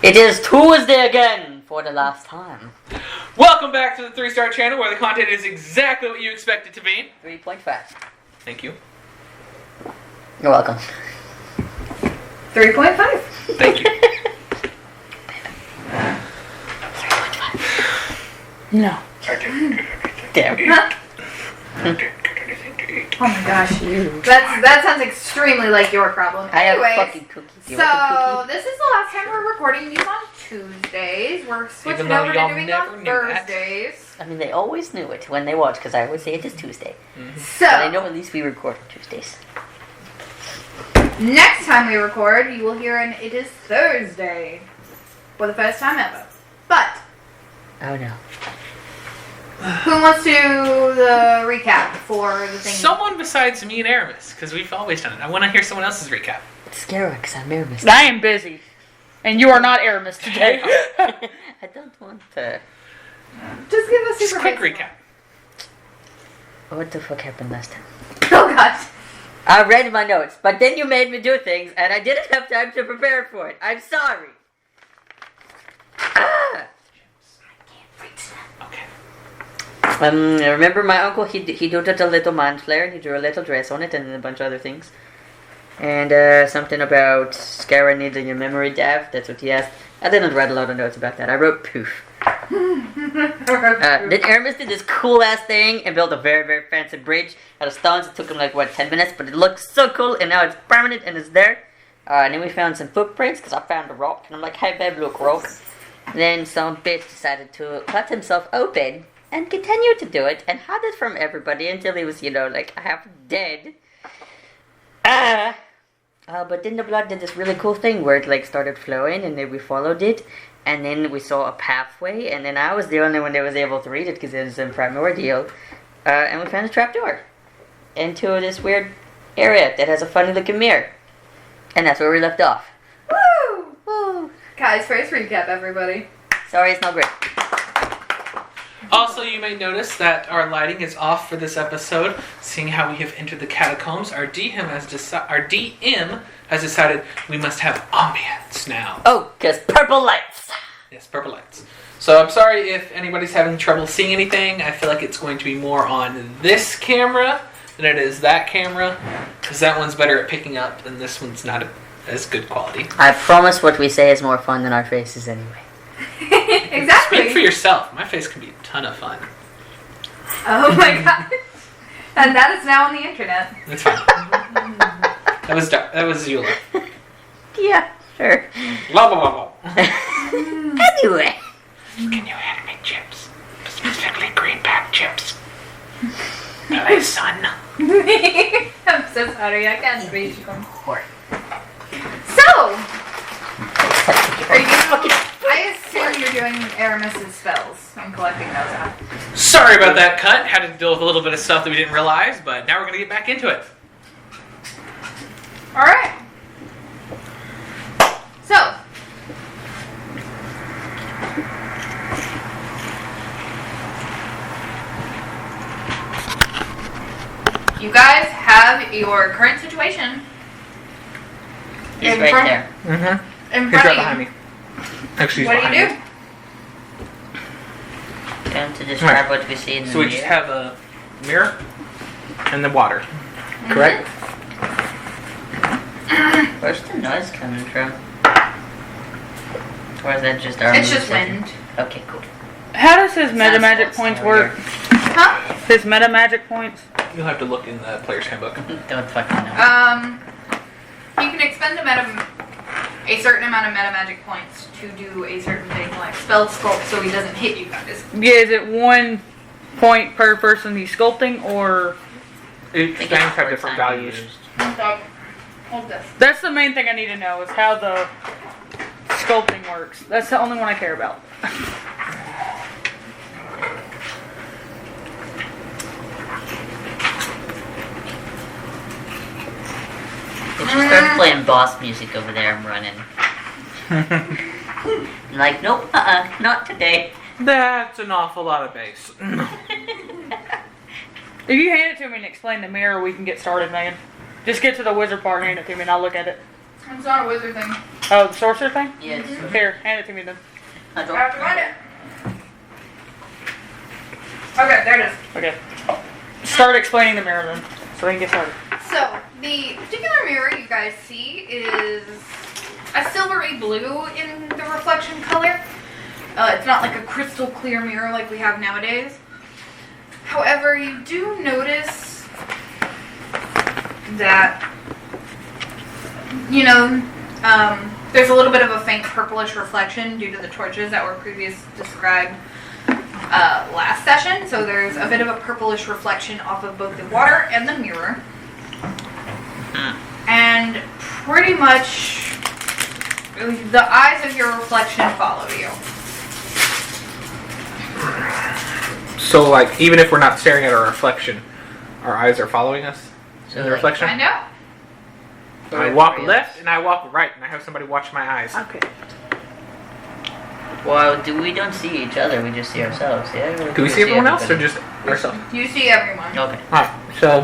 It is Tuesday again for the last time. Welcome back to the 3-Star channel where the content is exactly what you expect it to be. 3.5. Thank you. You're welcome. 3.5. Thank you. 3.5. No. Damn. Oh my gosh. That sounds extremely like your problem. I have Anyways, fucking cookies. so this is the last time we're recording these on Tuesdays. We're switching over to doing on Thursdays. I mean, they always knew it when they watched, because I always say it is Tuesday. Mm-hmm. So they know at least we record on Tuesdays. Next time we record, you will hear an It is Thursday for the first time ever. But Oh no. who wants to do the recap for the thing? Someone besides me and Aramis, because we've always done it. I want to hear someone else's recap. It's scary because I'm Aramis. I am busy. And you are not Aramis today. I don't want to. Just give us Just super quick basic recap. What the fuck happened last time? one. Oh gosh. I read my notes, but then you made me do things, and I didn't have time to prepare for it. I'm sorry. Ah! Okay. I remember my uncle, he drew a little mind flare, and he drew a little dress on it, and a bunch of other things. And something about Scara needing a memory depth, that's what he asked. I didn't write a lot of notes about that. I wrote poof. Then Aramis did this cool ass thing and built a very, very fancy bridge out of stones. It took him like, 10 minutes, but it looked so cool, and now it's permanent and it's there. And then we found some footprints, because I found a rock, and I'm like, hey babe, look, rock. And then some bitch decided to cut himself open and continued to do it and hid it from everybody until he was, like half dead. But then the blood did this really cool thing where it started flowing, and then we followed it, and then we saw a pathway, and then I was the only one that was able to read it because it was in primordial, and we found a trapdoor into this weird area that has a funny looking mirror, and that's where we left off. Woo! Woo! Guys, first recap, everybody. Sorry, it's not great. Also, you may notice that our lighting is off for this episode, seeing how we have entered the catacombs. Our DM has decided we must have ambience now. Oh, because purple lights. Yes, purple lights. So I'm sorry if anybody's having trouble seeing anything. I feel like it's going to be more on this camera than it is that camera, because that one's better at picking up, and this one's not as good quality. I promise what we say is more fun than our faces anyway. Exactly. Speak for yourself. My face can be a ton of fun. Oh my god. And that is now on the internet. That's fine. That was Eula. Yeah, sure. Blah, blah, blah, blah. Anyway. Can you hand me chips? Specifically greenback chips. Please, son. I'm so sorry, I can't reach them. So, I assume you're doing Aramis's spells and collecting those out. Sorry about that cut. Had to deal with a little bit of stuff that we didn't realize, but now we're going to get back into it. Alright. So, you guys have your current situation He's in right front, there. Mm-hmm. in He's front right of behind you. me. Actually, he's What do behind you me. do? Going to describe what we see in the So we just mirror. have a mirror and the water. Correct? Where's the noise coming from? Or is that just our It's mood just setting? wind. Okay, cool. How does his meta Sounds magic like points Star work? Huh? His meta magic points? You'll have to look in the player's handbook. Don't fucking know. He can expend a certain amount of meta magic points to do a certain thing, like spell sculpt, so he doesn't hit you guys. Yeah, is it 1 point per person he's sculpting, or... Each think things it's have 4 different times values. used. Hold this. That's the main thing I need to know, is how the sculpting works. That's the only one I care about. If you start playing boss music over there, I'm running. I'm like, nope, not today. That's an awful lot of bass. If you hand it to me and explain the mirror, we can get started, man. Just get to the wizard part and hand it to me and I'll look at it. It's not a wizard thing. Oh, the sorcerer thing? Yes. Here, hand it to me then. I I have to find it. Okay, there it is. Okay. Start explaining the mirror then, so we can get started. So, the particular mirror you guys see is a silvery blue in the reflection color. It's not like a crystal clear mirror like we have nowadays. However, you do notice that, you know, there's a little bit of a faint purplish reflection due to the torches that were previously described last session. So there's a bit of a purplish reflection off of both the water and the mirror. And pretty much the eyes of your reflection follow you. So, like, even if we're not staring at our reflection, our eyes are following us in the reflection? Find out. I walk left and I walk right, and I have somebody watch my eyes. Okay. Well, we don't see each other, we just see ourselves, yeah? Do we see everyone else or just ourselves? You see everyone. Okay. Alright, so,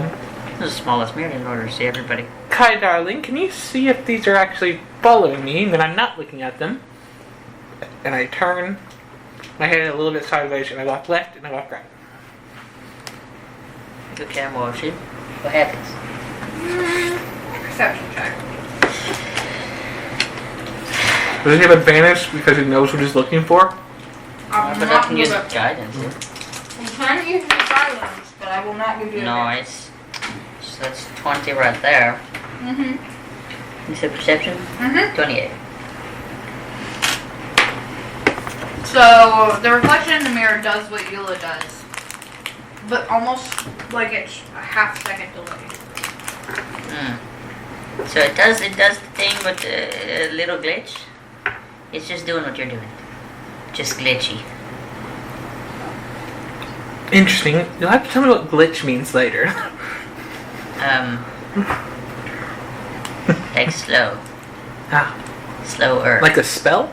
This is the smallest mirror in order to see everybody. Kai, darling, can you see if these are actually following me and that I'm not looking at them? And I turn my head a little bit sideways and I walk left and I walk right. You can watch it. What happens? Perception check. Does he have advantage because he knows what he's looking for? I'm But I not can use give it. guidance. I'm trying to use the silence, but I will not give you a Nice. So that's 20 right there. Mm-hmm. You said perception? Mm-hmm. 28. So the reflection in the mirror does what Eula does, but almost like it's a half-second delay. So it does the thing with a little glitch. It's just doing what you're doing. Just glitchy. Interesting. You'll have to tell me what glitch means later. Like slow. Ah, Slower. like a spell?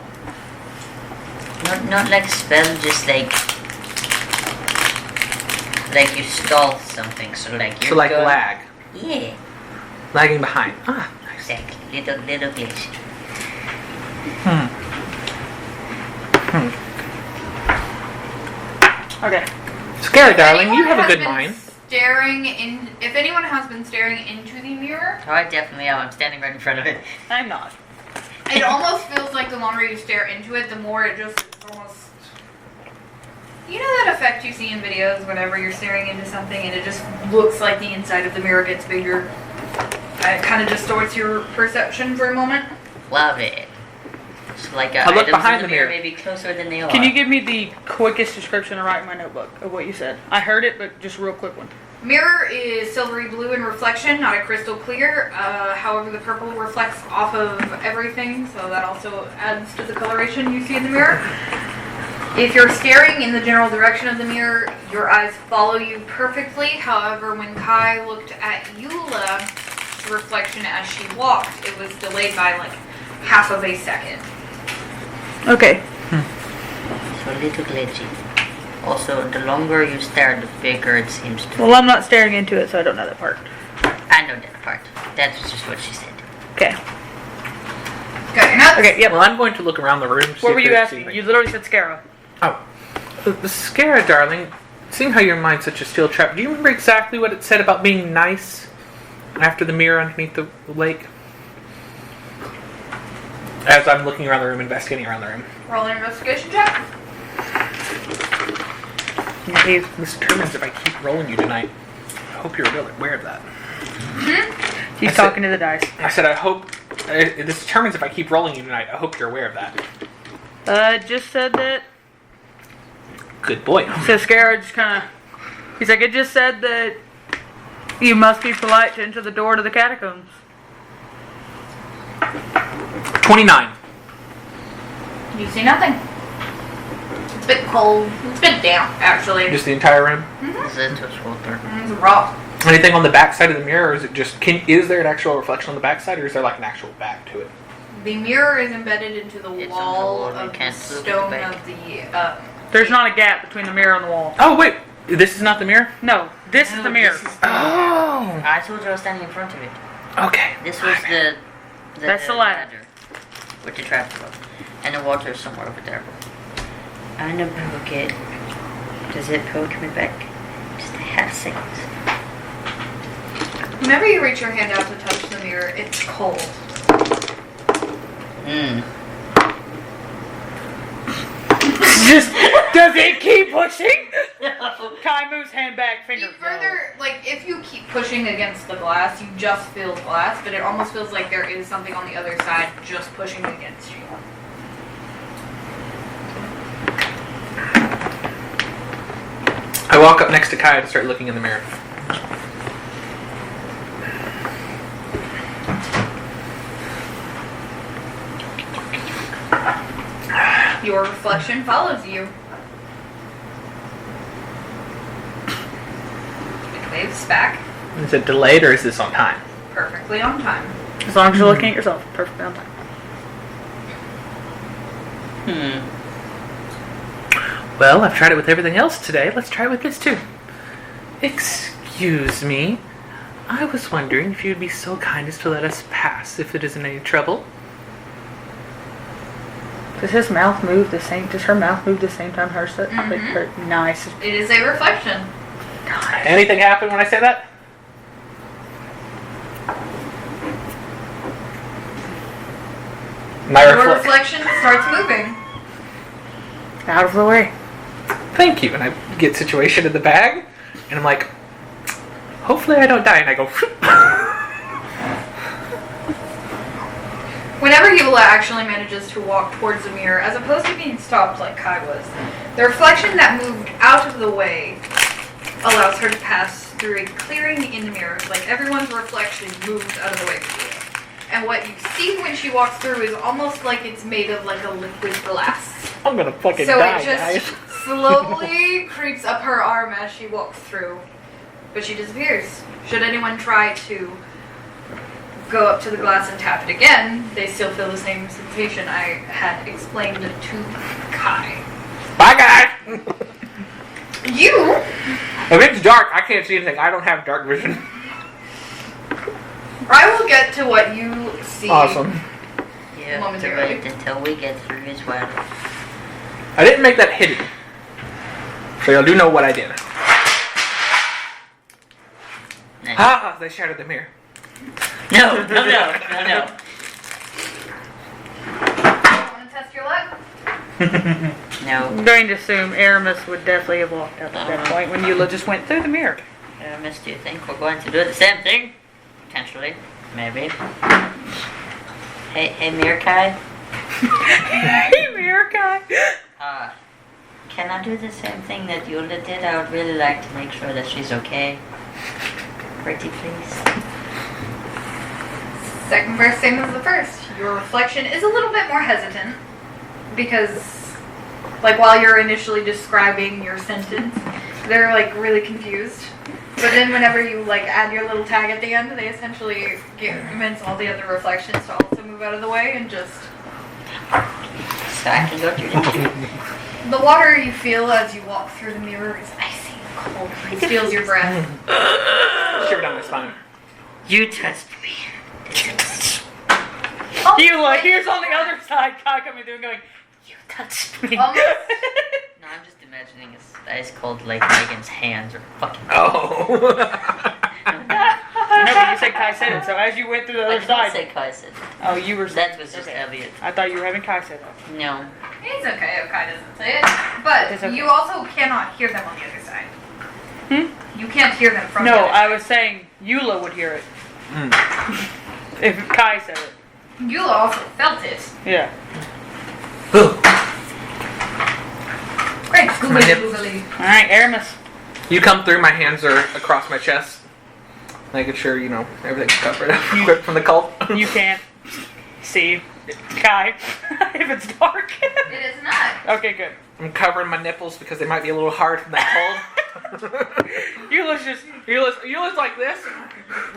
Not like spell, just like you stall something. So like you're So like going, lag. Yeah. Lagging behind. Ah, nice. Exactly. Little glitch. Okay. Scary, darling, you Anyone have a has good been mind. If anyone has been staring into the mirror, Oh, I definitely am. I'm standing right in front of it. I'm not. it almost feels like the longer you stare into it, the more it just almost... You know that effect you see in videos whenever you're staring into something and it just looks like the inside of the mirror gets bigger? It kind of distorts your perception for a moment. Love it. It's like I look items behind in the the mirror mirror. may be closer than they are. Can you give me the quickest description to write in my notebook of what you said? I heard it, but just a real quick one. Mirror is silvery blue in reflection, not a crystal clear. However, the purple reflects off of everything, so that also adds to the coloration you see in the mirror. If you're staring in the general direction of the mirror, your eyes follow you perfectly. However, when Kai looked at Eula's reflection as she walked, it was delayed by like half of a second. Okay. So a little glitchy. Also, the longer you stare, the bigger it seems to. Well, I'm not staring into it, so I don't know that part. I know that part. That's just what she said. Okay. Got your nuts? Okay, yep. Well, I'm going to look around the room. To see What if were you there's asking? anything. You literally said Scarrow. Oh. The Scara, darling, seeing how your mind's such a steel trap, do you remember exactly what it said about being nice after the mirror underneath the lake? As I'm looking around the room, investigating around the room. Roll an investigation check. This determines if I keep rolling you tonight. I hope you're aware of that. He's I said- talking to the dice. I said I hope... this determines if I keep rolling you tonight. I hope you're aware of that. Just said that. Good boy. So Scarrow just kind of. He's like, it just said that you must be polite to enter the door to the catacombs. 29. You see nothing. It's a bit cold. It's a bit damp, actually. Just the entire room? That was water. It's rough. Anything on the back side of the mirror, or is it just... is there an actual reflection on the back side, or is there like an actual back to it? The mirror is embedded into the It's on the wall wall, you of the can't look at the stone back. of the... There's not a gap between the mirror and the wall. Oh, wait. This is not the mirror? No, this is the mirror. Oh. I told you I was standing in front of it. Okay. This was That's the ladder. With the trap door. And the water is somewhere over there. I'm gonna poke it. Does it poke me back? Just a half second. Whenever you reach your hand out to touch the mirror, it's cold. Just does it keep pushing? Kai moves hand back, finger. You further, like, if you keep pushing against the glass, you just feel glass, but it almost feels like there is something on the other side just pushing against you. I walk up next to Kai and start looking in the mirror. Your reflection follows you. It waves back, Is it delayed or is this on time? perfectly on time. As long as you're looking at yourself, perfectly on time. Well, I've tried it with everything else today. Let's try it with this too. Excuse me. I was wondering if you'd be so kind as to let us pass if it isn't any trouble. Does his mouth move the same? Does her mouth move the same time hers does? Like her, nice. It is a reflection. Nice. Anything happen when I say that? Your reflection starts moving. Out of the way. Thank you. And I get situation in the bag, and I'm like, hopefully I don't die. And I go, Whenever Eula actually manages to walk towards the mirror, as opposed to being stopped like Kai was, the reflection that moved out of the way allows her to pass through a clearing in the mirror. Like everyone's reflection moves out of the way for you. And what you see when she walks through is almost like it's made of like a liquid glass. I'm gonna fucking So die, it just guys. slowly creeps up her arm as she walks through. But she disappears. Should anyone try to go up to the glass and tap it again, they still feel the same sensation I had explained to Kai. Bye, guys. You? If it's dark, I can't see anything. I don't have dark vision. I will get to what you see. Awesome. You have to Momentarily. wait until we get through as well. I didn't make that hidden, so y'all do know what I did. Nice. Ah, they shattered the mirror. No. Want to test your luck? No. I'm going to assume Aramis would definitely have walked up at that point when Eula just went through the mirror. Miss, do you think we're going to do the same thing? Potentially. Maybe. Hey, Mirror Kai? Hey, mirror guy. Can I do the same thing that Eula did? I would really like to make sure that she's okay. Pretty please. Second verse, same as the first. Your reflection is a little bit more hesitant because, like, while you're initially describing your sentence, they're like really confused. But then whenever you like add your little tag at the end, they essentially convince all the other reflections to also move out of the way and just. So I can go through the The water you feel as you walk through the mirror is icy and cold. It steals your breath. Shiver down my spine. You touched me. Eula, here's on the other side, Kai coming through and going, you touched me. Almost. No, I'm just imagining it's ice cold like Megan's hands are fucking. Oh. No, but you said Kai said it, so as you went through the I other did side. not say Kai said. Oh, you were. That was just okay. Elliot. I thought you were having Kai say that. No. It's okay if Kai doesn't say it, but It's okay. you also cannot hear them on the other side. You can't hear them from the No, other I side. was saying Eula would hear it. If Kai said it. Eula also felt it. Yeah. Great, My googly hip. googly. Alright, Aramis. You come through, my hands are across my chest, making sure, you know, everything's covered up quick from the cold. You can't see Kai if it's dark. It is not. Okay, good. I'm covering my nipples because they might be a little hard from that cold. Eula's like this.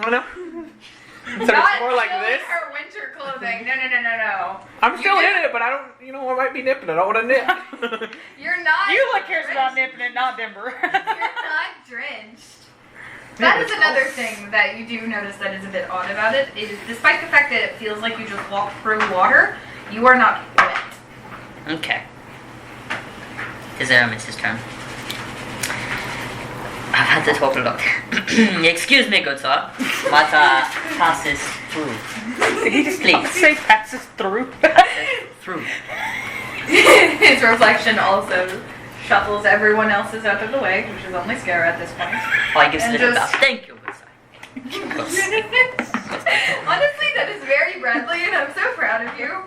Oh no. So Not it's more like showing this. her winter clothing. No. I'm still You in it, but I don't, you know, I might be nipping. I don't want to nip. You're not. Eula cares about drenched. nipping it, not Denver. You're not drenched. That is another thing that you do notice that is a bit odd about it. Is despite the fact that it feels like you just walked through water, you are not wet. Okay. It's his turn. I've had to talk a lot. Excuse me, good sir. But passes through. He just Please. say passes through. Through. His reflection also shuffles everyone else's out of the way, which is only Scare at this point. Oh, I give a And little bow. just- Thank you, good sir. Honestly, that is very Bradley, and I'm so proud of you.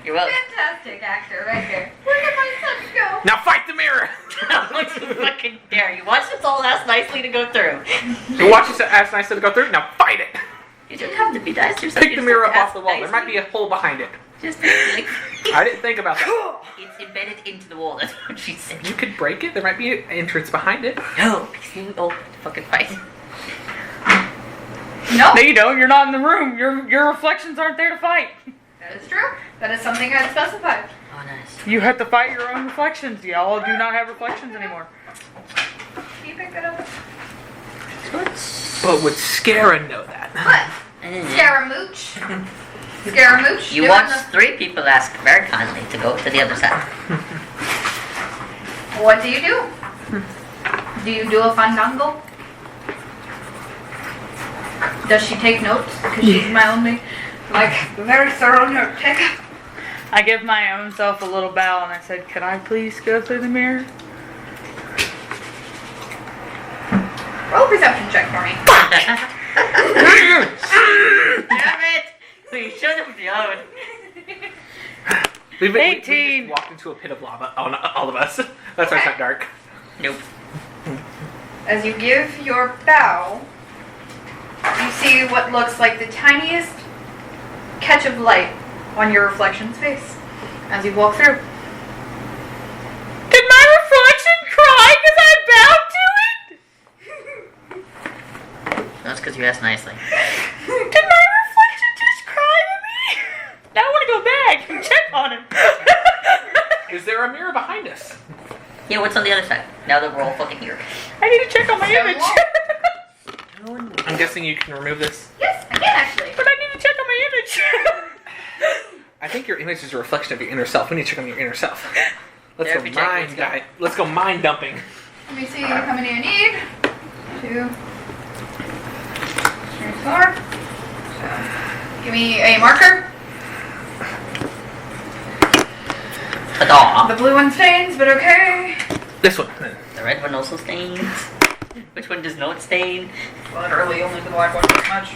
You're welcome. Fantastic actor right there. Look at my son go. Now fight the mirror! Don't you fucking dare. You watched it all ask nicely to go through. You watch it ask nicely to go through, now fight it! You don't have to be nice to yourself. Pick You the just mirror have up to off the wall. ask There might be nicely. a hole behind it. Just like, I didn't think about that. it's embedded into the wall. That's what she said. You could break it. There might be an entrance behind it. No, because you all fucking fight. No, No, you don't. You're not in the room. Your reflections aren't there to fight. that is true. That is something I'd specified. Oh, nice. You have to fight your own reflections. Y'all do not have reflections anymore. Can you pick that up? But would Scara know that? What? Scaramouche. Scaramouche. You doing watched 3 people ask very kindly to go to the other side. What do you do? Do you do a fandango? Does she take notes? Because she's my only, very thorough note taker. I give my own self a little bow and I said, "Can I please go through the mirror?" Roll a perception check for me. Damn it! We should have known. We 18. just walked into a pit of lava on all of us. That's why it's not dark. Nope. As you give your bow, you see what looks like the tiniest catch of light on your reflection's face as you walk through. Did my reflection cry because I bowed to it? That's because you asked nicely. Did my reflection just cry to me? Now I want to go back and check on him. Is there a mirror behind us? Yeah, what's on the other side? Now that we're all fucking here. I need to check on my Stone image. wall. I'm guessing you can remove this. Yes, I can actually. But I need to check on my image. I think your image is a reflection of your inner self. We need to check on your inner self. Let's Therapy go check, mind let's go. guy. Let's go mind dumping. Let me see how many I need. 2, 3, 4. So, give me a marker. Ta-da! The blue one stains, but okay. This one. The red one also stains. Which one does not stain? Literally only the black one does much.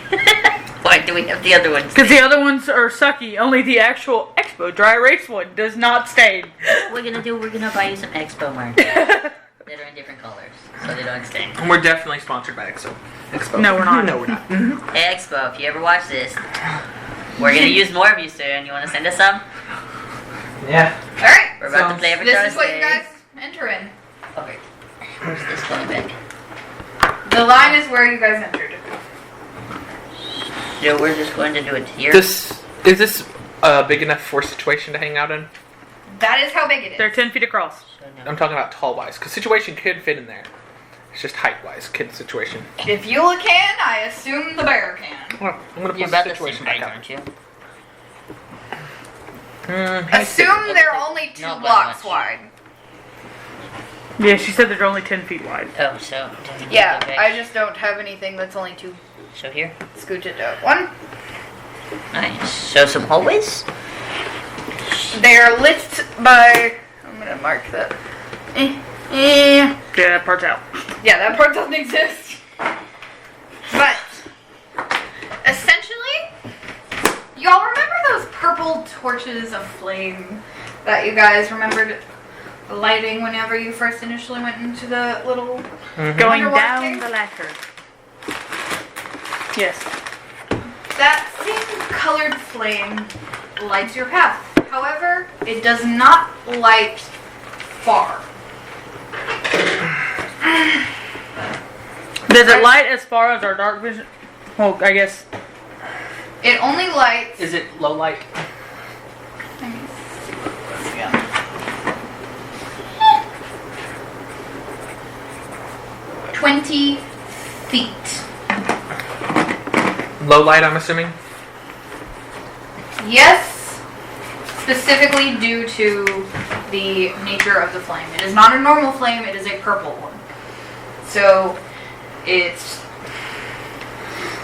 Why do we have the other ones? Because the other ones are sucky. Only the actual Expo Dry Erase one does not stain. What we're gonna do, we're gonna buy you some Expo markers. That are in different colors, so they don't stain. And we're definitely sponsored by Expo. No, we're not. No, we're not. Hey Expo, if you ever watch this, we're gonna use more of you soon. You wanna send us some? Yeah. Alright. We're about to play every This Thursday. is what you guys enter in. Okay. Where's this going back? The line is where you guys entered. So we're just going to do it here. Is this a big enough for situation to hang out in? That is how big it is. They're 10 feet across. So no. I'm talking about tall wise, because situation could fit in there. It's just height wise, kid situation. If Eula can, I assume the bear can. Well, I'm gonna You're put the about the same situation back height, up. aren't you? Assume they're only 2 Not by blocks much. wide. Yeah, she said they're only 10 feet wide. Oh, so. Yeah, okay. I just don't have anything that's only 2. So here. Scooch it up. 1. Nice. So some hallways? They are lit by. I'm gonna mark that. Yeah, that part's out. Yeah, that part doesn't exist. But essentially, y'all remember those purple torches of flame that you guys remembered lighting whenever you first initially went into the little Going Underwater down cave? the ladder. Yes. That same colored flame lights your path. However, it does not light far. Does it light as far as our dark vision? Well, I guess. It only lights. Is it low light? Let me see what it was again. 20 feet. low light, I'm assuming? Yes, specifically due to the nature of the flame. It is not a normal flame, it is a purple one. So it's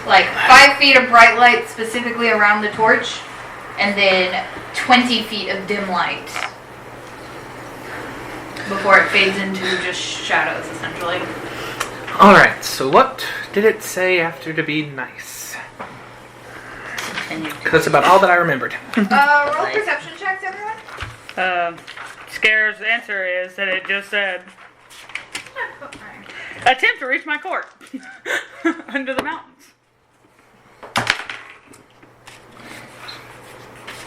like 5 feet of bright light specifically around the torch, and then 20 feet of dim light before it fades into just shadows, essentially. Alright, so what did it say after to be nice? That's about all that I remembered. Roll perception checks, everyone. Scare's answer is that it just said, attempt to reach my court under the mountains.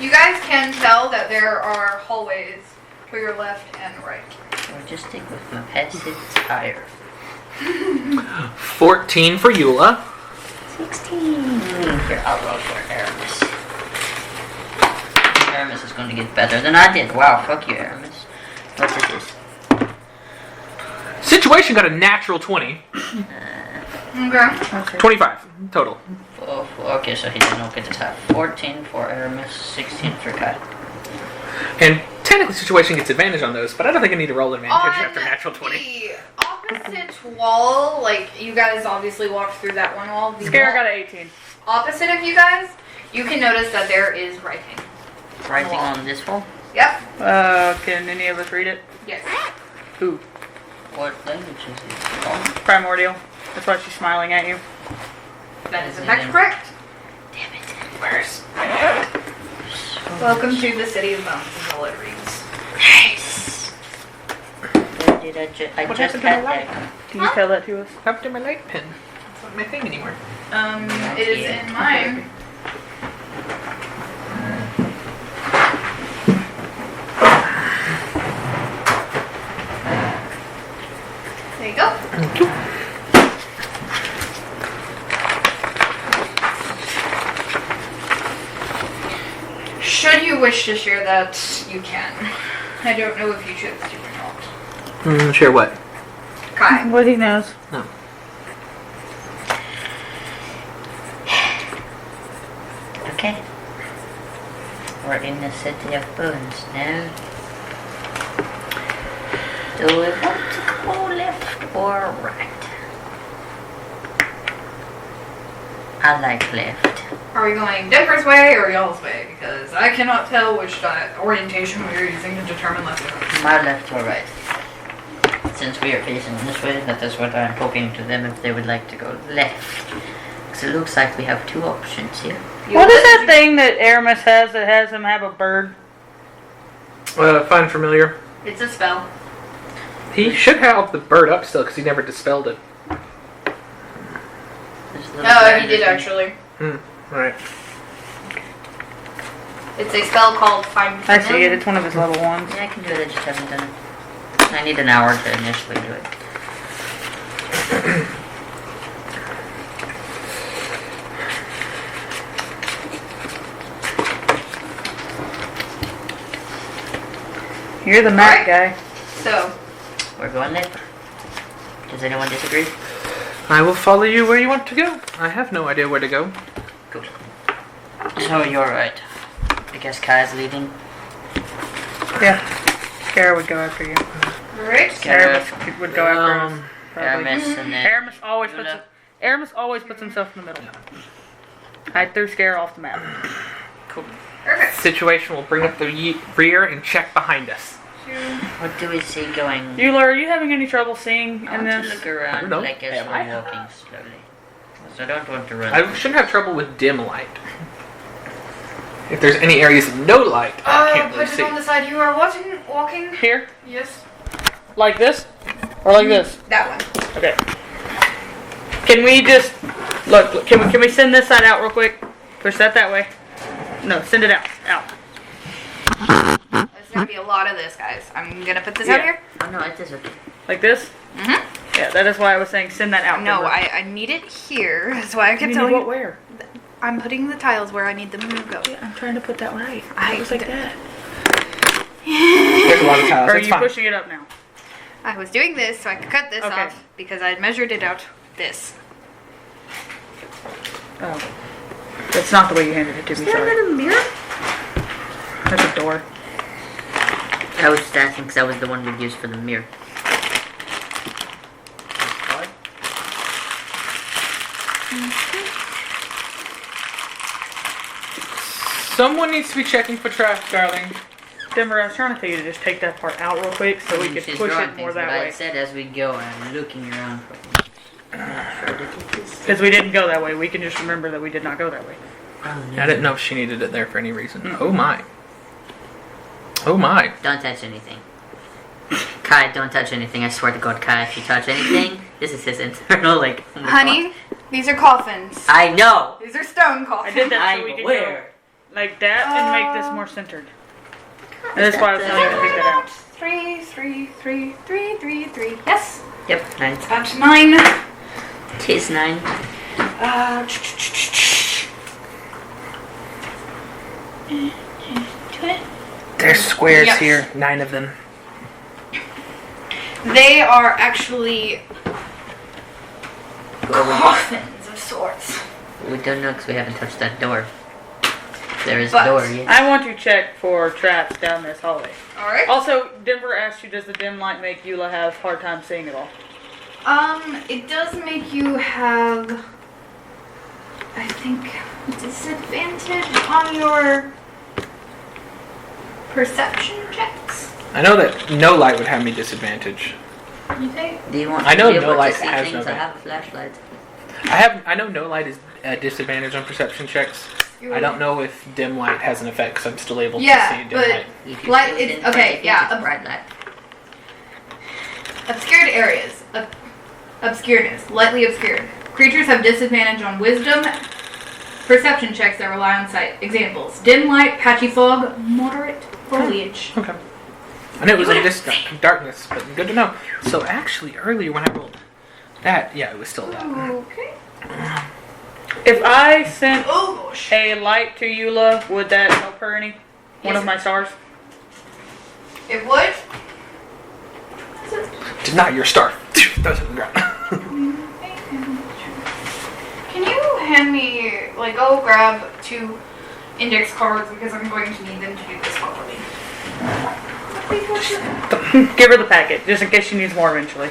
You guys can tell that there are hallways to your left and right. I'll just stick with my passive tire. 14 for Eula. 16. Here, I'll roll for Aramis. Aramis is going to get better than I did. Wow, fuck you, Aramis. What is this? Situation got a natural 20. Okay. 25 total. Oh, okay, so he didn't get this half. 14 for Aramis, 16 for Kai. And technically situation gets advantage on those, but I don't think I need to roll advantage after natural 20. The opposite wall, like you guys obviously walked through that one wall. The Scare wall got an 18. opposite of you guys, you can notice that there is writing. Writing on this wall? Yep. Can any of us read it? Yes. Ooh, What language is it? primordial. That's why she's smiling at you. That is in fact correct. Damn it. Where's... Welcome to the city of bones, is all it reads. Nice. Where did I What just happened to had my light? that. Can you tell that to us? What happened to my light pin? It's not my thing anymore. It is in mine. There you go. Thank you. Should you wish to share that, you can. I don't know if you choose to or not. Share what? Kai. What he knows. No. Okay. We're in the city of bones now. Do we want to go left or right? I like left. Are we going Denver's way or y'all's way? Because I cannot tell which orientation we are using to determine left or right. My left or right? Since we are facing this way, that is what I'm poking to them if they would like to go left. Because it looks like we have two options here. What is that thing that Aramis has that has him have a bird? Find familiar. It's a spell. He should have the bird up still because he never dispelled it. No, he did actually. Right. It's a spell called Find I see it. Familiar. It's one of his level ones. Yeah, I can do it, I just haven't done it. I need an hour to initially do it. You're the map guy. So, We're going left. Does anyone disagree? I will follow you where you want to go. I have no idea where to go. Cool. So you're right. I guess Kai's leading. Yeah. Scare would go after you. right? Aramis would go after us. Probably. Aramis and then Aramis always puts himself in the middle. Hide through Scare off the map. Cool. Perfect. Situation will bring up the rear and check behind us. What do we see going? Eula, are you having any trouble seeing I in want to this? look around No. like as Am I? we're walking slowly. So I don't want to run. I shouldn't have trouble with dim light. If there's any areas of no light, I can't really Put it see. on the side you are walking. Here? Yes. Like this? Or like this? That one. Okay. Can we just look? Can we send this side out real quick? Push that way. No, send it out. Out. There's gonna be a lot of this, guys. I'm gonna put this out here. Oh no, it is okay. Like this? Mm-hmm. Yeah, that is why I was saying send that out. No, Denver. I need it here. That's why I kept You telling need you. what where? I'm putting the tiles where I need them to go. I'm trying to put that right. I- Just like that. There's a lot of tiles. Or are It's you fine. pushing it up now? I was doing this so I could cut this Okay. off because I measured it out. This. Oh. That's not the way you handed it to Is me, that sorry. a mirror? That's a door. I was just asking because that was the one we'd use for the mirror. Someone needs to be checking for traps, darling. Denver, I was trying to tell you to just take that part out real quick so we could She's push drawing it more things, that but way. I said as we go, I'm looking around. Because we didn't go that way. We can just remember that we did not go that way. Oh, no. I didn't know if she needed it there for any reason. Oh my. Oh my. Don't touch anything. Kai, don't touch anything. I swear to God, Kai, if you touch anything, this is his internal, like... oh my Honey, God. these are coffins. I know! These are stone I coffins. did that so I'm we could go aware. like that and make this more centered. And that's why I was telling you to pick that out. 3, 3, 3, 3, 3, 3. Yes. Yep, 9. About 9. Tis 9. There's squares Yes. here. 9 of them. They are actually coffins of sorts. We don't know because we haven't touched that door. There is But- a door, yeah. I want to check for traps down this hallway. Alright. Also, Denver asked you, does the dim light make Eula have a hard time seeing it all? It does make you have, I think, disadvantage on your perception checks. I know that no light would have me disadvantage. You think? Do you want I know to be no able light to see has things? no I light. have a flashlight. I know no light is a disadvantage on perception checks. I don't know if dim light has an effect because I'm still able to Yeah, see dim but- light. If you Light put is- it in okay, 20 feet, yeah, it's bright light. Obscured areas. Obscuredness. Lightly obscured. Creatures have disadvantage on wisdom perception checks that rely on sight. Examples: dim light, patchy fog, moderate foliage. Okay. I knew it was in this darkness, but good to know. So actually, earlier when I rolled that, yeah, it was still that. Okay. If I sent Oh gosh. a light to Eula, would that help her any? One Yes. of my stars? It would. Deny your star. Throws it on the ground. Can you hand me, like, go grab 2 index cards because I'm going to need them to do this properly. Give her the packet, just in case she needs more eventually.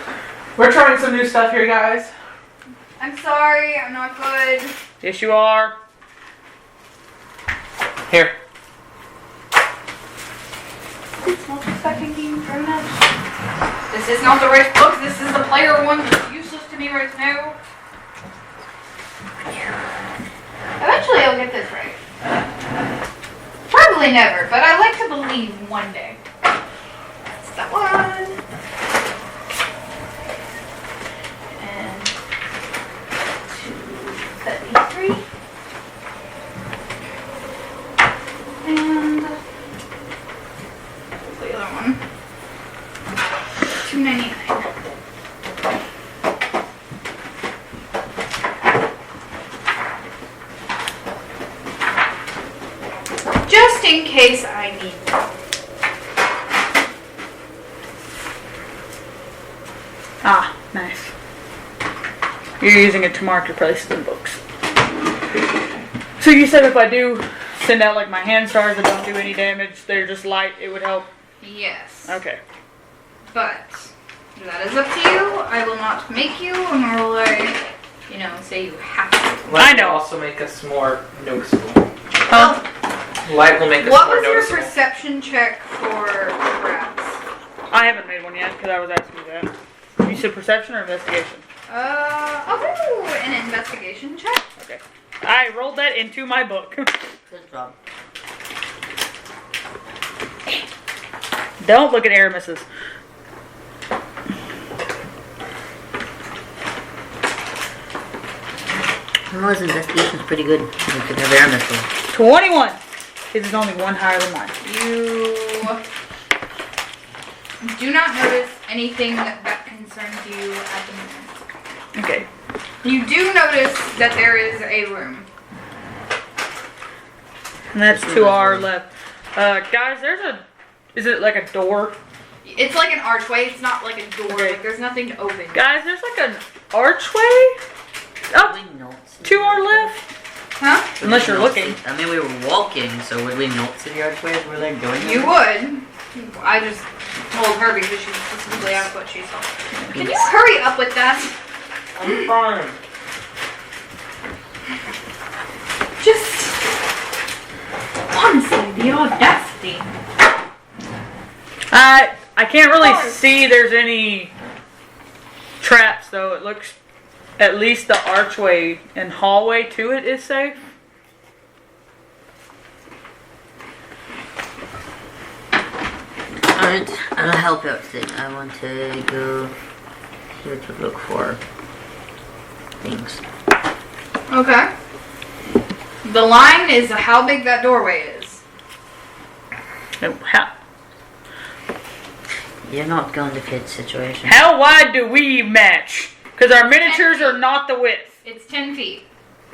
We're trying some new stuff here, guys. I'm sorry, I'm not good. Yes, you are. Here. It's not expecting being thrown out. This is not the right book. This is the player one that's useless to me right now. Eventually I'll get this right. Probably never, but I like to believe one day. That's that one. And 273. And the other one. 299. Just in case I need them. Ah, nice. You're using it to mark your places in books. So you said if I do send out like my hand stars that don't do any damage, they're just light, it would help? Yes. Okay. But that is up to you. I will not make you, nor will I, say you have to. Light I know. will also make us more noticeable. Well, Light will make us What more was your noticeable. perception check for rats? I haven't made one yet because I was asking you that. You said perception or investigation? I'll do an investigation check. Okay. I rolled that into my book. Good job. Don't look at Aramis's. Oh, his investigation's pretty good. We could have Aramis one. 21. His is only one higher than mine. You do not notice anything that concerns you at the moment. Okay. You do notice that there is a room. And that's 2R left. Guys, there's a... Is it like a door? It's like an archway. It's not like a door. Okay. Like there's nothing to open. Guys, there's like an archway? Oh, We know it's- 2R left. Huh? Unless you're looking. I mean, we were walking, so would we not see the archway as we're like going? You would. I just told her because she specifically asked what she saw. Can you hurry up with that? I'm fine. Just honestly, the audacity. I can't really see there's any traps though. It looks at least the archway and hallway to it is safe. Alright, I'll help out then. I want to go here to look for things. Okay. The line is how big that doorway is. You're not going to fit situation. How wide do we match? Because our miniatures are not the width. It's 10 feet.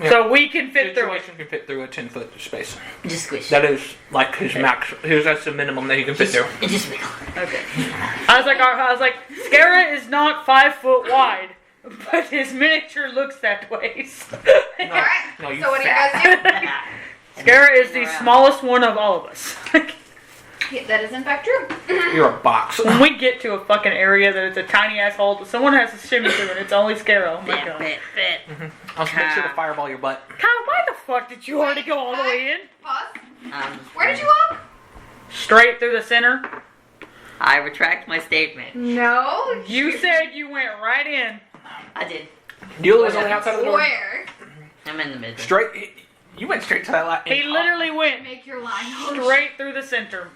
So we can fit through it. Situation can fit through a 10-foot space. Just squish. That is like his max. That's the minimum that he can fit through. Just wiggle. Okay. I was like, Scara is not 5 foot wide, but his miniature looks that way. Alright. No, you So what do you fat. guys do? Scara is the smallest one of all of us. Yeah, that is in fact true. You're a box. When we get to a fucking area that it's a tiny ass hole, someone has to shimmy through it. It's only Scara. Oh my god. Fit. I'll make sure to fireball your butt. Kyle, why the fuck did you already go all the way in? Pause. Where did you walk? Straight through the center. I retract my statement. No. You said you went right in. I did. Neil was on the outside of the door. Where? I'm in the middle. Straight. You went straight to that line. He literally went Make your line. straight through the center.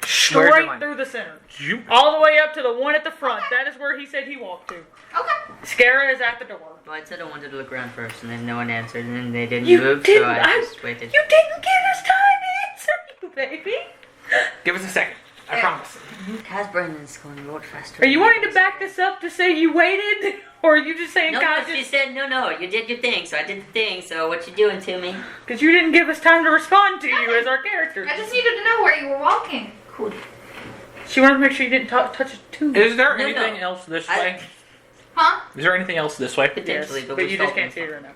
Where's your Straight line? through the center. You. All the way up to the one at the front. That is where he said he walked to. Okay. Scara is at the door. Well, I said I wanted to look around first, and then no one answered, and then they didn't You move, didn't. so I just waited. You didn't give us time to answer you, baby. Give us a second. I Yeah. promise. Kaz Brandon's going a lot faster. Are you wanting to back this up to say you waited? Or are you just saying, No, God, she just... said, no, you did your thing, so I did the thing, so what you doing to me? Because you didn't give us time to respond to you as our character. I just needed to know where you were walking. Cool. She wanted to make sure you didn't touch it too much. Is there No, anything no. else this I- way? Huh? Is there anything else this way? Yes, Potentially, but we're you just talking. can't see it right now.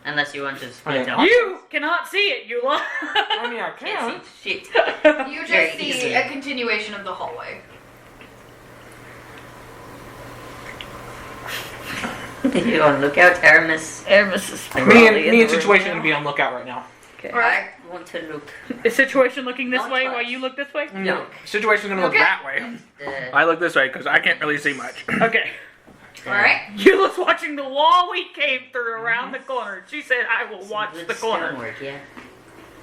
Unless you want to I split know. out. You cannot see it, you lie. I mean, I can. Can't see shit. You Very just see easily. a continuation of the hallway. You're on lookout, Aramis. Aramis is Me and Situation gonna be on lookout right now. Okay. Alright. I want to look. Is Situation looking this Not way twice. while you look this way? No. Situation's gonna look Okay. that way. Uh, I look this way because I can't really see much. Okay. Alright. You was watching the wall we came through around the corner. She said, I will watch good the corner. stonework, yeah.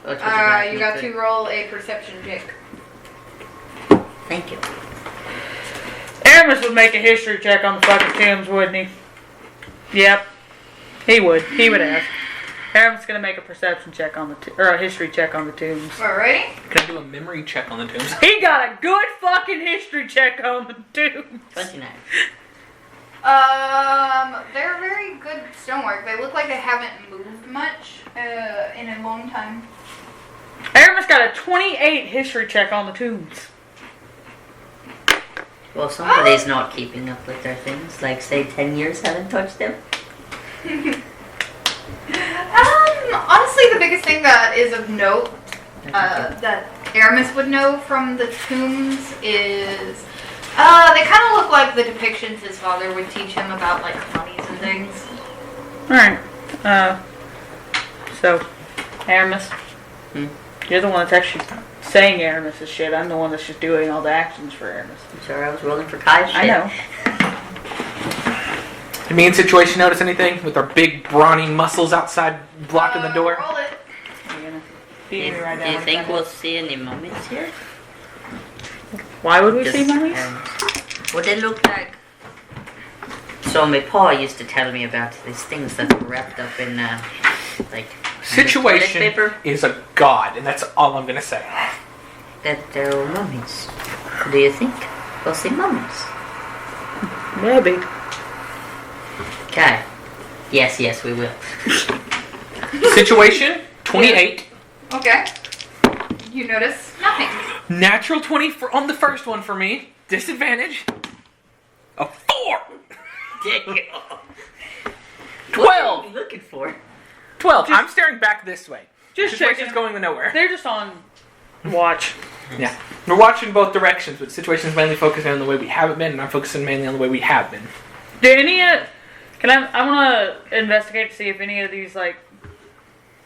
What would you like You me got to roll a perception check. Thank you. Aramis would make a history check on the fucking tombs, wouldn't he? Yep. He would. He would ask. Aramis gonna make a perception check on the or a history check on the tombs. Alrighty. Can I do a memory check on the tombs? He got a good fucking history check on the tombs. 29. They're very good stonework. They look like they haven't moved much in a long time. Aramis got a 28 history check on the tombs. Well, somebody's not keeping up with their things. Like, say, 10 years haven't touched them. Honestly, the biggest thing that is of note that Aramis would know from the tombs is they kind of look like the depictions his father would teach him about like mummies and things. Alright. So, Aramis. You're the one that's actually saying Aramis' shit. I'm the one that's just doing all the actions for Aramis. I'm sorry, I was rolling for Kai's shit. I know. Did me and Situation notice anything with our big brawny muscles outside blocking the door? Roll it. You're gonna Do beat you, me right do down. you with think that. we'll see any mummies here? Why would we Just, see mummies? Well, they look like... So my pa used to tell me about these things that were wrapped up in, like... Situation toilet paper. is a god, and that's all I'm gonna say. That they're mummies. Do you think we'll see mummies? Maybe. Okay. Yes, we will. Situation 28. Okay. You notice nothing. Natural 20 on the first one for me. Disadvantage. A 4. Damn. 12. What are you looking for? 12. I'm staring back this way. Just Situation's checking. going nowhere. They're just on watch. Yeah. We're watching both directions, but the situation's mainly focusing on the way we haven't been, and I'm focusing mainly on the way we have been. Do any I want to investigate to see if any of these like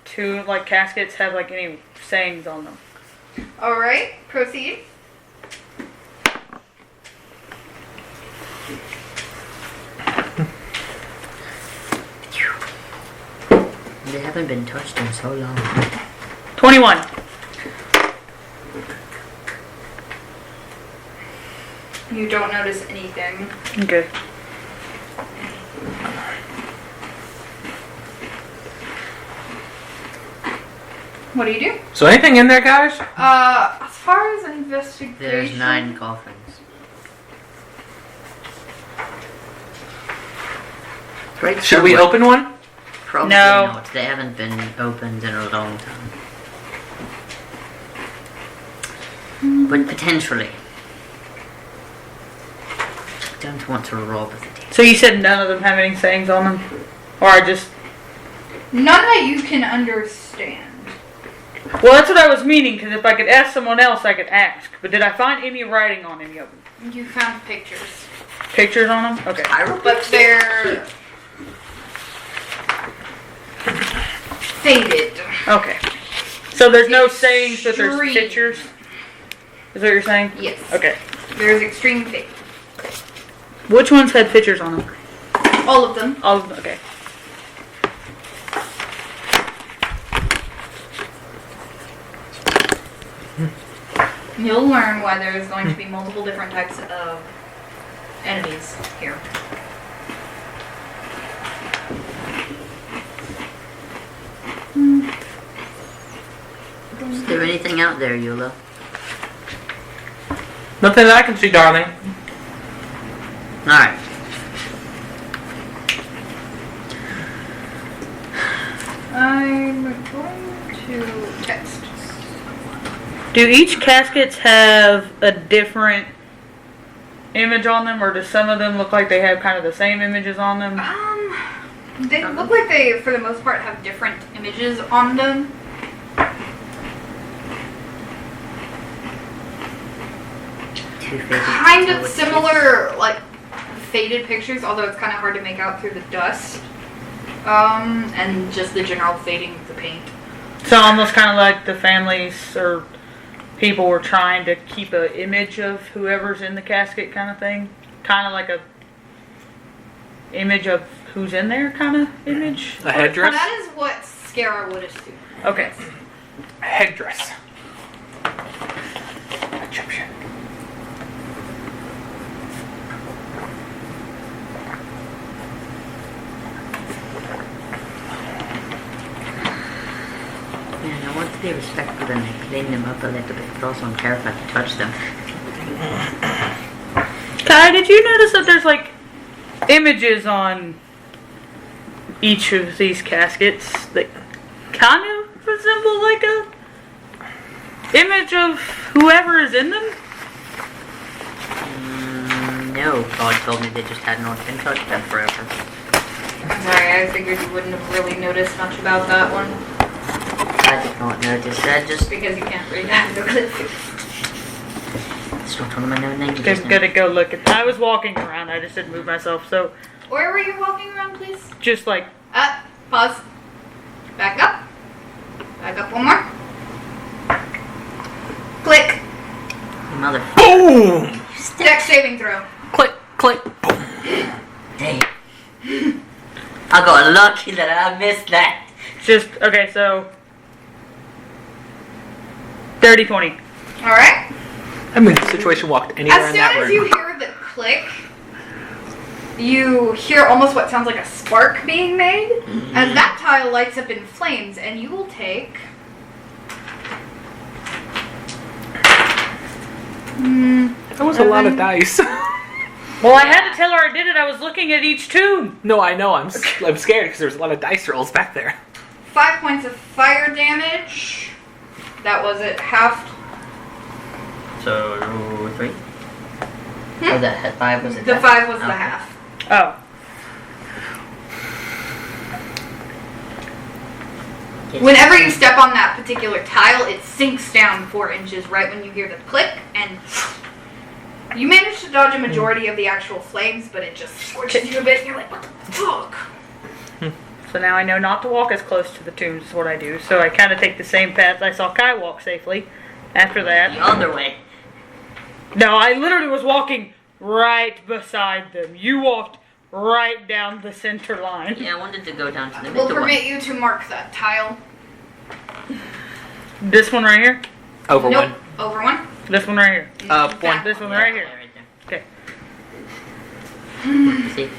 caskets have like any sayings on them. Alright, proceed. They haven't been touched in so long. 21. You don't notice anything. Okay. What do you do? So anything in there, guys? As far as investigation... There's 9 coffins. Right Should we somewhere. open one? Probably No. not. They haven't been opened in a long time. But potentially. I don't want to rob the deal. So you said none of them have any sayings on them, or I just? None that you can understand. Well, that's what I was meaning. Because if I could ask someone else, I could ask. But did I find any writing on any of them? You found pictures. Pictures on them? Okay. But they're... faded. Okay. So there's no sayings, but there's Extreme. pictures. Is that what you're saying? Yes. Okay. There's extreme fade. Which ones had pictures on them? All of them. All of them. Okay. You'll learn why there's going to be multiple different types of enemies here. Is there anything out there, Eula? Nothing that I can see, darling. Alright. I'm going to text. Do each caskets have a different image on them, or do some of them look like they have kind of the same images on them? They look like they, for the most part, have different images on them. Two faded Kind of witches. similar, like, faded pictures, although it's kind of hard to make out through the dust. And just the general fading of the paint. So almost kind of like the families or people were trying to keep an image of whoever's in the casket kind of thing. Kind of like a image of who's in there kind of image. A headdress? That is what Scara would assume. Okay. A headdress. Egyptian. Man, I want to be respectful and clean them up a little bit, but also I'm terrified to touch them. Kai, did you notice that there's like images on each of these caskets that kind of resemble like a image of whoever is in them? No, God told me they just had not been touched them forever. Sorry, I figured you wouldn't have really noticed much about that one. I did not notice that, just Because you can't read hieroglyphics. it's not one of my known languages. Just now. gonna go look at. I was walking around. I just didn't move myself. So Where were you walking around, please? just like Pause. Back up. Back up one more. Click. You mother. Boom! Dex saving throw. Click, click, boom. Dang. I got lucky that I missed that. just okay. So 30-20. Alright. I mean, the situation walked anywhere As in soon that as room. you hear the click, you hear almost what sounds like a spark being made, as that tile lights up in flames, and you will take... That was a lot of dice. Well, I had to tell her I did it. I was looking at each tomb. No, I know. I'm scared because there's a lot of dice rolls back there. 5 points of fire damage. That was it, half. So 3. Oh, that 5 was it? The that? 5 was the Okay. half. Oh. Whenever you step on that particular tile, it sinks down 4 inches right when you hear the click, and you manage to dodge a majority of the actual flames, but it just scorches you a bit, and you're like, what the fuck? So now I know not to walk as close to the tombs is what I do. So I kind of take the same path I saw Kai walk safely. After that. The other way. No, I literally was walking right beside them. You walked right down the center line. Yeah, I wanted to go down to the We'll middle one. permit you to mark that tile. This one right here? Over Nope. Over one. This one right here? One. This one right here? Right Okay. there. See?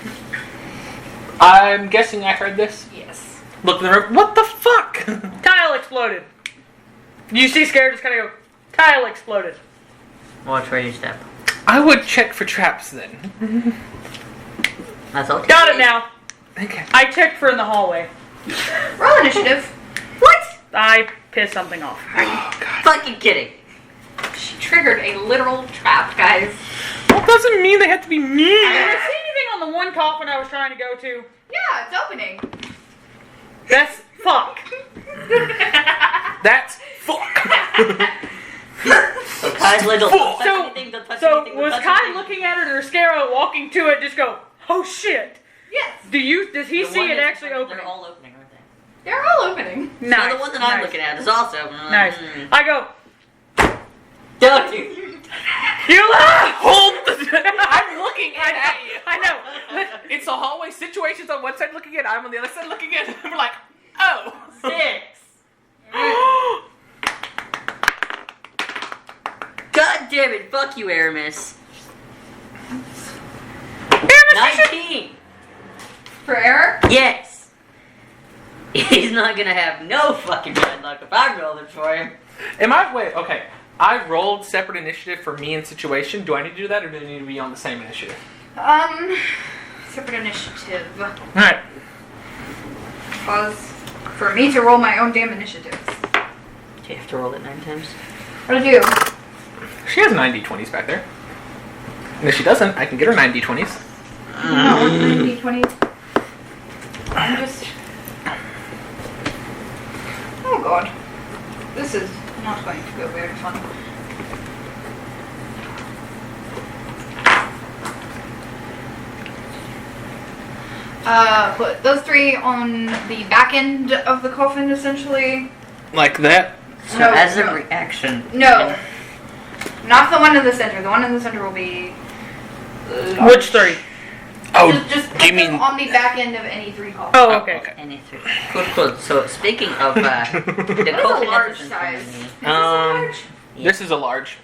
I'm guessing I heard this. Yes. Look in the room. What the fuck? Tile exploded. You see Scared just kind of go, tile exploded. Watch where you step. I would check for traps then. That's all. Got it now. Okay. I checked for in the hallway. Roll initiative. What? I pissed something off. Oh god. Fucking kidding. She triggered a literal trap, guys. That doesn't mean they have to be mean. Did I see anything on the one coffin I was trying to go to? Yeah, it's opening. That's fuck. That's fuck. So Kai's little. Don't touch So- anything, don't touch So anything, don't was touch Kai anything. looking at it or Scarrow walking to it just go, oh shit? Yes, Does he The see one it that's- actually opening? They're all opening, aren't they? they're all opening. Nice. So the one that I'm nice, looking at is also. Nice. I go, Don't you? you laugh! Hold the. I'm looking at you. I know. It's a hallway. Situations on one side looking at. I'm on the other side looking at. We're like, oh. 6. God damn it! Fuck you, Aramis. 19. For error? Yes. He's not gonna have no fucking bad luck if I roll it for him. Am I? Wait. Okay. I rolled separate initiative for me and situation. Do I need to do that, or do they need to be on the same initiative? Separate initiative. All right. Pause for me to roll my own damn initiatives. Do you have to roll it 9 times? What do I do? She has 90-20s back there. And if she doesn't, I can get her 90-20s. No, 90, 20. I'm just. Oh god. This is not going to go very fun. Put those 3 on the back end of the coffin, essentially. Like that. So No, as no. a reaction. No. Not the one in the center. The one in the center will be. Which 3? Oh, Just do put you them mean? on the back end of any 3 coffins. Oh, okay. Any 3. Cool, cool. So speaking of the That is a coconut large that's in front size. of me. Is this a large? This is a large.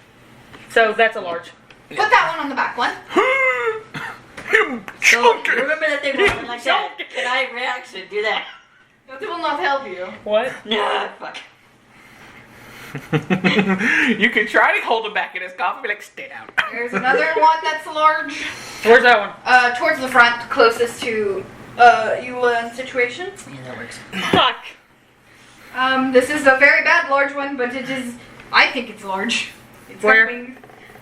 So that's a large. Put that one on the back one. So remember that they were like that. Can I reaction do that? That will not help you. What? No, fuck. You could try to hold him back in his coffin, be like, stay down. There's another one that's large. Where's that one? Towards the front, closest to Eula and situation. Yeah, that works. Fuck. This is a very bad large one, but it is. I think it's large. It's Where? something-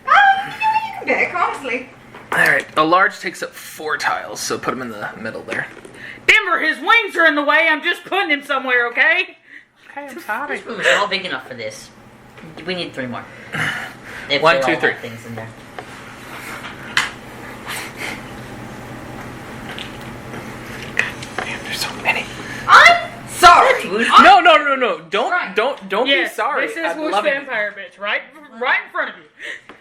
you can pick, honestly. Alright, a large takes up 4 tiles, so put him in the middle there. Denver, his wings are in the way. I'm just putting him somewhere, okay? Okay, I'm sorry. This room is all big enough for this. We need 3 more. If 1, they 2, all 3. have things in there. Man, there's so many. I'm sorry. Who's- No, no, no, no. Don't, Right. don't Yes, be sorry. this is I'm Whoosh loving it. Vampire Bitch, right in front of you.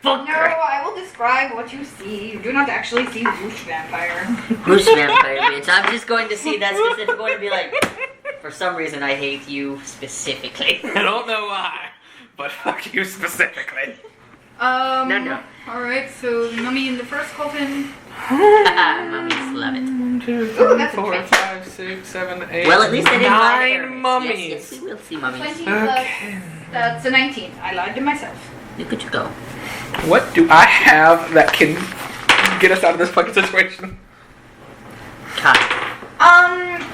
Fuck No, I will describe what you see. You do not actually see Whoosh Vampire. Who's vampire bitch? I'm just going to see that specific going to be like, for some reason I hate you specifically. I don't know why, but fuck you specifically. No. Alright, so mummy in the first coffin. Mummies love it. 1, 2, Ooh, 3, that's 4, fancy. 5, 6, 7, 8. Well, at least I didn't lie to 9 Aramis. mummies. Yes, we will see mummies. 20 Okay. plus. That's a 19. I lied to myself. Look at you go. What do I have that can get us out of this fucking situation? Kai.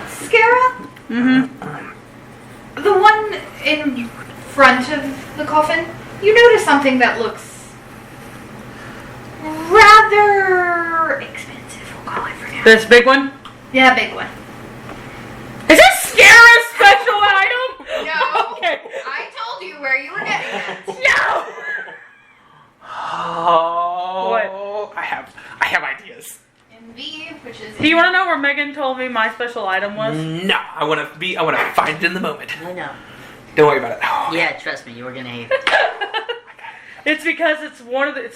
Scara? Mm-hmm. The one in front of the coffin, you notice something that looks rather expensive, we'll call it for now. This big one? Yeah, big one. Is this Scara's special item? I have ideas. And V, which is. Do you want to know where Megan told me my special item was? No, I want to find it in the moment. I know. Don't worry about it. Oh, Yeah, trust me, you were gonna hate it. It's because it's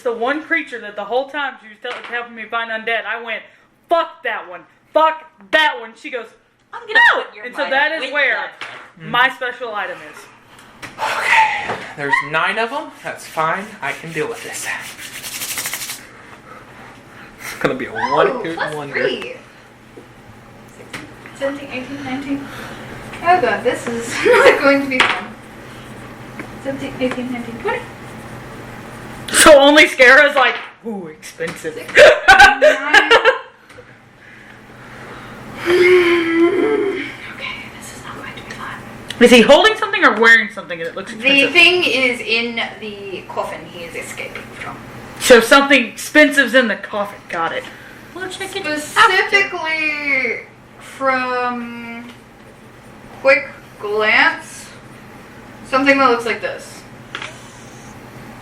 the one creature that the whole time she was helping me find undead. I went, fuck that one, fuck that one. She goes, I'm gonna no! put your And so mind that is with where that. my special item is. Okay, there's 9 of them. That's fine. I can deal with this. It's gonna be a one-hit wonder. 3. 17, 18, 19. Oh god, this is not going to be fun. 17, 18, 19, 20. So only Scara's like, ooh, expensive. 6, 9. Okay, this is not going to be fun. Is he holding something or wearing something and it looks The expensive? thing is in the coffin he is escaping from. So something expensive's in the coffin. Got it. We'll check it Specifically from quick glance, something that looks like this.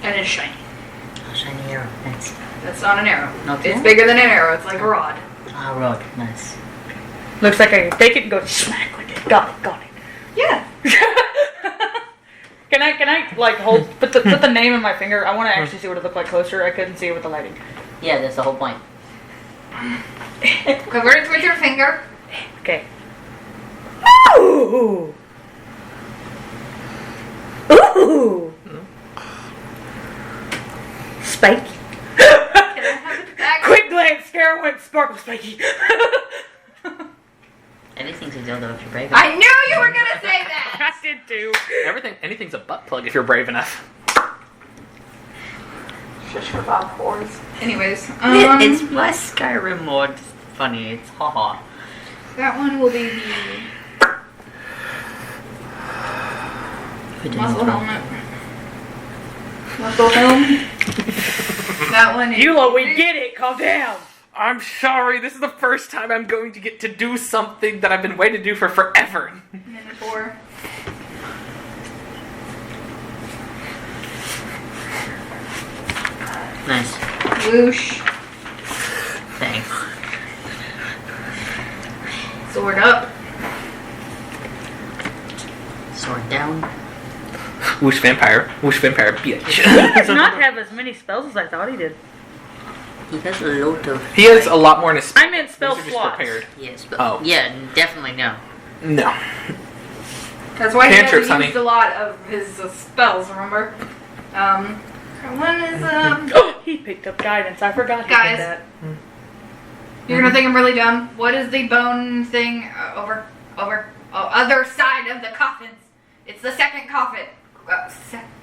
And it's shiny. Oh, shiny arrow. Nice. That's not an arrow. Okay. It's bigger than an arrow. It's like a rod. Ah, rod. Nice. Looks like I can take it and go smack with it. Got it. Yeah. Can I like put the name in my finger? I want to actually see what it looked like closer. I couldn't see it with the lighting. Yeah, that's the whole point. Cover it with your finger. Okay. Ooh. Ooh. Spiky. Can I have it back? Quick glance. Scare went sparkle spiky. Anything's a dildo if you're brave. I knew you were gonna say that. I did too. Anything's a butt plug if you're brave enough. Shush for Bob whores. Anyways, It's my Skyrim mod. It's funny. It's haha. that one will be the muscle helmet. Muscle helmet. That one is. Eula, we get it. Calm down. I'm sorry. This is the first time I'm going to get to do something that I've been waiting to do for forever. Minotaur. Nice. Whoosh. Thanks. Sword up. Sword down. Whoosh vampire, bitch. He does not have as many spells as I thought he did. He has a lot of. He has a lot more in his spell. I meant spell These are just slots. prepared. Yes, but Oh. yeah, definitely no. No. That's why he Cantrips, hasn't honey. used a lot of his spells, remember? One is, Oh, he picked up guidance. I forgot he Guys. did that. you're gonna think I'm really dumb. What is the bone thing other side of the coffins? It's the second coffin.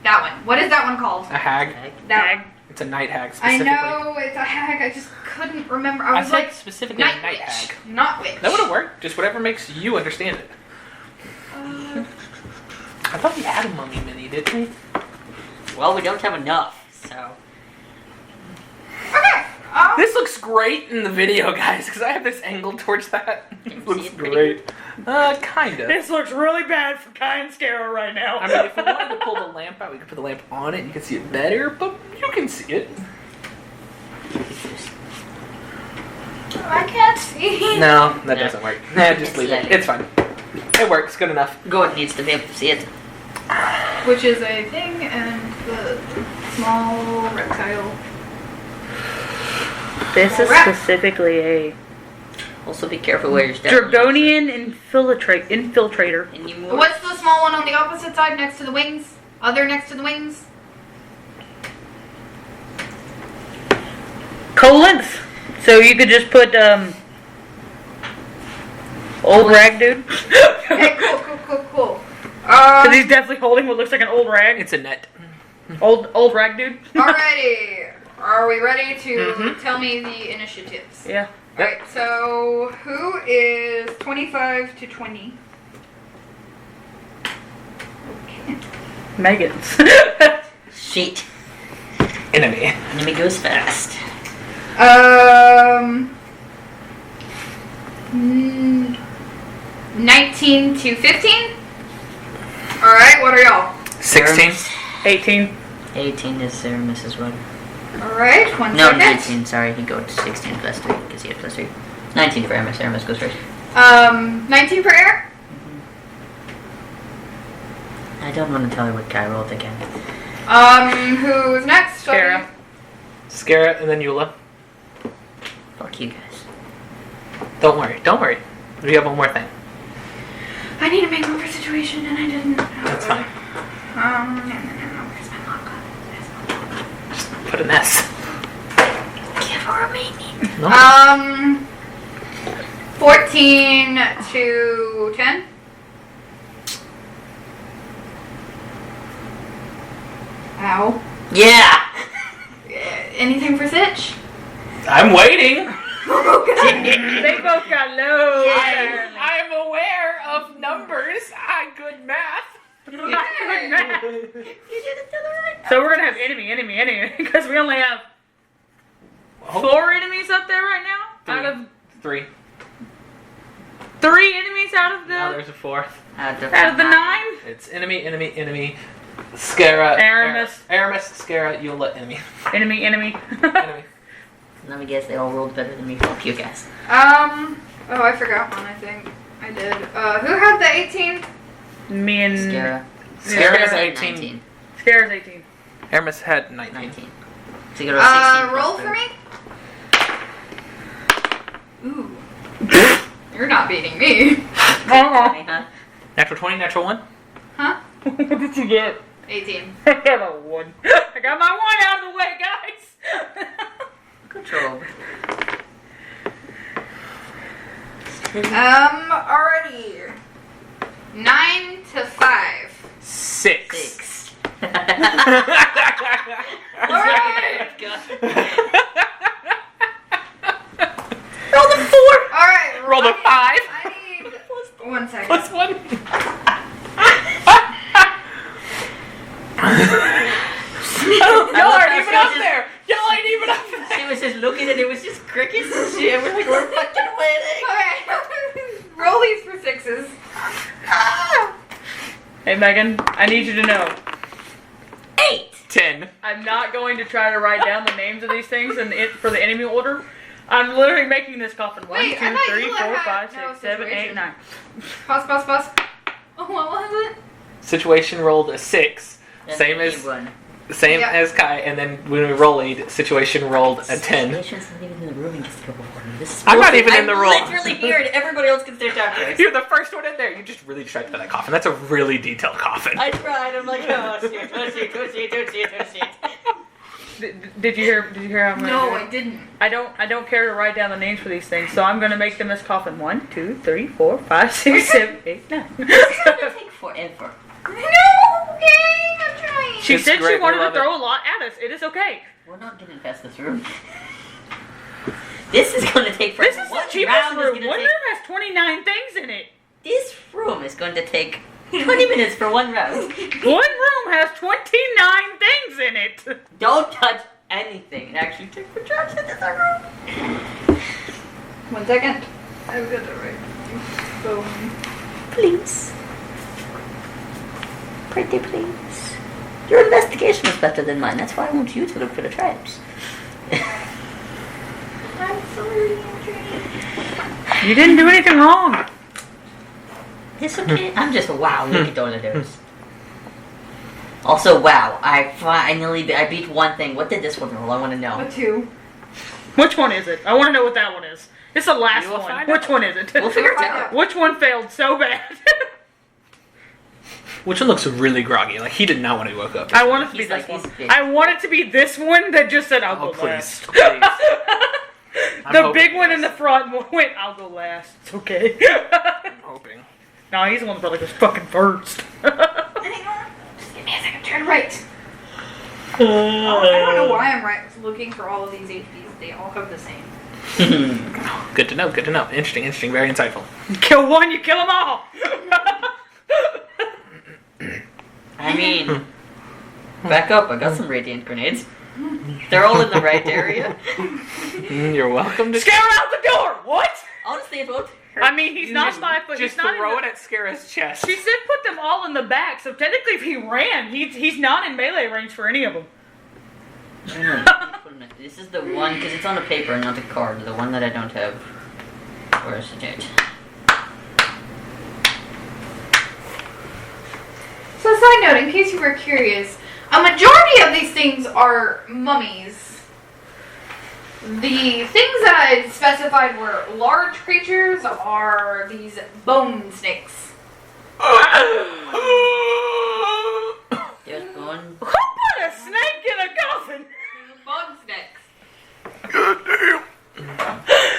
That one. What is that one called? A hag. That Hag. one. It's a night hag I specifically. know it's a hag. I just couldn't remember. I was said like specifically a night night witch, hag. not witch. That would have worked. Just whatever makes you understand it. I thought we had a mummy mini, didn't we? Well, we don't have enough, so. Okay. This looks great in the video, guys, because I have this angle towards that. Can you It see looks it pretty great. Kind of. This looks really bad for Kai and Scaro right now. I mean, if we wanted to pull the lamp out, we could put the lamp on it. You can see it better, but you can see it. I can't see. No, that No. doesn't work. Nah, just leave it. It's fine. It works. Good enough. God needs to be able to see it. Which is a thing, and the small reptile. This is Rat. specifically a Also, be careful where you're stepping. Dragonian infiltrator. And you move. What's the small one on the opposite side next to the wings? Other next to the wings? Colons. So you could just put old rag dude. Okay, cool. Because he's definitely holding what looks like an old rag. It's a net. Old rag dude. Alrighty. Are we ready to Mhm. tell me the initiatives? Yeah. Alright, so who is 25 to 20? Okay. Megan's. Shit. Enemy. Enemy goes fast. 19 to 15? Alright, what are y'all? 16. 18. 18 is Aramis as well. Alright, one No, second. 19. Sorry, he goes 16 plus 3 because he had plus 3. 19 for Aramis. Aramis goes first. 19 for air? I don't want to tell her what Kai rolled again. Who's next? Sarah. Scara, and then Eula. Fuck you guys. Don't worry, don't worry. We have one more thing. I need to make one for situation and I didn't. That's fine. Where's my logo? Just put an S. Give her a meaning. No. 14 to 10. Ow. Yeah! Anything for Sitch? I'm waiting. They both got low. I'm aware of numbers. Good math. You did it to the right. So we're gonna have enemy, because we only have 4 enemies up there right now. Out of 3. 3 enemies out of Now the there's a 4th. out of the 9. It's enemy. Scara. Aramis. Aramis, Scara, Eula, enemy. Enemy. Enemy. Let me guess, they all rolled better than me. Fuck you guys. Oh, I forgot one, I think. I did. Who had the 18? Me and Scara. Scara's Scara 18. 19. Scare's 18. Aramis had 19. 19. So you go to 16 Roll plus for 3. me? Ooh. You're not beating me. Huh? Natural 20, natural 1. Huh? What did you get? 18. I got a 1. I got my 1 out of the way, guys. Good job. Alrighty. 9 to 5. 6. 6. Alright! Roll the 4! Alright. Roll the 5. I need 1 second. Plus 1. Y'all aren't even up there. Y'all ain't even up there. She was just looking and it was just crickets and shit. We're like, we're fucking waiting. Okay. Roll these for 6s. Hey Megan, I need you to know. 8! 10. I'm not going to try to write down the names of these things for the enemy order. I'm literally making this coffin. 1, Wait, 2, I thought 3, you 4, had 5, no 6, 7, 8, situation. 9. Pause. Oh, what was it? Situation rolled a 6. Same as Yeah. as Kai, and then when we rolled, situation rolled a 10. Situation's not even in the room and gets to go over. This is I'm not bullshit. even in the room. I'm literally here and everybody else can sit down here. You're the first one in there. You just really tried for that coffin. That's a really detailed coffin. I tried. I'm like, oh shit. Did you hear how I'm No, gonna I didn't. I don't care to write down the names for these things, so I'm gonna make them as coffin 1, 2, 3, 4, 5, 6, 7, 8, 9. It's gonna take forever. No, okay, I'm trying. She It's said great, she wanted we to love throw a lot at us. It is okay. We're not getting past this room. This is gonna take This forever. is One the cheapest round is room. gonna One take- room has 29 things in it. This room is going to take 20 minutes for one round. One room has 29 things in it. Don't touch anything. And actually take the trash into the room. 1 second. I've got the right phone. Please. Pretty please. Your investigation was better than mine. That's why I want you to look for the traps. I'm sorry, Andrea. You didn't do anything wrong. It's okay. I'm just wow. Look at all of those. Also, wow. I beat one thing. What did this one roll? I want to know. A 2. Which one is it? I want to know what that one is. It's the last You will one. find Which out. one is it? We'll figure it out. Which one failed so bad? Which one looks really groggy? Like he did not when he woke up. I want it to be He's this like, one. he's big. I want it to be this one that just said I'll Oh, go please. last. Please. I'm The hoping big one it in the is. front went, I'll go last. It's okay. I'm hoping. No, he's the one that probably goes fucking first. Hang on. Just give me a second. Turn right. I don't know why I'm looking for all of these HPs. They all have the same. Good to know. Good to know. Interesting. Very insightful. You kill one, you kill them all. I mean, back up. I got some radiant grenades. They're all in the right area. You're welcome to. Scare out the door. What? Honestly, it won't hurt. I mean, he's not 5 foot. Just He's not throw in it at Scara's chest. She said put them all in the back, so technically if he ran, he's not in melee range for any of them. I know, This is the one, because it's on the paper, not the card. The one that I don't have. Where is it? So, side note, in case you were curious, a majority of these things are mummies. The things that I specified were large creatures are these bone snakes. There's one. Who put a snake in a coffin? Bone snakes. God damn.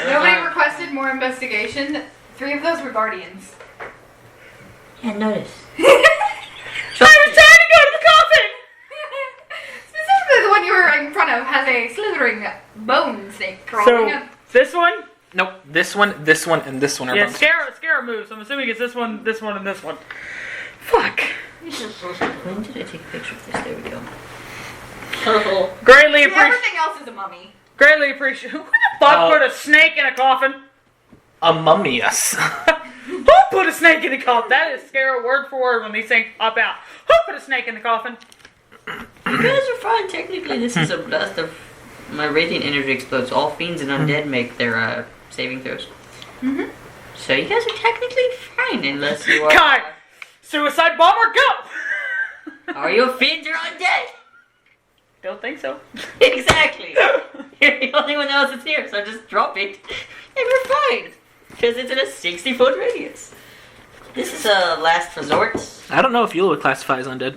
Nobody requested more investigation. 3 of those were guardians. Yeah, notice. I was trying to go to the coffin! Specifically, the one you were in front of has a slithering bone snake crawling So, up. this one? Nope. This one, and this one are Yeah, bones. Scarab moves. I'm assuming it's this one, and this one. Fuck. When did I take a picture of this? There we go. Greatly See, appreciate. everything else is a mummy. Greatly appreciate. Who the fuck put a snake in a coffin? A mummius. Who put a snake in a coffin? That is scary word for word when these things pop out. Who put a snake in the coffin? You guys are fine. Technically, this is a blast of my radiant energy explodes. All fiends and undead make their saving throws. Mm-hmm. So you guys are technically fine, unless you are. Kai, suicide bomber, go! Are you fiends or undead? Don't think so. Exactly. You're the only one else that's here, so just drop it, and we're fine. Because it's in a 60-foot radius. This is a last resort. I don't know if you'll classify as undead.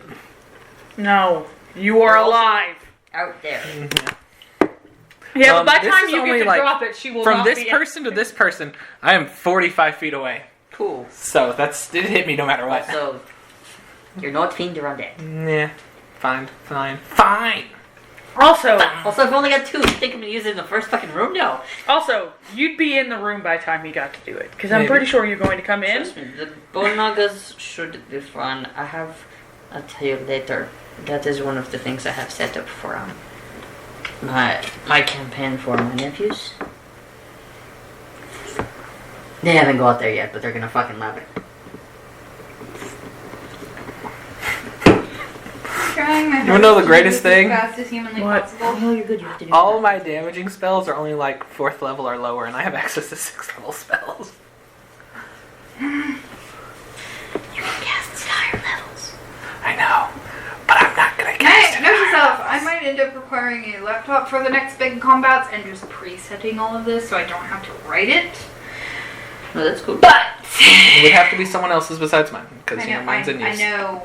No, you are You're also alive. out there. Yeah, but by the This time is you only, get to like, drop it, she will From not this be person to this person, I am 45 feet away. Cool. So it hit me no matter what. So, you're not fiend or undead. Yeah. Fine. Also, Also, I've only got 2. You think I'm gonna use it in the first fucking room? No. you'd be in the room by the time you got to do it. Because I'm Maybe. pretty sure you're going to come in. Trust me, the bone nagas should be fun. I'll tell you later. That is one of the things I have set up for my campaign for my nephews. They haven't got there yet, but they're gonna fucking love it. Trying my You wanna know the hardest to greatest do this thing? as fast as humanly What? possible. No, you're good. You have to do All that. my damaging spells are only like 4th level or lower, and I have access to 6th level spells. You can cast higher levels. I know, but I'm not gonna Hey, cast it. note yourself, I might end up requiring a laptop for the next big combats and just presetting all of this so I don't have to write it. No, that's cool. But It would have to be someone else's besides mine, because I know, mine's in I use. know.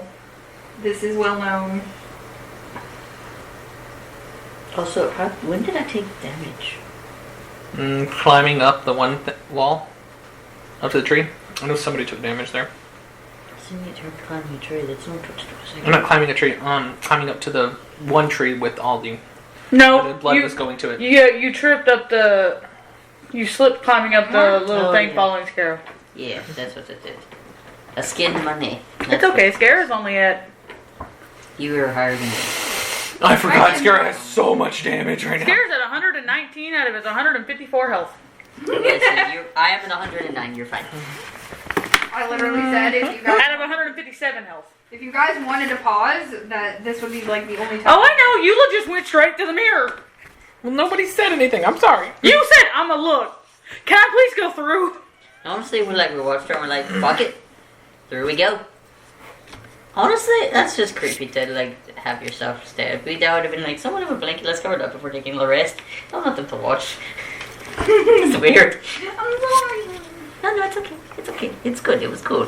This is well known. Also, when did I take damage? Climbing up the one wall, up to the tree. I know somebody took damage there. Assuming it turned climbing a tree, that's not what it was. I'm not climbing a tree. Climbing up to the one tree with all the No, blood was going to it. you tripped up the. You slipped climbing up the little Oh, thing yeah. following Scarab. Yeah, that's what it did. A skin money. It's okay, Scarab's only at. You were higher than me. I forgot Scarab has so much damage right now. Scarab's at 119 out of his 154 health. Okay, so I am at 109, you're fine. I literally said if you guys Out of 157 health. if you guys wanted to pause, that this would be like the only time. Oh, I know. You just went straight to the mirror. Well, nobody said anything. I'm sorry. You said, I'm a look. Can I please go through? Honestly, we watched her and we're like, fuck it. Through we go. Honestly, that's just creepy to have yourself stabbed. That would have been like, someone have a blanket, let's cover it up before taking the rest. Don't want them to watch. It's weird. I'm sorry. No, it's okay. It's okay. It's good. It was cool.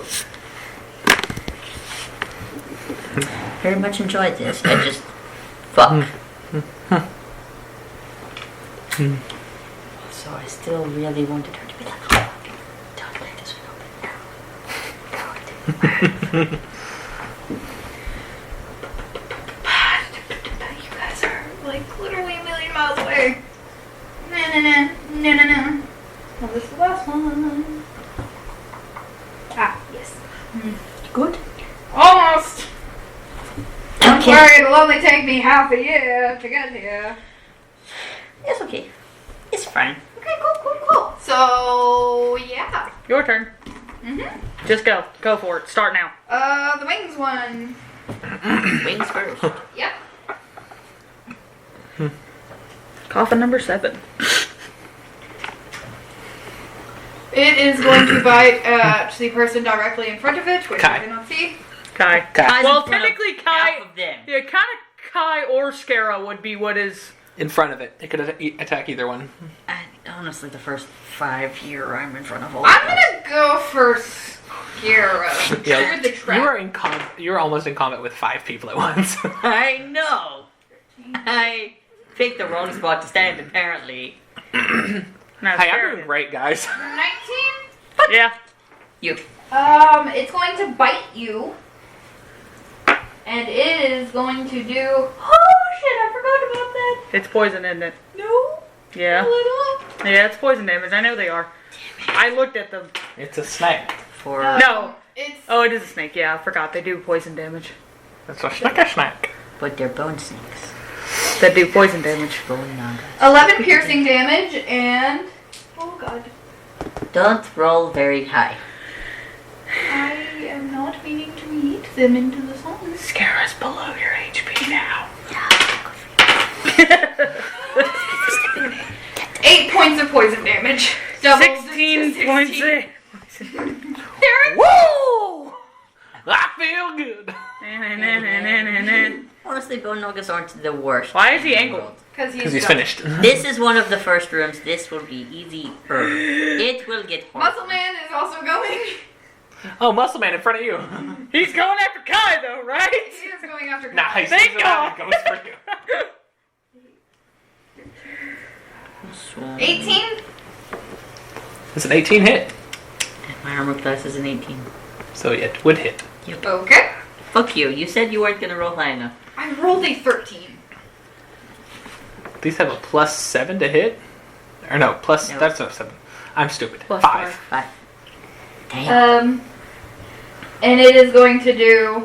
Very much enjoyed this. I just... Fuck. So I still really wanted her to be like, oh, don't play this one open now. You guys are like literally a million miles away. No. Well, this is the last one. Ah, yes. Good? Almost. Okay. Sorry, it'll only take me half a year to get here. It's okay. It's fine. Okay, cool. So, yeah. Your turn. Just go. Go for it. Start now. The wings one. Wings first. Yep. Coffin number 7. It is going to bite at the person directly in front of it, which Kai. I cannot see. Kai. Kai. Well, technically Kai. Half of them. Yeah, kind of Kai or Scara would be what is. In front of it. It could attack either one. And honestly, the first 5 here, I'm in front of all. I'm gonna go for Scara. Yeah, Triggered the trap. you're almost in combat with 5 people at once. I know. I picked the wrong spot to stand. Apparently, No, Hey, I'm Scara. doing great, guys. 19. Yeah. you. It's going to bite you. And it is going to do... Oh, shit, I forgot about that. It's poison, isn't it? No. Yeah. A little. Yeah, it's poison damage. I know they are. I looked at them. It's a snake. For No. It's... Oh, it is a snake. Yeah, I forgot. They do poison damage. It's a snack. but they're bone snakes. That do poison damage. Bone nagas. 11 piercing damage and... Oh, God. Don't roll very high. I am not meaning to eat them into the sun. Scara's below your HP now. 8 points of poison damage. Double 16 points. Woo! I feel good. Honestly, bone nagas aren't the worst. Why is he angled? Because Because he's done. finished. This is one of the first rooms. This will be easy. It will get hard. Muscle Man is also going. Oh, Muscle Man in front of you. He's going after Kai though, right? He is going after Nah, he Thank stays around and God. goes for you. 18. It's an 18 hit. My armor class is an 18. So it would hit. Okay. Fuck you. You said you weren't gonna roll high enough. I rolled a 13. These have a +7 to hit? Or no, plus, No. that's not 7. I'm stupid. Plus 5. 5. Damn. And it is going to do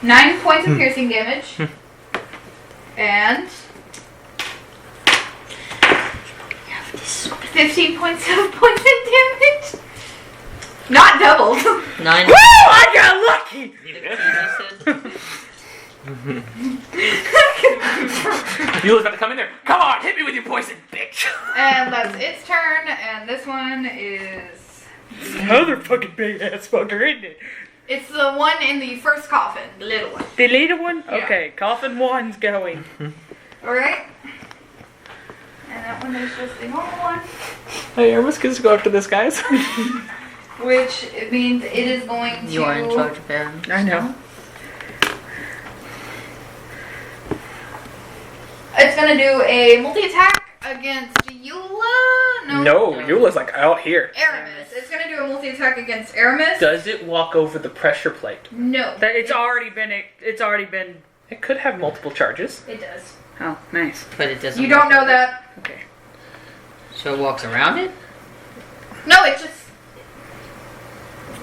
9 points of piercing damage. And 15 points of poison damage. Not doubled. 9. Woo! I got lucky! Eula's about to come in there. Come on, hit me with your poison, bitch. And that's its turn. And this one is... Another fucking big ass fucker, isn't it? It's the one in the first coffin. The little one. The little one? Yeah. Okay, coffin 1's going. Alright? And that one is just the normal one. Hey, Aramis gets to go after this, guys. Which it means it is going to... You are in charge of them. I know. It's gonna do a multi-attack against Eula. No, Eula's like out here. Aramis. It's gonna do a multi-attack against Aramis. Does it walk over the pressure plate? No. It's already been. It could have multiple charges. It does. Oh, nice. But it doesn't. You don't walk know over. that. Okay. So it walks around it? No, it's just...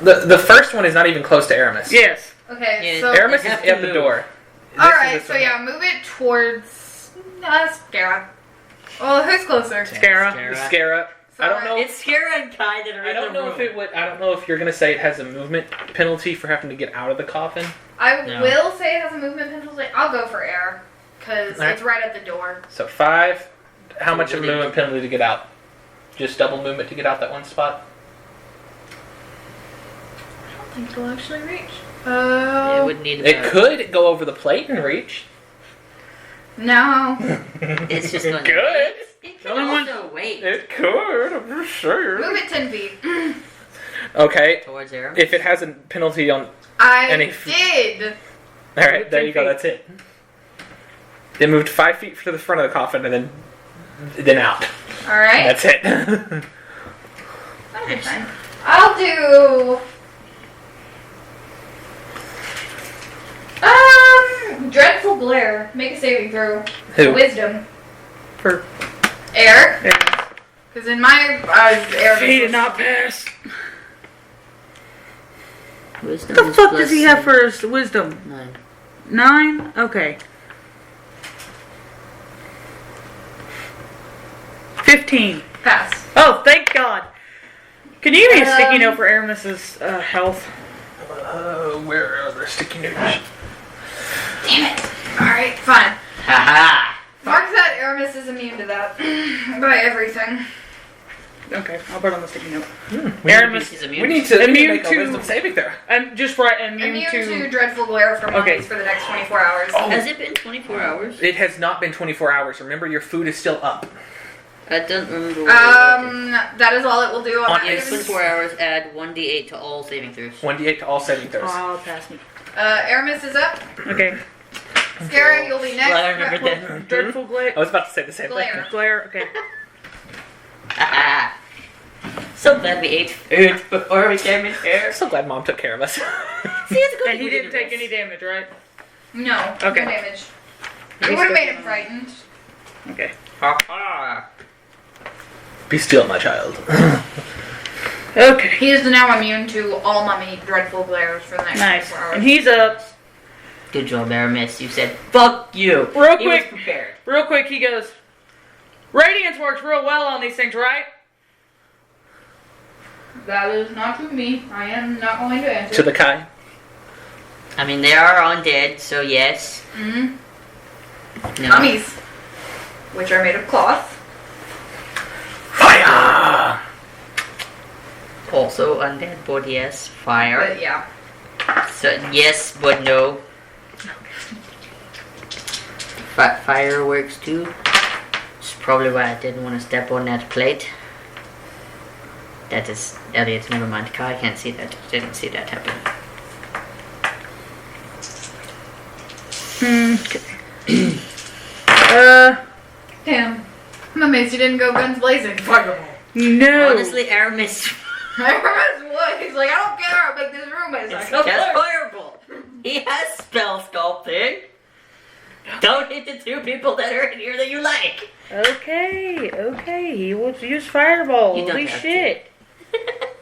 The first one is not even close to Aramis. Yes. Okay, Yeah, so... Aramis You is have to at the move. door. This is Alright, this so one. yeah, move it towards... Scara. Well, who's closer? Scara. The Scara. I don't know. It's Scara and Kai that are I in don't the know room. if it would. I don't know if you're gonna say it has a movement penalty for having to get out of the coffin. I No. will say it has a movement penalty. I'll go for air. Because Alright. it's right at the door. So 5. How So much of a would it- movement penalty to get out? Just double movement to get out that one spot. I don't think it'll actually reach. It would need It about- could go over the plate and reach. No. It's just going Good. It can Only one- also wait It could. I'm just sure. Move it 10 feet. Okay. towards Aram. If it has a penalty on. I Any- did. All right, there you go. That's it. They moved 5 feet to the front of the coffin and then out. Alright. That's it. That'll be fine. I'll do... Dreadful Glare. Make a saving throw. Who? Wisdom. For Air. yeah. Because in my eyes, air He did was- not pass. Wisdom What the is fuck plus does he have for his wisdom? 9. 9? Okay. 15. Pass. Oh, thank God. Can you give me a sticky Um, note for Aramis's health? Where are the sticky notes? Damn it. Alright, fine. Haha! Mark said Aramis is immune to that. By everything. Okay, I'll put on the sticky note. Aramis is We immune. need to Immune make a to- wisdom saving throw. And just write immune Immune to to. dreadful glare from mummies Okay. for the next 24 hours. Oh. Has it been 24 hours? It has not been 24 hours. Remember, your food is still up. I don't remember what it That is all it will do on On that. is. its- 24 hours, add 1d8 to all saving throws. 1d8 to all saving throws. Oh, pass me. Aramis is up. Okay. Scary, you'll be next. Well, I remember that. Dreadful glare. I was about to say the same Glare. thing. Glare. Okay. Haha! So glad we ate food before we came in here. I'm so glad Mom took care of us. See, it's good. And he didn't take any damage, right? No. Okay. No damage. It would have made him frightened. Okay. Haha! Be still, my child. Okay. He is now immune to all mummy dreadful glares for the next Nice. 24 hours. And he's up. Good job, Aramis. You said, fuck you. Real He was quick. prepared. Real quick, he goes, Radiance works real well on these things, right? That is not to me. I am not going to answer. To the Kai. I mean, they are undead, so yes. Mm-hmm. No. Mummies, which are made of cloth. Fire! Also undead, but yes. Fire. But yeah. So, yes, but no. Fire works too. It's probably why I didn't want to step on that plate. That is Elliot, never mind. I can't see that. Didn't see that happen. Okay. Damn. I'm amazed you didn't go guns blazing. Fireball. No. Honestly, Aramis. Aramis would. He's like, I don't care how big this room is. I It's don't just care. fireball. He has spell sculpting. Don't hit the two people that are in here that you like. Okay. He will use fireball. You don't Holy have shit.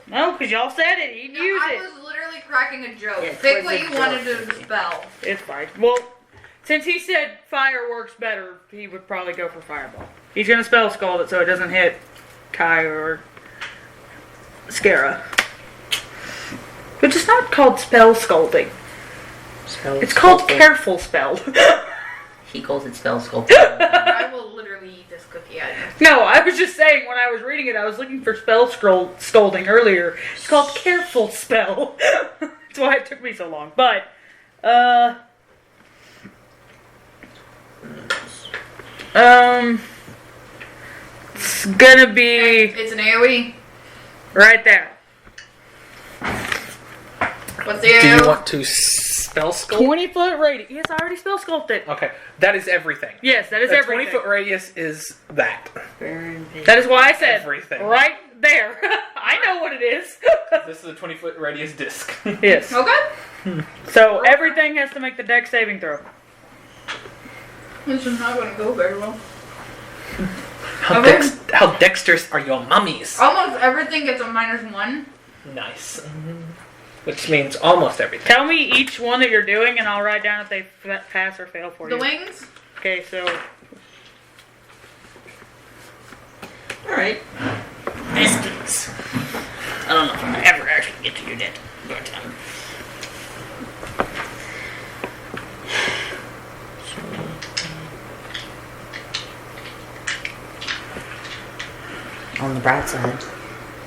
No, because y'all said it. He'd No, use I it. was literally cracking a joke. Yeah, Pick it what was a you wanted joke. to spell. It's fine. Well, since he said fire works better, he would probably go for fireball. He's going to spell scald it so it doesn't hit Kai or Scara. Which is not called spell scalding. Spell It's called sculpting. careful spell. He calls it spell sculpting. I will literally eat this cookie out of you. No, I was just saying when I was reading it, I was looking for spell scolding earlier. It's called careful spell. That's why it took me so long. But, it's gonna be It's an AoE. right there. What's the Do you AoE? want to spell sculpt? 20-foot radius. Yes, I already spell sculpted. Okay, that is everything. Yes, that is The everything. 20-foot radius is that. That is why I said Everything. right there. I know what it is. This is a 20-foot radius disc. Yes. Okay. So everything has to make the deck saving throw. This is not going to go very well. How dexterous are your mummies? Almost everything gets a -1. Nice. Which means almost everything. Tell me each one that you're doing, and I'll write down if they pass or fail for The you. wings. Okay, so Alright. Distance. I don't know if I'll ever actually get to your dead. On the bright side,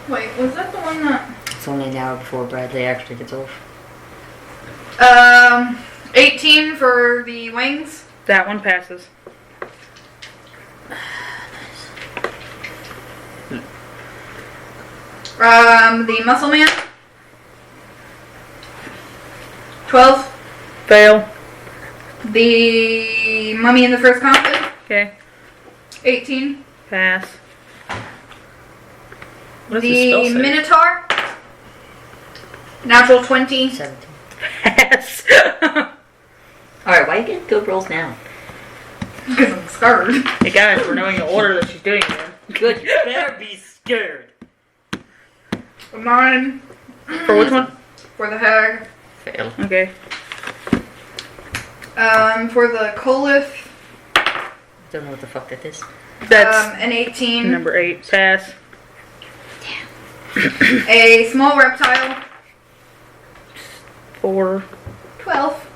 Wait, was that the one that? it's only an hour before Bradley actually gets off. 18 for the wings. that one passes. The muscle man. 12. Fail. The mummy in the first coffin. Okay, 18. pass. What does the spell The say? minotaur. Natural 20. 17. Pass. Alright, why are you getting good rolls now? Because I'm scared. Hey guys, we're knowing the order that she's doing it in. Good, you better be scared. 9 For which one? for the hag. Fail. Okay. For the colif, Don't know what the fuck that is. That's an 18. number 8. Pass. A small reptile. 4. 12.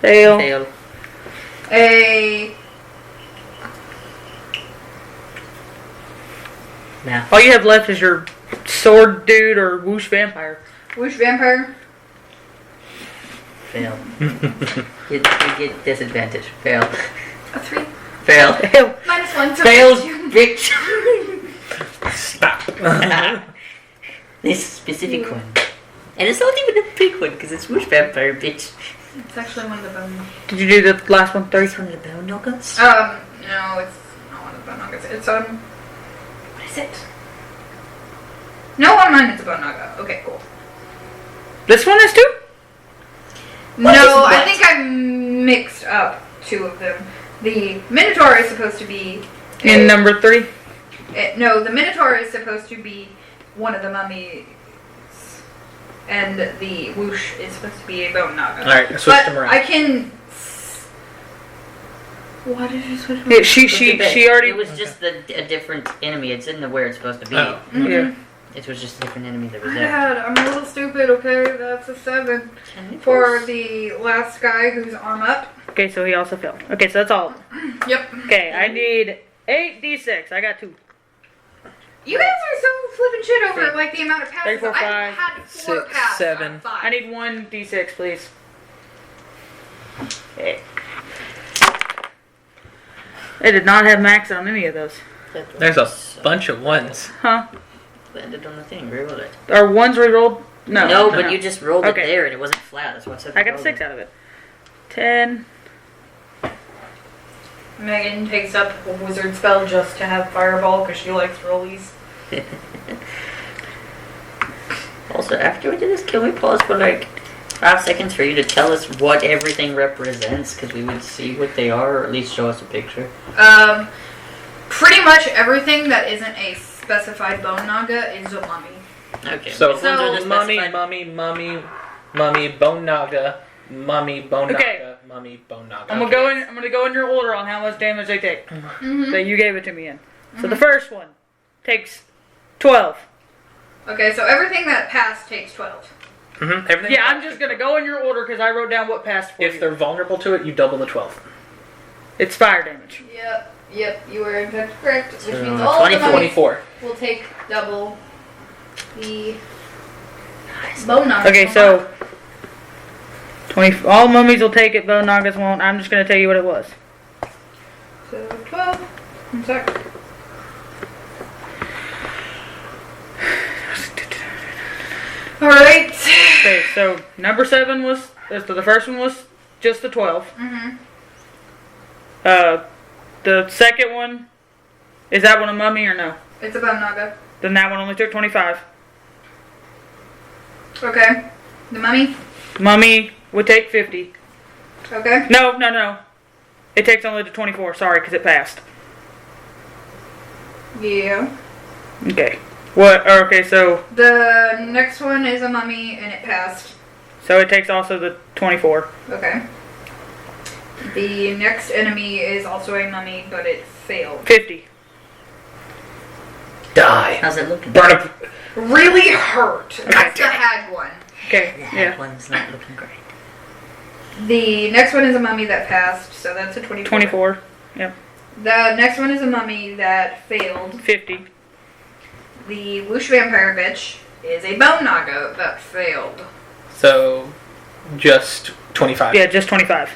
Fail. Fail. A Now. All you have left is your sword dude or whoosh vampire. Whoosh vampire. Fail. you get disadvantage. Fail. A 3. Fail. Fail. -1. So Fails, -2. bitch. Stop. This specific one. And it's not even a big one, because it's Whoosh Vampire, bitch. It's actually one of the bone. Did you do the last one? 3? It's one of the bone nuggets? No, it's not one of the bone nuggets. It's what is it? No, on mine it's a bone nugget. Okay, cool. This one is 2? What is No, I what? think I mixed up 2 of them. The Minotaur is supposed to be In number 3? no, the Minotaur is supposed to be one of the mummies, and the Whoosh is supposed to be a bone naga. Alright, I switched But them around. I can. Why did you switch them? Yeah, she already. It was just a different enemy. It's in the where it's supposed to be. Oh. Yeah. It was just a different enemy that My was there. bad. I'm a little stupid. Okay, that's a 7 for the last guy who's arm up. Okay, so he also failed. Okay, so that's all. Yep. Okay, I need 8d6. I got 2. You guys are so flipping shit over like the amount of passes. 3, 4, I 5, had 4 6, passes. 7. out of 5. I need 1d6, please. Okay. I did not have max on any of those. There's a bunch of ones. Huh? Landed on the thing. Reroll it. Are ones rerolled? No. No, but you just rolled Okay. it there and it wasn't flat. That's why I said I got a rolled 6 it. out of it. 10. Megan takes up a wizard spell just to have fireball because she likes rollies. Also, after we do this, can we pause for like 5 seconds for you to tell us what everything represents? Because we would see what they are, or at least show us a picture. Pretty much everything that isn't a specified bone naga is a mummy. Okay. So, Which ones are the mummy, specified- mummy, bone naga, mummy, bone Okay. naga, mummy, bone naga. I'm gonna go in your order on how much damage they take that you gave it to me in. So the first one takes 12. Okay, so everything that passed takes 12. Mm-hmm. Everything. Yeah, I'm just gonna go in your order because I wrote down what passed for If you. they're vulnerable to it, you double the 12. It's fire damage. Yep, you were in fact correct. Which So, means all of the 24. mummies 24. will take double the bone naga. Okay, so 20. All mummies will take it. Bone nagas won't. I'm just gonna tell you what it was. So 12. One sec. Alright. Okay, so number 7 was. So the first one was just the 12. Mm-hmm. The second one, is that one a mummy or no? It's a bone naga. Then that one only took 25. Okay. The mummy. Mummy would take 50. Okay. No. It takes only to 24. Sorry, because it passed. Yeah. Okay. What? Okay, so The next one is a mummy and it passed. it takes also the 24. Okay. The next enemy is also a mummy, but it failed. 50. Die. How's it looking? Burn up. Really hurt. That's the hag one. Okay. That Yeah. one's not looking great. The next one is a mummy that passed, so that's a 24. 24. Yep. The next one is a mummy that failed. 50. The whoosh vampire bitch is a bone naga that failed. So, just 25. Yeah, just 25.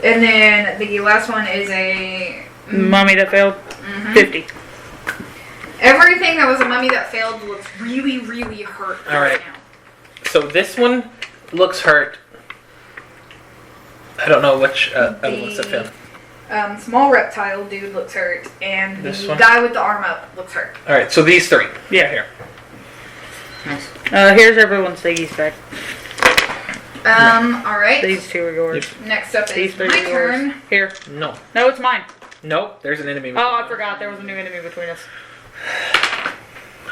And then the last one is a Mummy that failed. 50. Everything that was a mummy that failed looks really, really hurt All right. now. So this one looks hurt. I don't know which other ones that failed. Small reptile dude looks hurt, and This the one? guy with the arm up looks hurt. All right, so these 3. Yeah. Here. Nice. Here's everyone's thingies back. Alright. These 2 are yours. Next up These is 3 my are yours. turn. Here. No. No, it's mine. Nope. There's an enemy. Oh, I forgot there was a new enemy between us.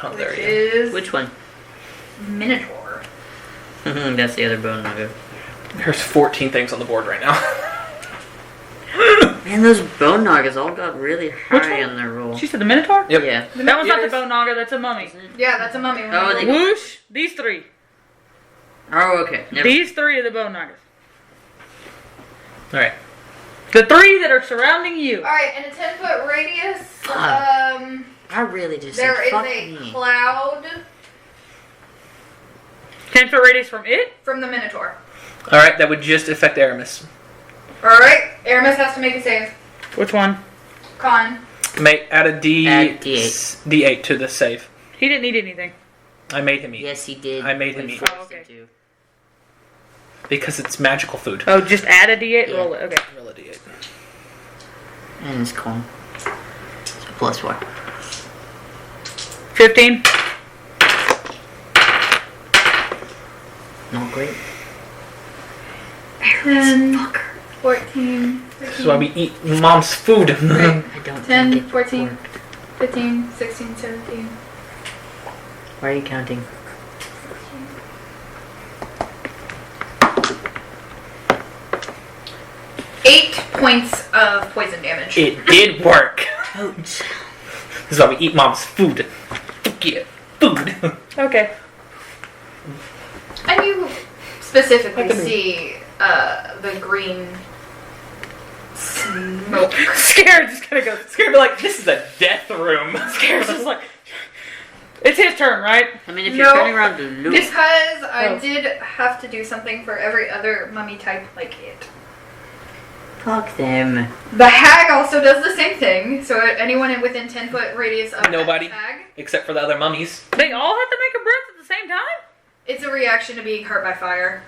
Oh, there Which you is Which one? Minotaur. That's the other bone nugget. go. There's 14 things on the board right now. Man, those bone nagas all got really Which high one? on their roll. She said the Minotaur? Yep. Yeah. That one's not the Yes. bone naga, that's a mummy. Yeah, that's a mummy. Oh, they- Whoosh, these 3. Oh, okay. Never. These 3 are the bone nagas. All right. The 3 that are surrounding you. Alright, in a 10-foot radius, I really just there said, is fuck a me. cloud 10-foot radius from it? from the Minotaur. Alright, that would just affect Aramis. Alright, Aramis has to make a save. Which one? Con. Add a Add D8. D8 to the save. He didn't need anything. I made him eat. Yes, he did. I made him We eat. forced Oh, okay. him to. Because it's magical food. Oh, just add a D8? Yeah. Roll it. Okay. Roll a D8. And it's cool. So +4. 15. Not great. 10, 14, This is why we eat mom's food. I don't 10, think it 14. worked. 15, 16, 17. Why are you counting? Eight points of poison damage. It did work. Ouch. This is why we eat mom's food. Fuck yeah, food. Okay. And you specifically Look at me. see the green smoke. Scared just gonna go. It's gonna be like, this is a death room. Scared's just like. It's his turn, right? I mean, if you're No. turning around to loot, Because I Oh. did have to do something for every other mummy type like it. fuck them. The hag also does the same thing. So anyone within 10-foot radius of Nobody. that hag, Except for the other mummies. They all have to make a breath at the same time? it's a reaction to being hurt by fire.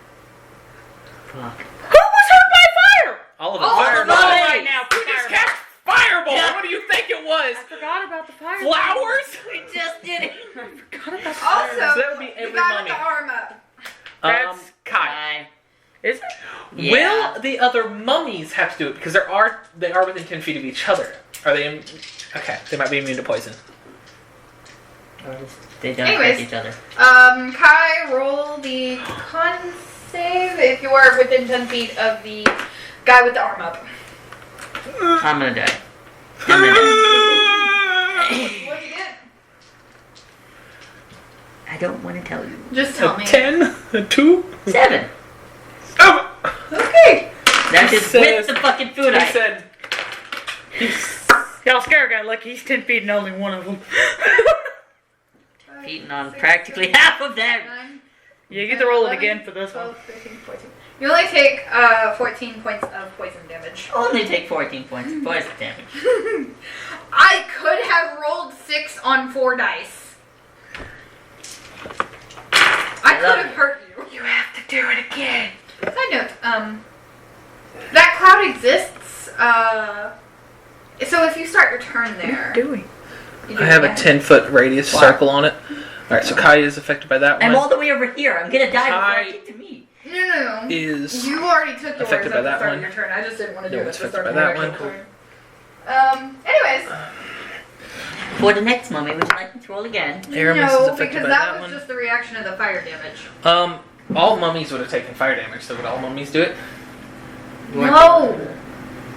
Fuck. Who was hurt by fire? All of the All of fireballs. the mummies. Right now. We just cast fireball. Yeah. What do you think it was? I forgot about the fire. Flowers? We just did it. I forgot about the Also, fire. So that would be the every guy mummy. with the arm up. That's- Kai. Bye. Is it? Yeah. Will the other mummies have to do it? Because they are within 10 feet of each other. Are they? Okay, they might be immune to poison. They don't Anyways. affect each other. Kai, roll the con save if you are within 10 feet of the guy with the arm up. I'm gonna die. I'm gonna die. What'd you get? I don't want to tell you. Just tell A me. 10, a 2. 7. Oh! Okay. That's He just says- with the fucking food He I said. Y'all scare a guy like he's 10 feet and only one of them. eaten on practically half of them. 9, You get to roll it again for this one. 12, 13, 14. You only take 14 points of poison damage. Only take 14 points of poison damage. I could have rolled 6 on 4 dice. I love could have it. hurt you. You have to do it again. Side note, that cloud exists, so if you start your turn there... Doing. you do I have a that. 10-foot radius Wow. circle on it. Alright, so Kai is affected by that I'm one. all the way over here. I'm gonna die before Kai- I get to me. No. Is You already took yours at affected by the that start one. of your turn. I just didn't want to do No it at one's the start affected of by your that actual turn. Anyways. For the next mummy, would you like me to roll again? Aramis is No, affected because by that that was one. just the reaction of the fire damage. All mummies would have taken fire damage, so would all mummies do it? No!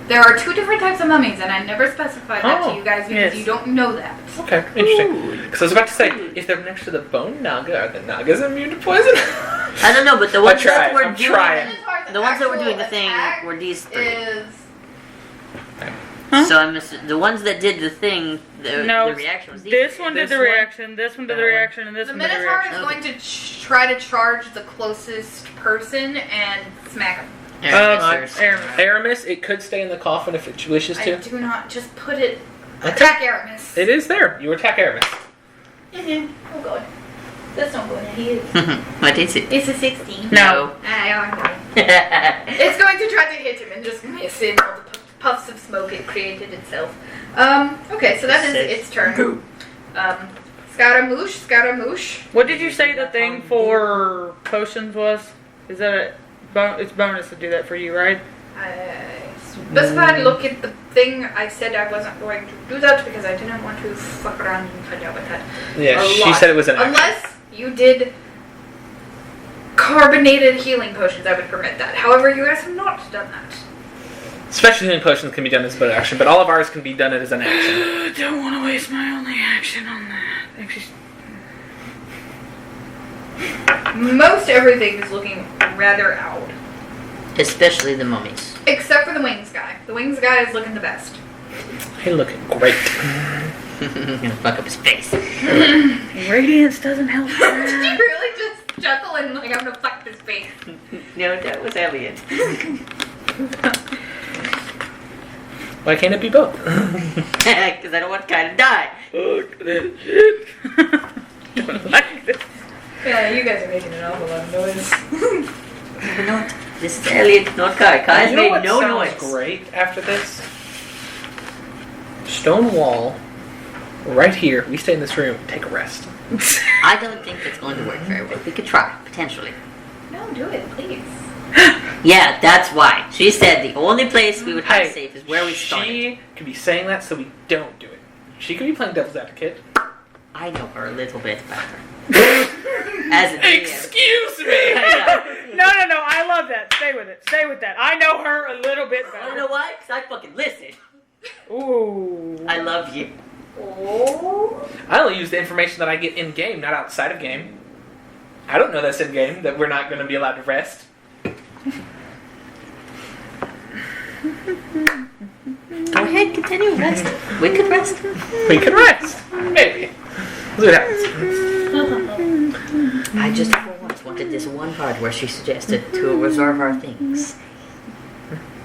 There are 2 different types of mummies, and I never specified that Oh, to you guys because yes. you don't know that. Okay, interesting. Because I was about to say, if they're next to the bone naga, are the nagas immune to poison? I don't know, but the ones that tried. were I'm doing trying. the ones that were doing the Actual thing attack were these 3. is Huh? So the ones that did the thing, No, the reaction was these. This 3. one did This the one? reaction, this one did That the one. reaction, and this the one did the Minotaur reaction. is going to try to charge the closest person and smack him. Aramis. Aramis. Aramis, it could stay in the coffin if it wishes I to. do not just put it. Okay. Attack Aramis. It is there. You attack Aramis. Oh god. That's not going to hit. What is it? It's a 16. No. I know. It's going to try to hit him and just miss in all the puffs of smoke it created itself. Okay, so that is its turn. Scaramouche. What did you say the thing for potions was? Is that it's bonus to do that for you, right? I specified look at the thing. I said I wasn't going to do that because I didn't want to fuck around and find out with that. Yeah, A she lot. said it was an action. Unless you did carbonated healing potions, I would permit that. However, you guys have not done that. Special healing potions can be done as a bonus action, but all of ours can be done as an action. I don't want to waste my only action on that. Actually, Most everything is looking rather out. Especially the mummies. Except for the wings guy. The wings guy is looking the best. Hey, looking great. I'm gonna fuck up his face. Radiance doesn't help. Did you really just chuckle and like I'm gonna fuck this face? No, that was Elliot. Why can't it be both? Because I don't want Kai to die. Yeah, you guys are making an awful lot of noise. You know what? This is Elliot, not Kai. Kai's You know made what no sounds noise. great after this? Stone wall. Right here. We stay in this room. Take a rest. I don't think it's going to work very well. We could try, potentially. No, do it, please. Yeah, that's why. She said the only place we would have Hey, safe is where we started. She could be saying that so we don't do it. She could be playing devil's advocate. I know her a little bit better. As a DM. Excuse me! No, I love that. Stay with it. Stay with that. I know her a little bit You know better. why? Because I fucking listen. Ooh. I love you. Oh. I only use the information that I get in game, not outside of game. I don't know that's in game, that we're not going to be allowed to rest. Go ahead, continue resting. We could rest. We can rest. Maybe. Let's see what happens. I just for once wanted this one part where she suggested to reserve our things.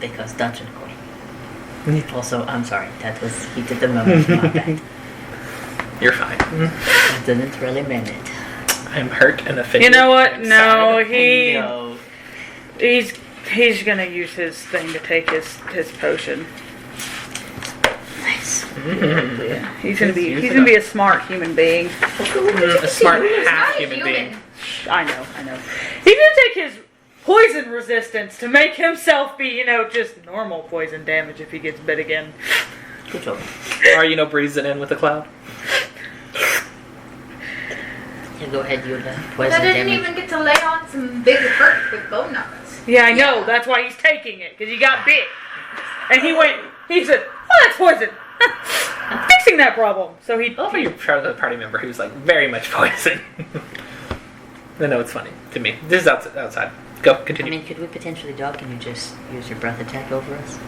Because Dungeon Queen. Also, I'm sorry, that was heat of the moment, my bad. You're fine. I didn't really mean it. I'm hurt and offended. You know what? and No, sad. No. he's gonna use his thing to take his potion. Nice. Yeah, he's gonna Use be it a smart human being. A smart He's half not a human being. I know. He's gonna take his poison resistance to make himself be, just normal poison damage if he gets bit again. Good job. Or, breezing in with a cloud. Yeah, go ahead, you poison I didn't damage. even get to lay on some big hurt with bone knuckles. Yeah, I know. Yeah. That's why he's taking it, because he got bit. And he said, oh, that's poison. I'm fixing that problem. So he... I love how you're part of the party member who's, very much poison. I know it's funny to me. This is outside. Go, I continue. mean, could we potentially dock and you just use your breath attack over us?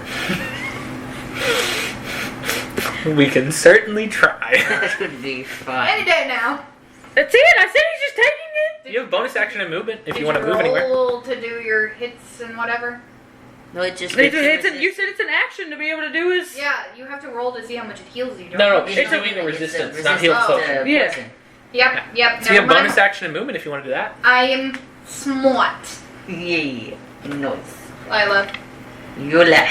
We can certainly try. That would be fun. Any day now. That's it. I said he's just taking it. You have bonus action and movement if Did you want to move anywhere. roll to do your hits and whatever? No, it just... You said it's an action to be able to do his... Yeah, you have to roll to see how much it heals you. Don't No, you? she's doing the resistance, not heal Oh. potion. Yeah. Poison. Yep. So you have never mind. bonus action and movement if you want to do that. I am smart, Yeah. Nice. Lila. Yola.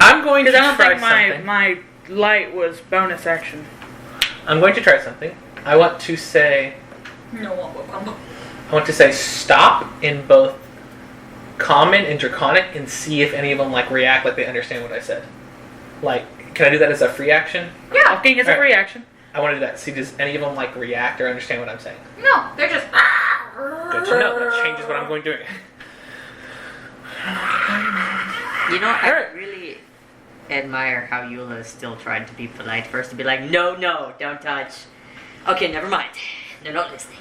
I'm going to Because I don't try think something. my light was bonus action. I'm going to try something. I want to say stop in both common and draconic and see if any of them react like they understand what I said. Can I do that as a free action? Yeah. Okay, it's a Alright. reaction. I want to do that. See, does any of them react or understand what I'm saying? No, they're just. Good to know. That changes what I'm going to do. You know, I Alright. really admire how Eula still tried to be polite first, to be like, no, don't touch. Okay, never mind. They're not listening.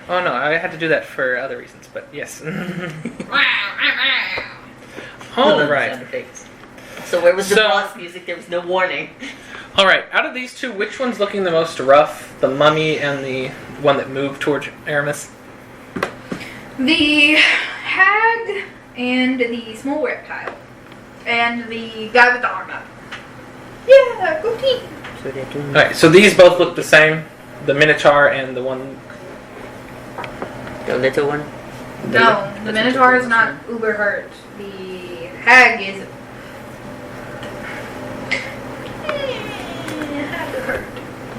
Oh no, I had to do that for other reasons, but yes. All Sound right. effects. So where was the So- boss music? There was no warning. All right. Out of these two, which one's looking the most rough? The mummy and the one that moved towards Aramis? The hag and the small reptile. And the guy with the arm up. Yeah, go team. So they're doing All right. So these both look the same. The minotaur and the one. the little one. No, the Minotaur is not uber hurt. The hag is. Hurt.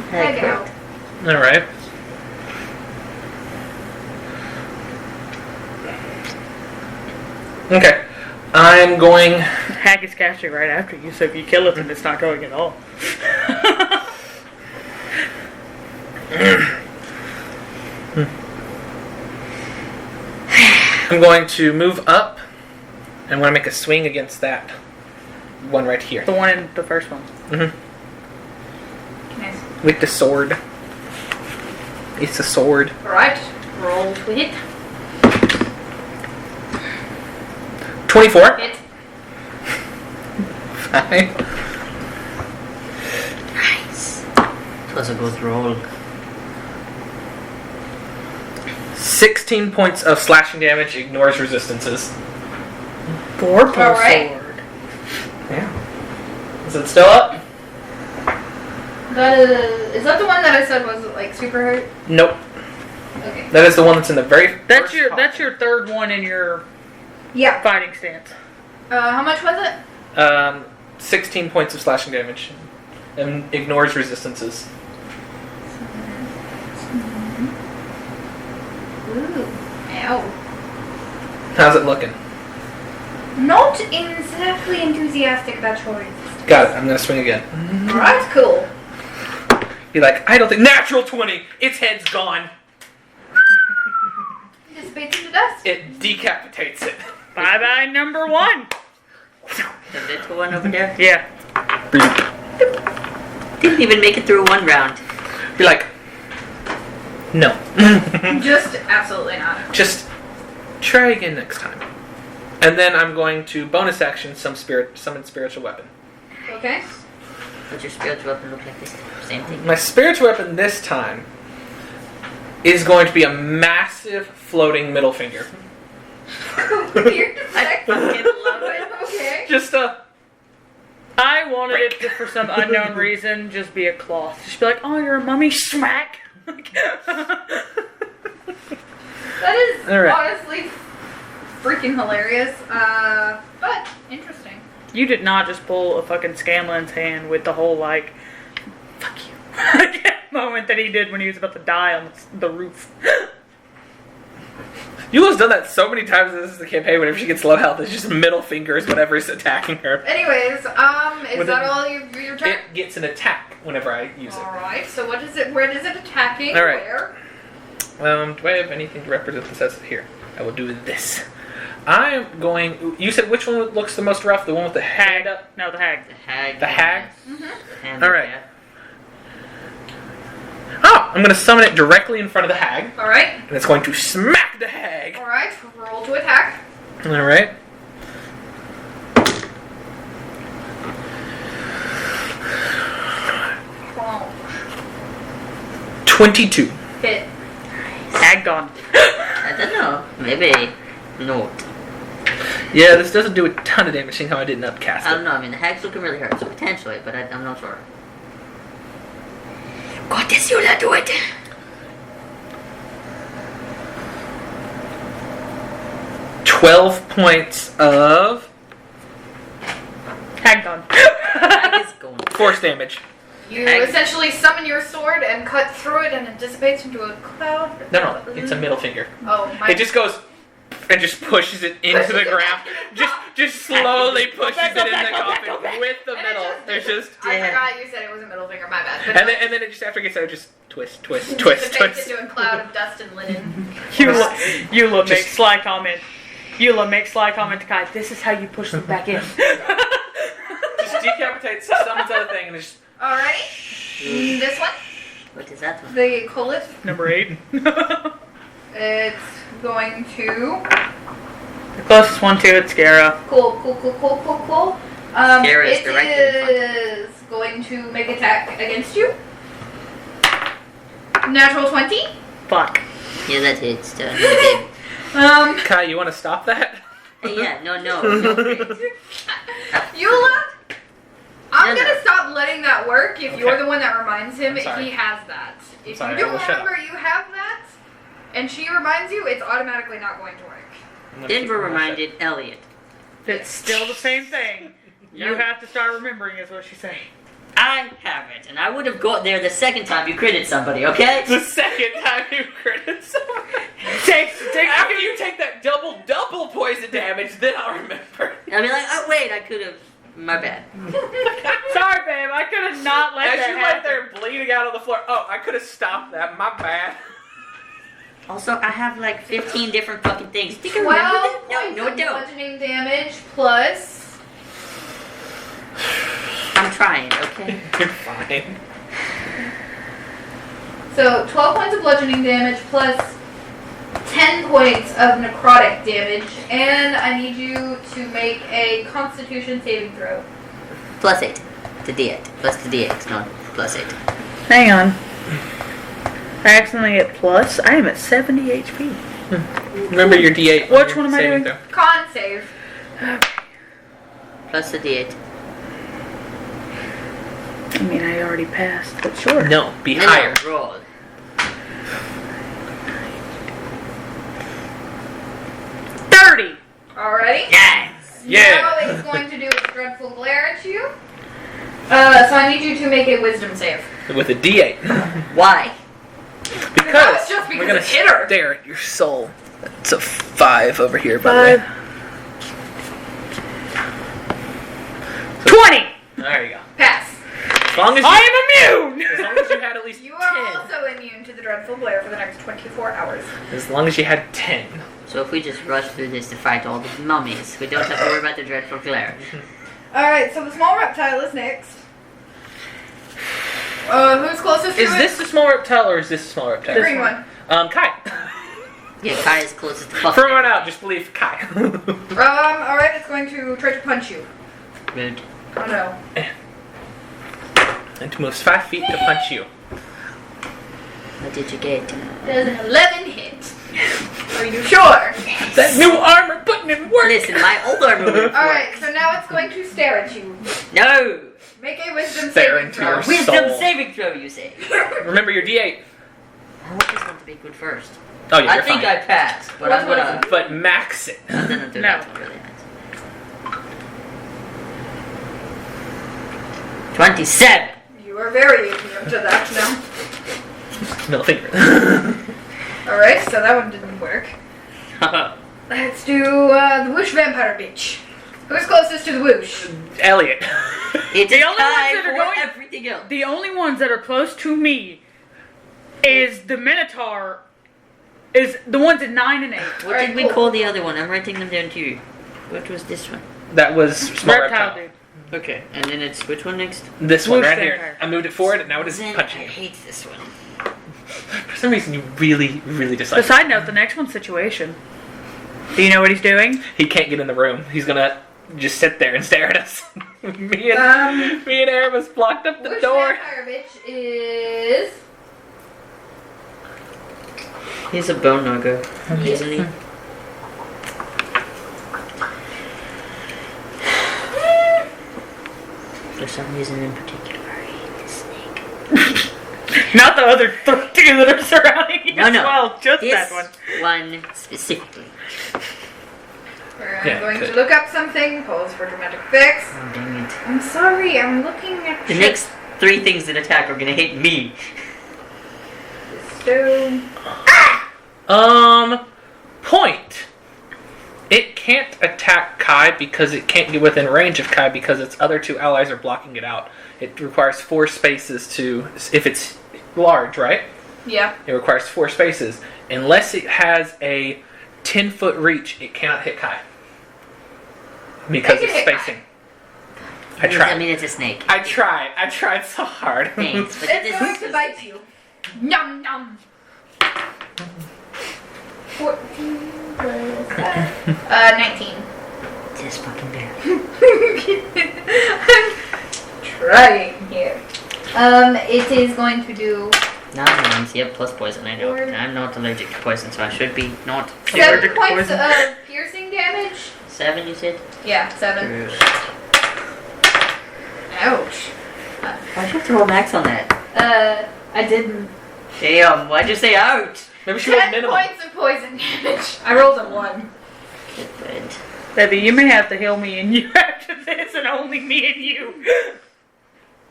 Hag out. All right. Okay. I'm going. Hack is catching right after you, so if you kill it, then it's not going at all. I'm going to move up. I'm going to make a swing against that one right here. The one in the first one. Nice. With the sword. It's a sword. Alright, roll to hit. 24. Hit. Fine. Nice. Plus a good roll. 16 points of slashing damage, ignores resistances. 4 plus Alright. sword. Yeah. Is it still up? Is that the one that I said was like super hurt? Nope. Okay. That is the one that's in the very That's first your column. that's your third one in your Yeah. fighting stance. How much was it? 16 points of slashing damage. And ignores resistances. Ooh. Ow. How's it looking? Not exactly enthusiastic about choice. Got it. I'm going to swing again. Alright, cool. Be like, I don't think... Natural 20! Its head's gone. Dissipates into dust. It decapitates it. Bye-bye, number 1. The little one over there. Yeah. Didn't even make it through one round. Be like, no. Just absolutely not. Just try again next time. And then I'm going to bonus action summon spiritual weapon. Okay. What's your spiritual weapon look like this time? Same thing. My spiritual weapon this time is going to be a massive floating middle finger. Weird I effect. fucking love it. Okay. Just a... I wanted it to, for some unknown reason, just be a cloth. Just be like, oh, you're a mummy, smack. That is All right. honestly freaking hilarious. But interesting. You did not just pull a fucking Scanlan's hand with the whole, like, fuck you moment that he did when he was about to die on the roof. Eula's done that so many times in this campaign. Whenever she gets low health, it's just middle fingers whatever's attacking her. Anyways, is With that it- all your turn? It gets an attack whenever I use it. Alright, so what is it? Where is it attacking? All right. Where? Do I have anything to represent this as? Here, I will do this. I am going... You said which one looks the most rough? The one with the hand up? No, the hag. The hag. The hag? And All right. Oh, I'm going to summon it directly in front of the hag. Alright. And it's going to smack the hag. Alright, roll to attack. All right. Oh. 22. Hit. Hag gone. I don't know. Maybe not. Yeah, this doesn't do a ton of damage, seeing how I didn't upcast I don't it. know. I mean, the hag's looking really hurt, so potentially, but I'm not sure. Got this, Yula, do it. $12 points of Hag gone. Hag is going. force damage. You Hag. essentially summon your sword and cut through it, and it dissipates into a cloud. No, it's a middle finger. Oh my! It just goes and just pushes it into the ground. Just slowly pushes it in the coffin with the And it middle. just- There's just I forgot you said it was a middle finger. My bad. But and then it just after it gets out, it just twist. dissipates into a cloud of dust and linen. Eula makes sly comment. Eula makes sly comment to Kai. This is how you push them back in. Just decapitates, summons other thing, and just Alrighty. This one, What is that one? the collet. Number 8. It's going to. The closest one to it's Scara. Cool. Scare is It directly in front. is going to make attack against you. Natural 20. Fuck. Yeah, that hits. Babe. Kai, you want to stop that? Hey, yeah, no. Eula, I'm No, no. gonna stop letting that work if Okay. you're the one that reminds him I'm sorry. he has that. If Sorry, I you don't will shut up. remember you have that, and she reminds you, it's automatically not going to work. I'm gonna keep Denver my mouth shut. reminded Elliot. It's still the same thing. You No. have to start remembering is what she's saying. I have it, and I would have got there the second time you critted somebody, okay? The second time you critted someone. Take After you take that double poison damage, then I'll remember. I'll be like, oh wait, I could have. My bad. Sorry, babe. I could have not let As that you happen. right there bleeding out on the floor. Oh, I could have stopped that. My bad. Also, I have like 15 different fucking things. Think I remember 12 that? points No, of don't. bludgeoning damage plus. I'm trying, okay? You're fine. So 12 points of bludgeoning damage plus 10 points of necrotic damage, and I need you to make a Constitution saving throw. +8 to D8. Plus the D8, not +8. Hang on. I accidentally hit plus. I am at 70 HP. Remember your D8. Which one am I saving doing? throw. Con save. Plus the D8. I mean, I already passed, but sure. No, be No, higher. roll. 30! Alrighty. Yes! Yeah. Now it's going to do its dreadful glare at you. So I need you to make a wisdom save. With a D8. Why? Because It's just because we're gonna it hit her. stare at your soul. It's a 5 over here, by the way. 20! There you go. Pass. As long as you, I am immune! as long as you had at least You are 10. also immune to the dreadful glare for the next 24 hours. As long as you had 10. So if we just rush through this to fight all the mummies, we don't have to worry about the dreadful glare. Alright, so the small reptile is next. Who's closest to Is it? this the small reptile or is this the small the reptile? green one? Kai. Yeah, Kai is closest to From on out, just believe Kai. Alright, it's going to try to punch you. Rude. Oh no. And to move 5 feet to punch you. What did you get? There's an 11 hit. Are you sure? That new armor putting in work. Listen, my old armor would have Alright, so now it's going to stare at you. No! Make a wisdom Stare saving into throw. your Wisdom soul. saving throw, you say? Remember your D8. I want this one to be good first. Oh yeah, I you're think fine. I passed, but What I'm was gonna... But max it. I'm gonna do No. that one really nice. 27! You are very immune to that now. Middle finger. Alright, so that one didn't work. Let's do the whoosh vampire bitch. Who's closest to the whoosh? Elliot. It's The a only tie ones that are for going- everything else. The only ones that are close to me is the Minotaur. Is the ones at 9 and 8. What Alright, did we cool. call the other one? I'm writing them down too. What was this one? That was small reptile. Reptile dude. Okay, and then it's which one next? This one Whoosh right vampire. here. I moved it forward and now it is Then punching I you. hate this one. For some reason you really, really dislike So side note, the next one's situation. Do you know what he's doing? He can't get in the room. He's gonna just sit there and stare at us. me and Aramis blocked up the Whoosh door. vampire bitch is... He's a bone nugger, isn't he? For some reason in particular, I hate this snake. Not the other 13 that are surrounding you No, as no. well. Just This that one. one specifically. I'm Yeah, going good. to look up something. Pause for dramatic effects. Oh, dang it. I'm sorry, I'm looking at The next 3 things that attack are gonna hit me. stone. Point. It can't attack Kai because it can't get within range of Kai because its other 2 allies are blocking it out. It requires 4 spaces to, if it's large, right? Yeah. It requires 4 spaces. Unless it has a 10-foot reach, it cannot hit Kai. Because It of can hit Kai. spacing. I tried. I mean, it's a snake. I tried so hard. Thanks, but It's this going to is... bite you. Nom nom. 14 plus 19. This fucking bear. I'm trying here. It is going to do 9 yep, plus poison, I know. Or- I'm not allergic to poison, so I should be not 7 allergic to points poison. of piercing damage. 7, you said? Yeah, 7. Ugh. Ouch. Why'd you have to roll max on that? I didn't. Damn, why'd you say out? Maybe she rolled 10 minimum. points of poison damage. I rolled a 1. Good. Baby, you may have to heal me and you after this, and only me and you.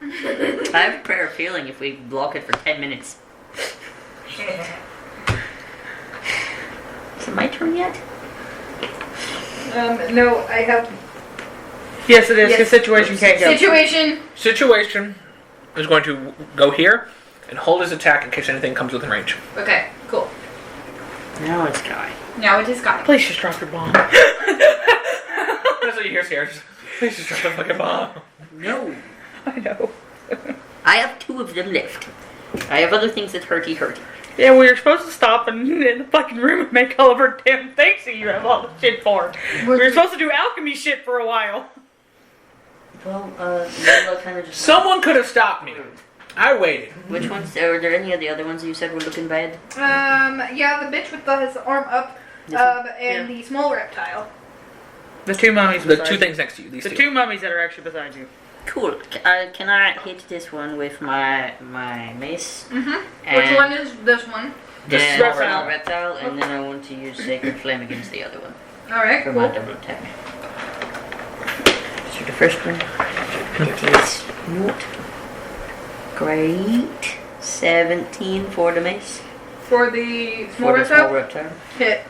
I have a prayer feeling if we block it for 10 minutes. Is it my turn yet? No, I have Yes, it is, because Yes. situation can't go. situation. Situation is going to go here and hold his attack in case anything comes within range. Okay, cool. No, it's Kai. Now it is Kai. Please just drop your bomb. That's what you hear, Scares. Please just drop the fucking bomb. No. I know. I have 2 of them left. I have other things that hurty. Yeah, we were supposed to stop in the fucking room and make all of our damn things that you have all the shit for. We were supposed to do alchemy shit for a while. Well, kind of just. Someone could have stopped me. I waited. Which ones? Are there any of the other ones that you said were looking bad? Yeah, the bitch with his arm up, and the small reptile. The two mummies. The two things next to you. These The two. two mummies that are actually beside you. Cool. Can I hit this one with my mace? Mm-hmm. Which one is this one? The And small reptile. Reptile, and then I want to use Sacred Flame against the other one. Alright, For cool. my double attack. So the first one, it is not great. 17 for the mace. For the small For the small reptile? reptile. Hit.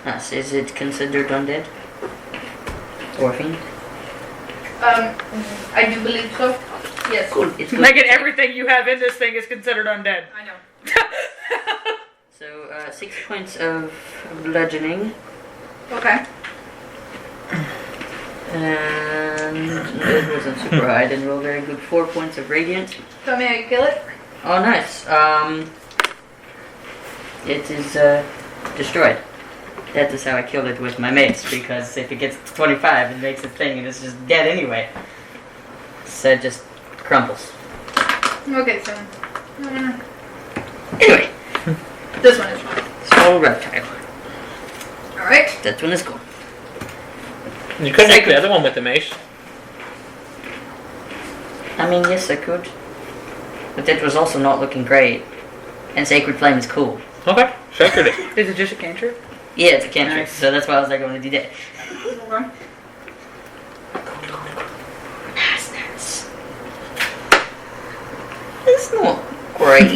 Nice. Is it considered undead? Or fiend? I do believe so. Yes. Cool. It's good. Like everything you have in this thing is considered undead. I know. So, 6 points of bludgeoning. Okay. And it wasn't super high. I didn't roll very good. 4 points of radiant. Tell me how you kill it. Oh, nice. It is destroyed. That is how I killed it with my mace, because if it gets to 25, it makes a thing and it's just dead anyway. So it just crumbles. Okay, so. Anyway, This one is fine. small reptile. Alright. That one is cool. You couldn't take the other one with the mace. I mean, yes, I could. But that was also not looking great. And Sacred Flame is cool. Okay, sacred it. Is it just a cantrip? Yeah, it's a cantrip, Nice. so that's why I was like, I want to do that. Okay. Nice. It's not great.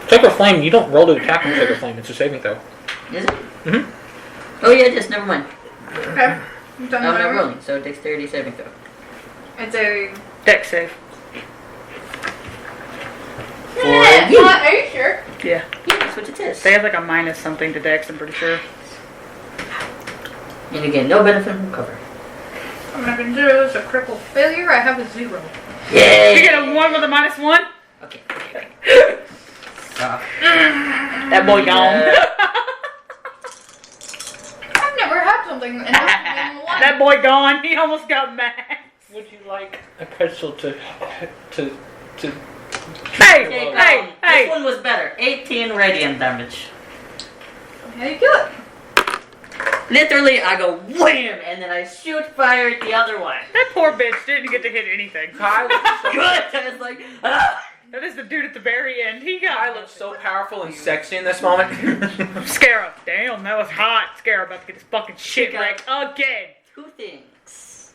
Sacred flame. You don't roll to attack on sacred flame. It's a saving throw. Is it? Mhm. Oh yeah, just never mind. Okay. You've done I'm not whatever. rolling, so dexterity saving throw. It's a. Deck save. Yeah, you. are you sure? Yeah. Yeah, that's what it is. They have like a minus something to dex, I'm pretty sure. And you get no benefit from cover. I'm gonna consider this a critical failure. I have a 0. Yay! You get a 1 with a -1? Okay. Soft. That boy gone. I've never had something enough to be 1. That boy gone. He almost got mad. Would you like a pretzel to Hey, Okay, hey, This hey. one was better. 18 radiant damage. How do you kill it? Literally, I go wham, and then I shoot fire at the other one. That poor bitch didn't get to hit anything. Kai looks so, Good. And it's like, ah. That is the dude at the very end. He Kai got looks so powerful and sexy in this moment. Scarab. Damn, that was hot. Scarab about to get his fucking shit wrecked again. 2 things.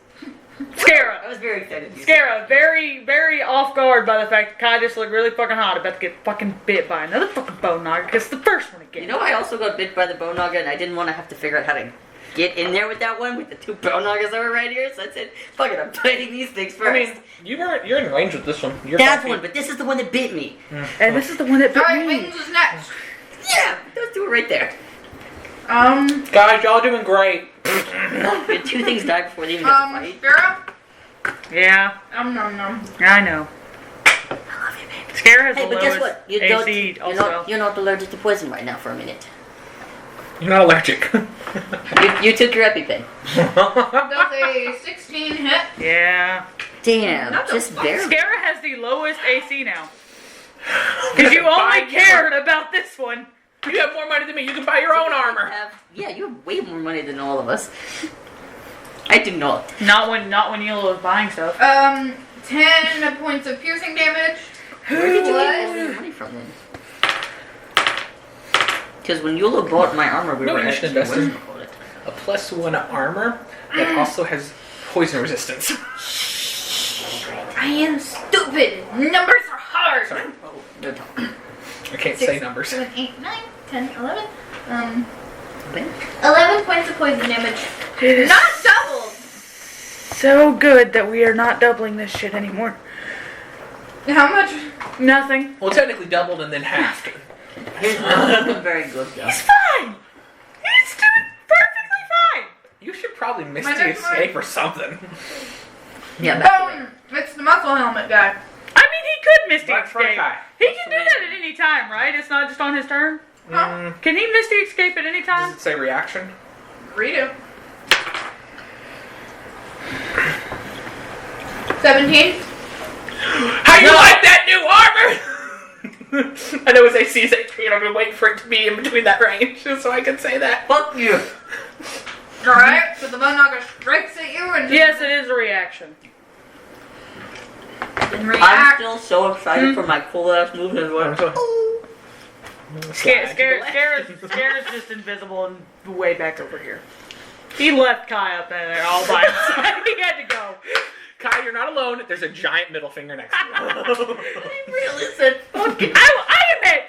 I Scarab. was very excited. to use Scarab, very, very off guard by the fact that Kai just looked really fucking hot, about to get fucking bit by another fucking bone nogger, because the first one it. again. You know, I also got bit by the bone nogger, and I didn't want to have to figure out how to get in there with that one, with the 2 bone noggers that were right here, so I said, fuck it, I'm fighting these things first. I mean, you're in range with this one. You're That fucking- one, but this is the one that bit me. And this is the one that bit Alright, me. Wings is next. Yeah, those 2 are right there. Guys, y'all doing great. We had 2 things die before they even got to fight. Scarab? Yeah, Nom. I know. I love you, baby. Scarab has Hey, the but lowest guess what? You AC also. you're not allergic to poison right now for a minute. You're not allergic. You took your EpiPen. Does a 16 hit? Yeah. Damn, Not the just fuck. barely. Scarab has the lowest AC now. Because you only cared about this one. You have more money than me. You can buy your own armor. Yeah, you have way more money than all of us. I do not. Not when Yellow was buying stuff. 10 points of piercing damage. Where did you What? get all your money from then? Because when Yula bought my armor, we No, were you should actually invest in- working on it. A +1 armor that also has poison resistance. I am stupid. Numbers are hard. Sorry. No talk. I can't say numbers. 7, 8, 9, 10, 11. Okay. 11 points of poison damage. It is Not doubled. so good that we are not doubling this shit anymore. How much? Nothing. Well, technically doubled and then halved. Here's one very good though. He's fine. He's doing perfectly fine. You should probably Misty My next escape or something. Yeah, back away. It's the muscle helmet guy. I mean, he could Misty Back for a escape. guy. He He can do that at any time, right? It's not just on his turn? Huh? Can he Misty Escape at any time? Does it say reaction? Read it. 17. How you like that new armor? I know his AC is 18. I've been waiting for it to be in between that range so I can say that. Fuck you. Alright, so the bone knocker strikes at you and Yes, it is a reaction. then I'm react. still so excited for my cool ass moves as well. Scare's just invisible and way back over here. He left Kai up there all by himself. He had to go. Kai, you're not alone. There's a giant middle finger next to you. I really said fuck you. I am at...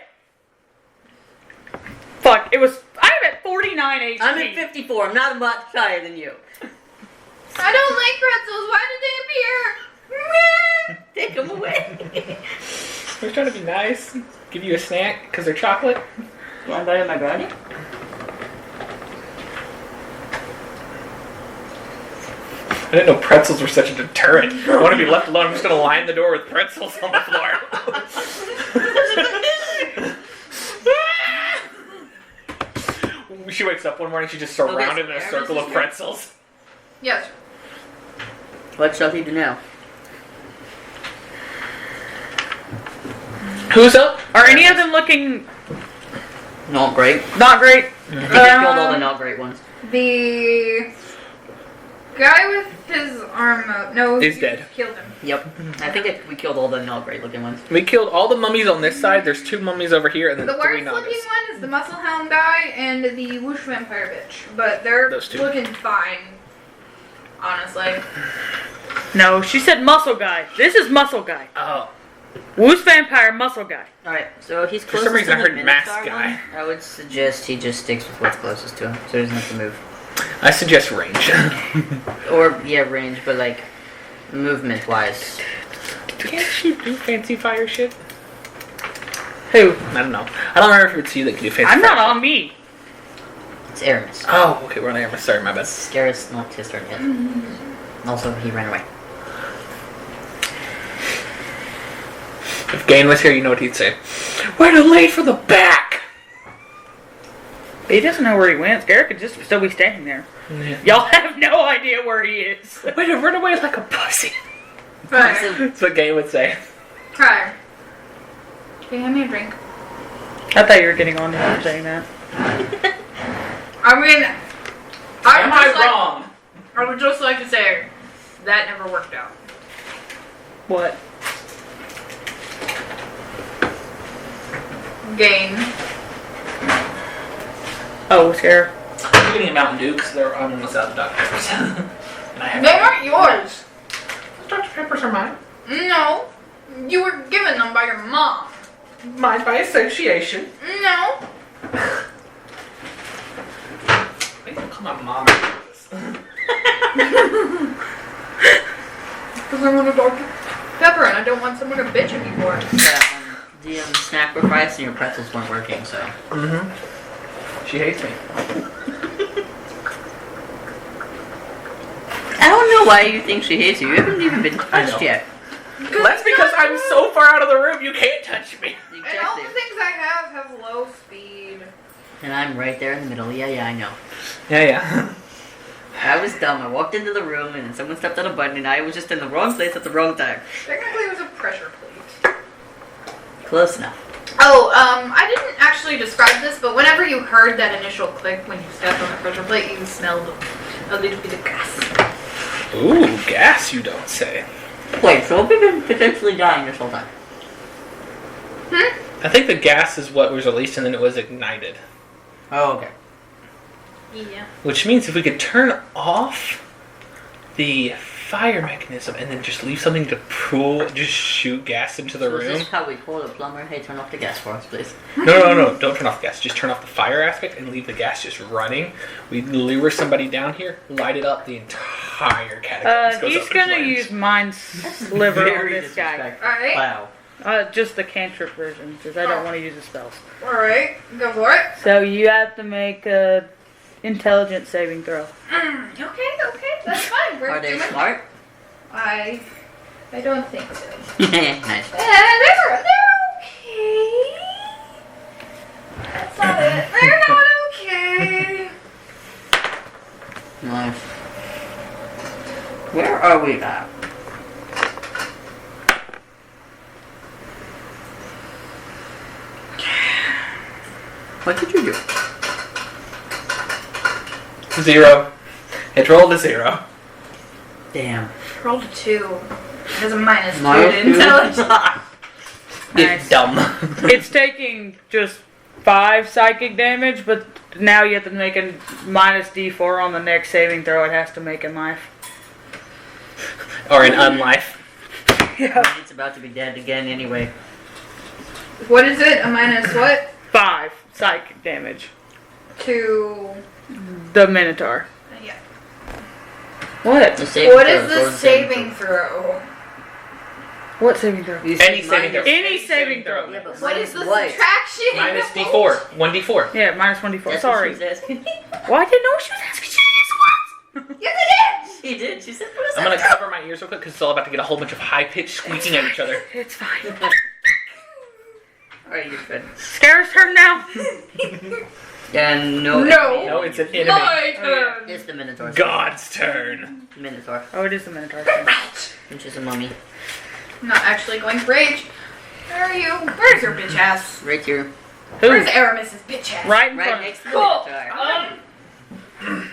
Fuck, it was... I am at 49 HP. I'm at 54. I'm not much higher than you. I don't like pretzels. Why did they appear? Take them away. We're trying to be nice. Give you a snack because they're chocolate. You want to buy my brownie? I didn't know pretzels were such a deterrent. I want to be left alone. I'm just going to line the door with pretzels on the floor. She wakes up one morning, she's just surrounded in a circle of pretzels. Yes. What shall he do now? Who's up? Are any of them looking Not great. not great? He just killed all the not great ones. The guy with his arm out. No, He's you dead. Killed him. Yep. I think we killed all the not great looking ones. We killed all the mummies on this side. There's 2 mummies over here, and then The 3 worst nagas. looking one is the muscle hound guy and the whoosh vampire bitch, but they're Those two. looking fine. Honestly. No, she said muscle guy. This is muscle guy. Oh. Who's vampire muscle guy? Alright, so he's For closest some reason, to I the heard mask Minotaur guy. one. I would suggest he just sticks with what's closest to him, so he doesn't have to move. I suggest range. Or, yeah, range, but like, movement-wise. Can't you do fancy fire shit? Who? I don't know. I don't remember if it's you that can do fancy I'm fire not shit. on me. It's Aramis. Oh, okay, we're on Aramis. Sorry, my bad. Scaris not his turn yet. Also, he ran away. If Gain was here, you know what he'd say. We're too late for the back! He doesn't know where he went. Garrett could just still be standing there. Yeah. Y'all have no idea where he is. Way to run away like a pussy. Right. That's what Gain would say. Try. Can you hand me a drink? I thought you were getting on him for saying that. I mean, Am I wrong? I would just like to say that never worked out. What? Gain. Oh, Scarab. I'm getting a Mountain Dew because I'm almost out of Dr. Peppers. And I have They weren't yours. Dr. Peppers are mine. No. You were given them by your mom. Mine by association. No. I don't call my mom. Because I want a Dr. Pepper and I don't want someone to bitch at me for it. The sacrifice and your pretzels weren't working, so. Mm-hmm. She hates me. I don't know why you think she hates you. You haven't even been I touched know. yet. That's because I'm so far out of the room, you can't touch me. And all Exactly. the things I have low speed. And I'm right there in the middle. Yeah, I know. Yeah. I was dumb. I walked into the room and then someone stepped on a button and I was just in the wrong place at the wrong time. Technically it was a pressure plate. Close enough. Oh, I didn't actually describe this, but whenever you heard that initial click when you stepped on the pressure plate, you smelled a little bit of gas. Ooh, gas, you don't say. Wait, so we've been potentially dying this whole time. I think the gas is what was released and then it was ignited. Oh, okay. Yeah. Which means if we could turn off the fire mechanism and then just leave something to pool, just shoot gas into the So is room. this how we call a plumber? Hey, turn off the gas for us, please. No, don't turn off the gas. Just turn off the fire aspect and leave the gas just running. We lure somebody down here, light it up, the entire catacomb goes He's up in gonna flames. use Mind Sliver on Very this guy. disrespectful. Alright. Wow. Just the cantrip version, because I don't want to use the spells. Alright, go for it. So you have to make a intelligence saving throw. Okay, that's fine. We're Are they doing smart? I don't think so. Nice. They're okay. They're not okay. Nice. Where are we at? What did you do? 0. It rolled a 0. Damn. Rolled a 2. It has a -2 Minus to two. intelligence. It's dumb. It's taking just 5 psychic damage, but now you have to make a minus D4 on the next saving throw. It has to make in life. Or an unlife. Yeah. It's about to be dead again anyway. What is it? A minus what? 5 psychic damage. To... The Minotaur. Yeah. What? The saving What throw, is go the to saving throw? What saving throw? You Any said saving throw. minus- Any saving throw. Yeah, but What is the what? subtraction? Minus D4. 1D4. Yeah, minus 1d4. That's Sorry. what she was asking. Well, I didn't know she was asking you Yes, it She did. She said, "What is I'm that?" gonna cover my ears real quick because it's all about to get a whole bunch of high-pitched squeaking at each other. It's fine. Alright, you're good. Scare's turn now. Yeah, no. No. No, it's an is. enemy. My turn. It's the Minotaur. God's turn. Minotaur, Oh, it is the Minotaur. which is a mummy. I'm not actually going to rage. Where are you? Where's your bitch ass? Right here. Where's Aramis's bitch ass? Right in Right front. next to the Cool. Minotaur.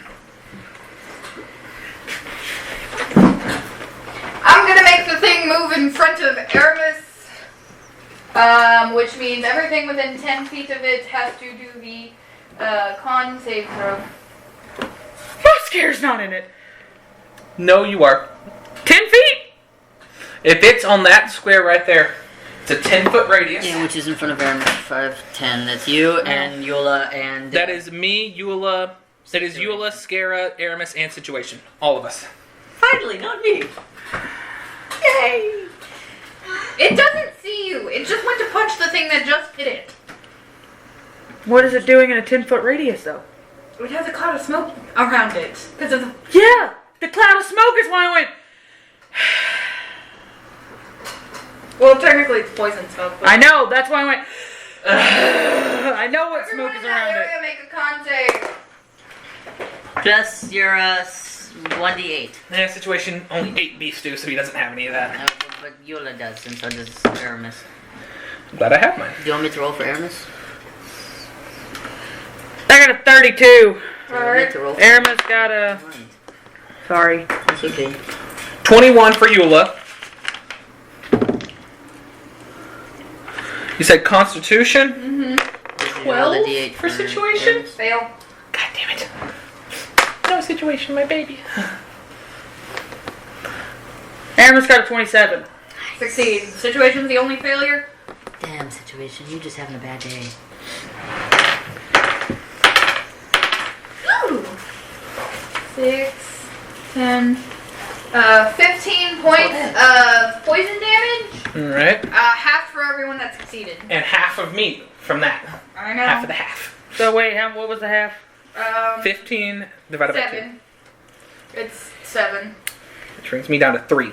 I'm gonna make the thing move in front of Aramis. Which means everything within 10 feet of it has to do the con save throw. Oh, Scare's not in it. No, you are. 10 feet? If it's on that square right there, it's a 10-foot radius. Yeah, which is in front of Aramis. 5, 10. That's you and Yola and... That is me, Eula. That is Eula, Scara, Aramis, and Situation. All of us. Finally, not me. Yay! It doesn't see you. It just went to punch the thing that just hit it. What is it doing in a 10-foot radius, though? It has a cloud of smoke around it because of the. Yeah! The cloud of smoke is why I went... Well, technically it's poison smoke. But I know, that's why I went... I know what smoke everyone is in that around it. area make a con save. Plus your 1d8. Yeah, Situation only 8 beef stew, so he doesn't have any of that. But Yola does, and so does Aramis. I'm glad I have mine. Do you want me to roll for Aramis? I got a 32. Do you want me Alright. to roll for Aramis got a... Sorry. That's okay. 21 for Eula. You said Constitution? Mm-hmm. Roll the 12 D8 for Situation? Aramis. Fail. God damn it. No Situation, my baby. Aramis got a 27. Succeed. Situation's the only failure. Damn, Situation. You just having a bad day. Ooh. 6, 10, 15 points of poison damage. Alright. Half for everyone that succeeded. And half of meat from that. I know. Half of the half. So wait, what was the half? 15 divided by 2. 7. It's 7. Which brings me down to 3.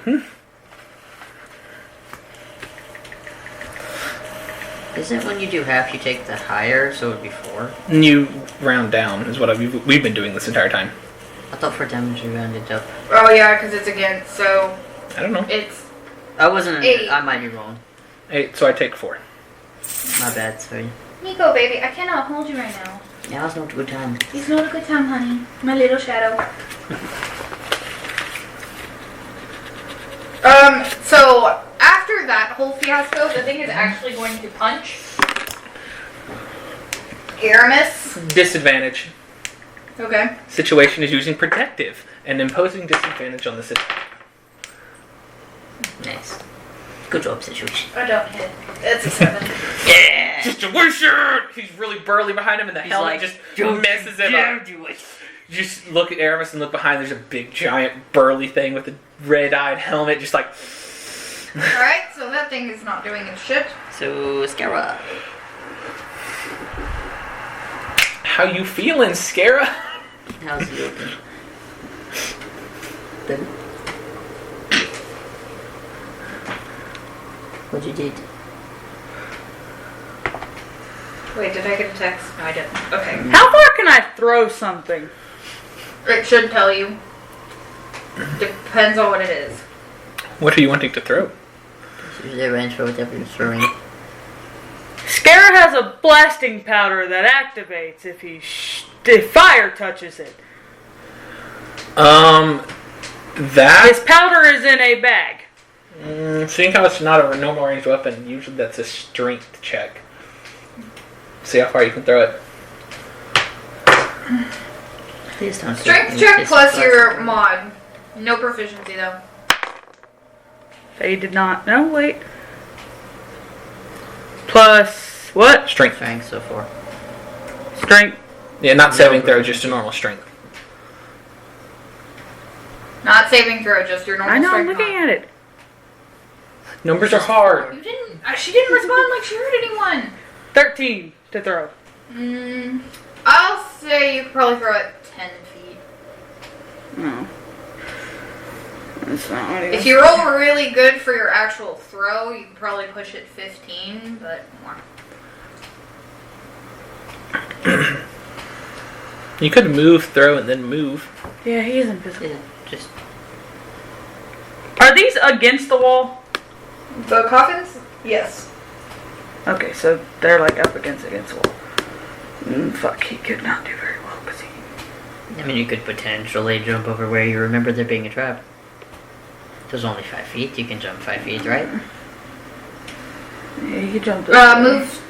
Isn't when you do half, you take the higher, so it would be 4? And you round down is what we've been doing this entire time. I thought for damage you rounded up. Oh yeah, because it's against, so I don't know. it's I wasn't. 8. I might be wrong. 8, so I take 4. My bad. Sorry. Nico, baby, I cannot hold you right now. Now it's not a good time. It's not a good time, honey. My little shadow. So after that whole fiasco, the thing is actually going to punch Aramis. Disadvantage. Okay. Situation is using protective and imposing disadvantage on the situation. Nice. Good job, Situation. I don't hit. It's a 7. Yeah. Situation! He's really burly behind him, and the He's helmet like, just "Don't messes him dare up. do it." You just look at Aramis and look behind. There's a big, giant, burly thing with a red-eyed helmet, just like. Alright, so that thing is not doing its shit. So Scara. How you feeling, Scara? How's it looking? Good. What you did? Wait, did I get a text? No, I didn't. Okay. How far can I throw something? It should tell you. Depends on what it is. What are you wanting to throw? Use the range for whatever you're throwing. Scara has a blasting powder that activates if fire touches it. That. His powder is in a bag. Seeing how it's not a normal range weapon, usually that's a strength check. See how far you can throw it. Please don't Strength check plus your mod. No proficiency though. They did not. No, wait. Plus what? Strength. Strength so far. Strength. Yeah, not saving throw, just a normal strength. Not saving throw, just your normal I know. I'm strength looking mod. at it. Numbers are hard. You didn't. She didn't respond like she heard anyone. 13 to throw. I'll say you could probably throw it 10 feet. No. That's not what it If is. you roll really good for your actual throw, you can probably push it 15, but more. You could move, throw, and then move. Yeah, he is invisible. Yeah, just Are these against the wall? The coffins? Yes. Okay, so they're like up against the wall. Fuck, he could not do very well because he. I mean, you could potentially jump over where you remember there being a trap. There's only 5 feet. You can jump 5 feet, right? Yeah, he jumped. This way. Move.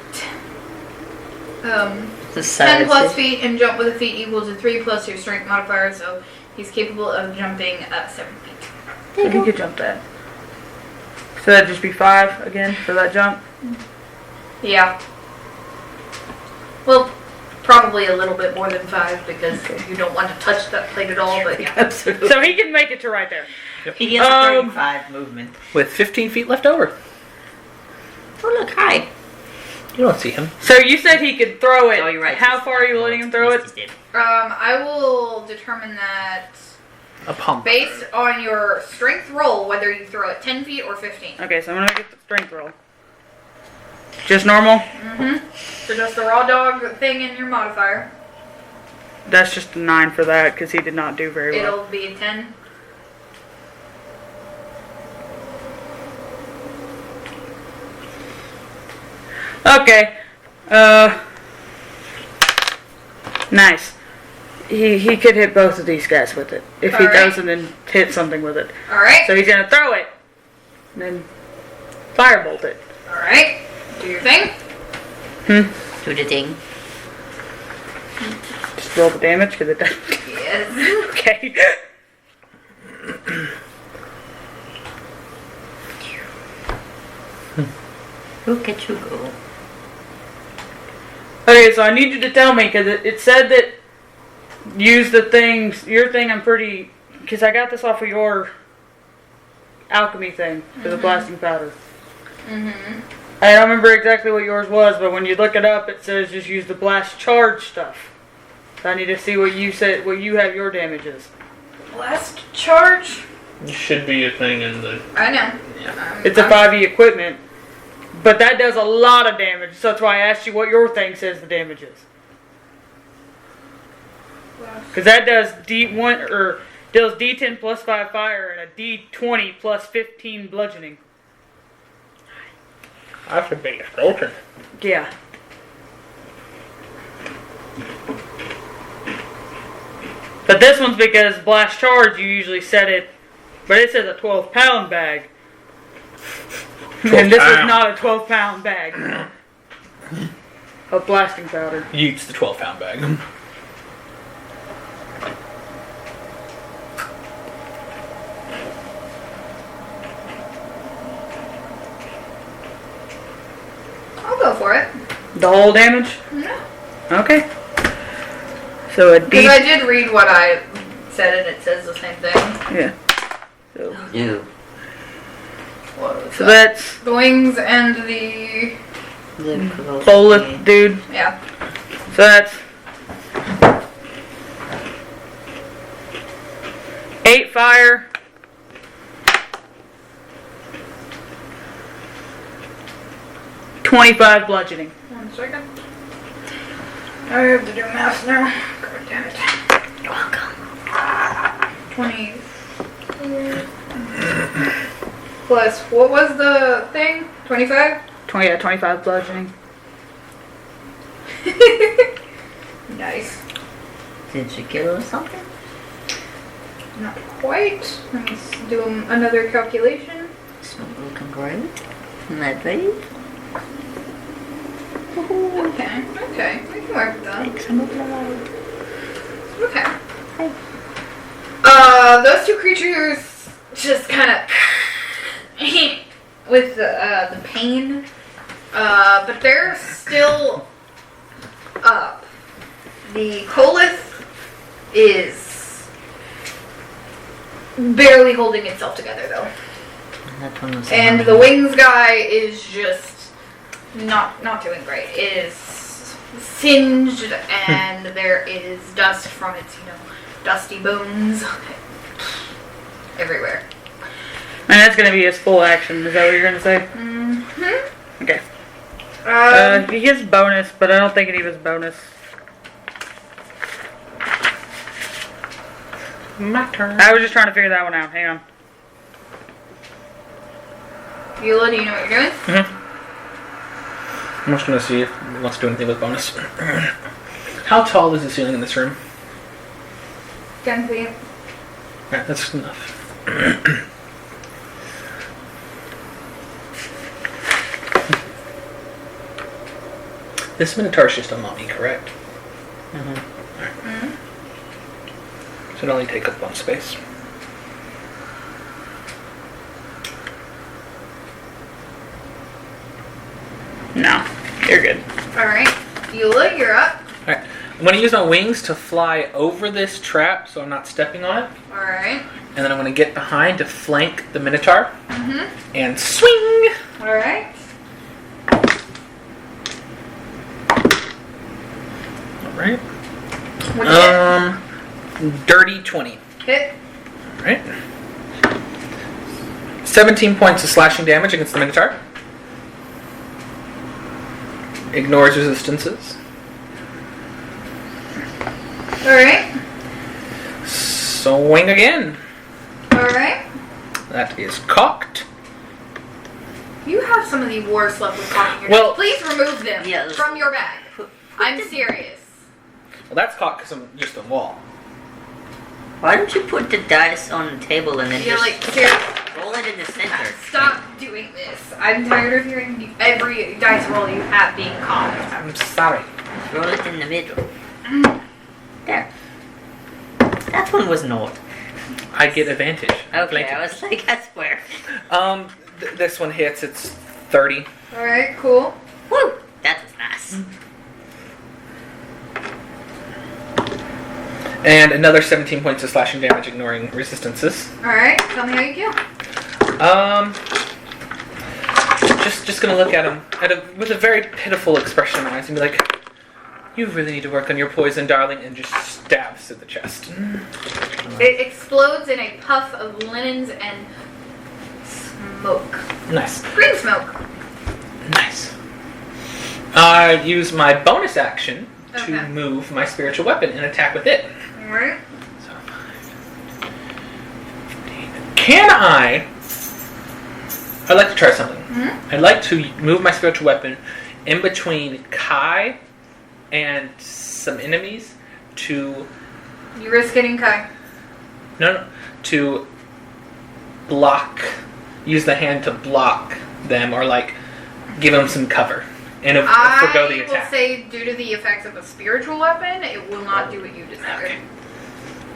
The 10 plus sides. feet and jump with a feet equal to 3 plus your strength modifier, so he's capable of jumping up 7 feet. So he could jump that. So that'd just be 5 again for that jump. Yeah. Well, probably a little bit more than 5 because you don't want to touch that plate at all, but yeah. Absolutely. So he can make it to right there. He has 35 movement. With 15 feet left over. Oh, look, hi. You don't see him. So you said he could throw it. Oh, you're right. How far are you letting him throw it? He did. I will determine that A pump. based on your strength roll, whether you throw it 10 feet or 15. Okay, so I'm gonna get the strength roll. Just normal? So just the raw dog thing in your modifier. That's just a 9 for that because he did not do very well. It'll be a 10. Okay. Nice. He could hit both of these guys with it. If he Alright. doesn't, then hit something with it. Alright. So he's gonna throw it. And then firebolt it. Alright. Do your thing. Do the thing. Just roll the damage because it does. Yes. Okay. Look at you go. Okay, so I need you to tell me because it said that use the things. Your thing, I'm pretty. Because I got this off of your alchemy thing for the blasting powder. I don't remember exactly what yours was, but when you look it up, it says just use the blast charge stuff. So I need to see what you said, what you have your damage is. Blast charge. It should be a thing in the. I know. It's a 5e equipment, but that does a lot of damage. So that's why I asked you what your thing says the damage is. Because that does D1 or deals D10 plus 5 fire and a D20 plus 15 bludgeoning. That's a big skeleton. Yeah. But this one's because blast charge, you usually set it, but it says a 12-pound bag. And this is not a 12-pound bag of blasting powder. Yeets the 12-pound bag. I'll go for it. The whole damage? No. Okay. So a D. Because I did read what I said and it says the same thing. Yeah. So, You. What was so that? that's The wings and the... The boleth, dude. Yeah. So that's 8 fire. 25 bludgeoning. 1 second. I have to do math now. God damn it. You're welcome. 20 plus, what was the thing? 25? 25 bludgeoning. Nice. Did you kill or something? Not quite. Let me do another calculation. It's not looking great. Not bad. Okay, we can work with that. Take some of that. Okay. Those two creatures just kind of with the pain, but they're still up. The Colith is barely holding itself together, though. That one was And the wings guy is just not doing great. It is singed, and there is dust from its, dusty bones everywhere. And that's gonna be his full action. Is that what you're gonna say? Mm-hmm. Okay. He gets bonus, but I don't think it was bonus. My turn. I was just trying to figure that one out. Hang on. Beulah, do you know what you're doing? Mm-hmm. I'm just gonna see if it wants to do anything with bonus. How tall is the ceiling in this room? 10 feet. Alright, that's enough. This Minotaur's just a mummy, correct? Mm-hmm. Mm-hmm. So it only take up one space. No, you're good. Alright. Beulah, you're up. Alright, I'm going to use my wings to fly over this trap so I'm not stepping on it. Alright. And then I'm going to get behind to flank the Minotaur. Mm-hmm. And swing! Alright. Alright. What'd you Dirty 20. Hit. Alright. 17 points of slashing damage against the Minotaur. Ignores resistances. Alright. Swing again. Alright. That is cocked. You have some of the worst luck with cocking your Well- dice. Please remove them Yeah. from your bag. I'm serious. Well, that's cocked because I'm just a wall. Why don't you put the dice on the table and then You're just like, seriously. roll it in the center? Stop doing this. I'm tired of hearing every dice roll you have being cocked. I'm sorry. Roll it in the middle. There. That one was not. I get advantage. Okay, Flanking. I was like, I swear. This one hits. It's 30. Alright, cool. Woo! That was nice. And another 17 points of slashing damage, ignoring resistances. Alright, tell me how you kill. Just gonna look at him with a very pitiful expression in my eyes and be like, "You really need to work on your poison, darling," and just stabs at the chest. It explodes in a puff of linens and smoke. Nice. Green smoke. Nice. I use my bonus action to Okay. move my spiritual weapon and attack with it. Alright. So, 15. Can I'd like to try something. Mm-hmm. I'd like to move my spiritual weapon in between Kai and some enemies to You risk hitting Kai. to block, use the hand to block them or like give them some cover and forgo the I will attack. say, due to the effects of a spiritual weapon, it will not do what you desire. Okay.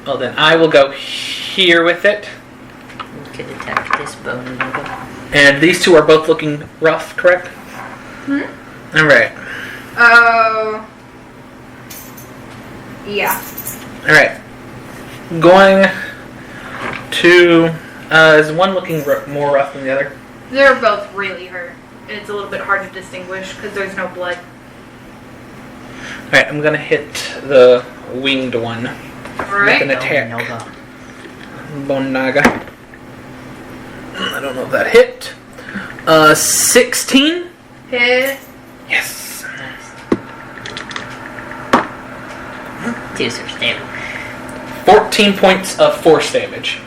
Well then I will go here with it. You could attack this bone over. And these two are both looking rough, correct? Hmm? Alright. Yeah. Alright. Going to... is one looking more rough than the other? They're both really hurt. It's a little bit hard to distinguish because there's no blood. Alright, I'm gonna hit the winged one. Alright. With an attack. Nova. Bone Naga. I don't know if that hit. 16? Hit. Yes. 2 surge damage. 14 points of force damage.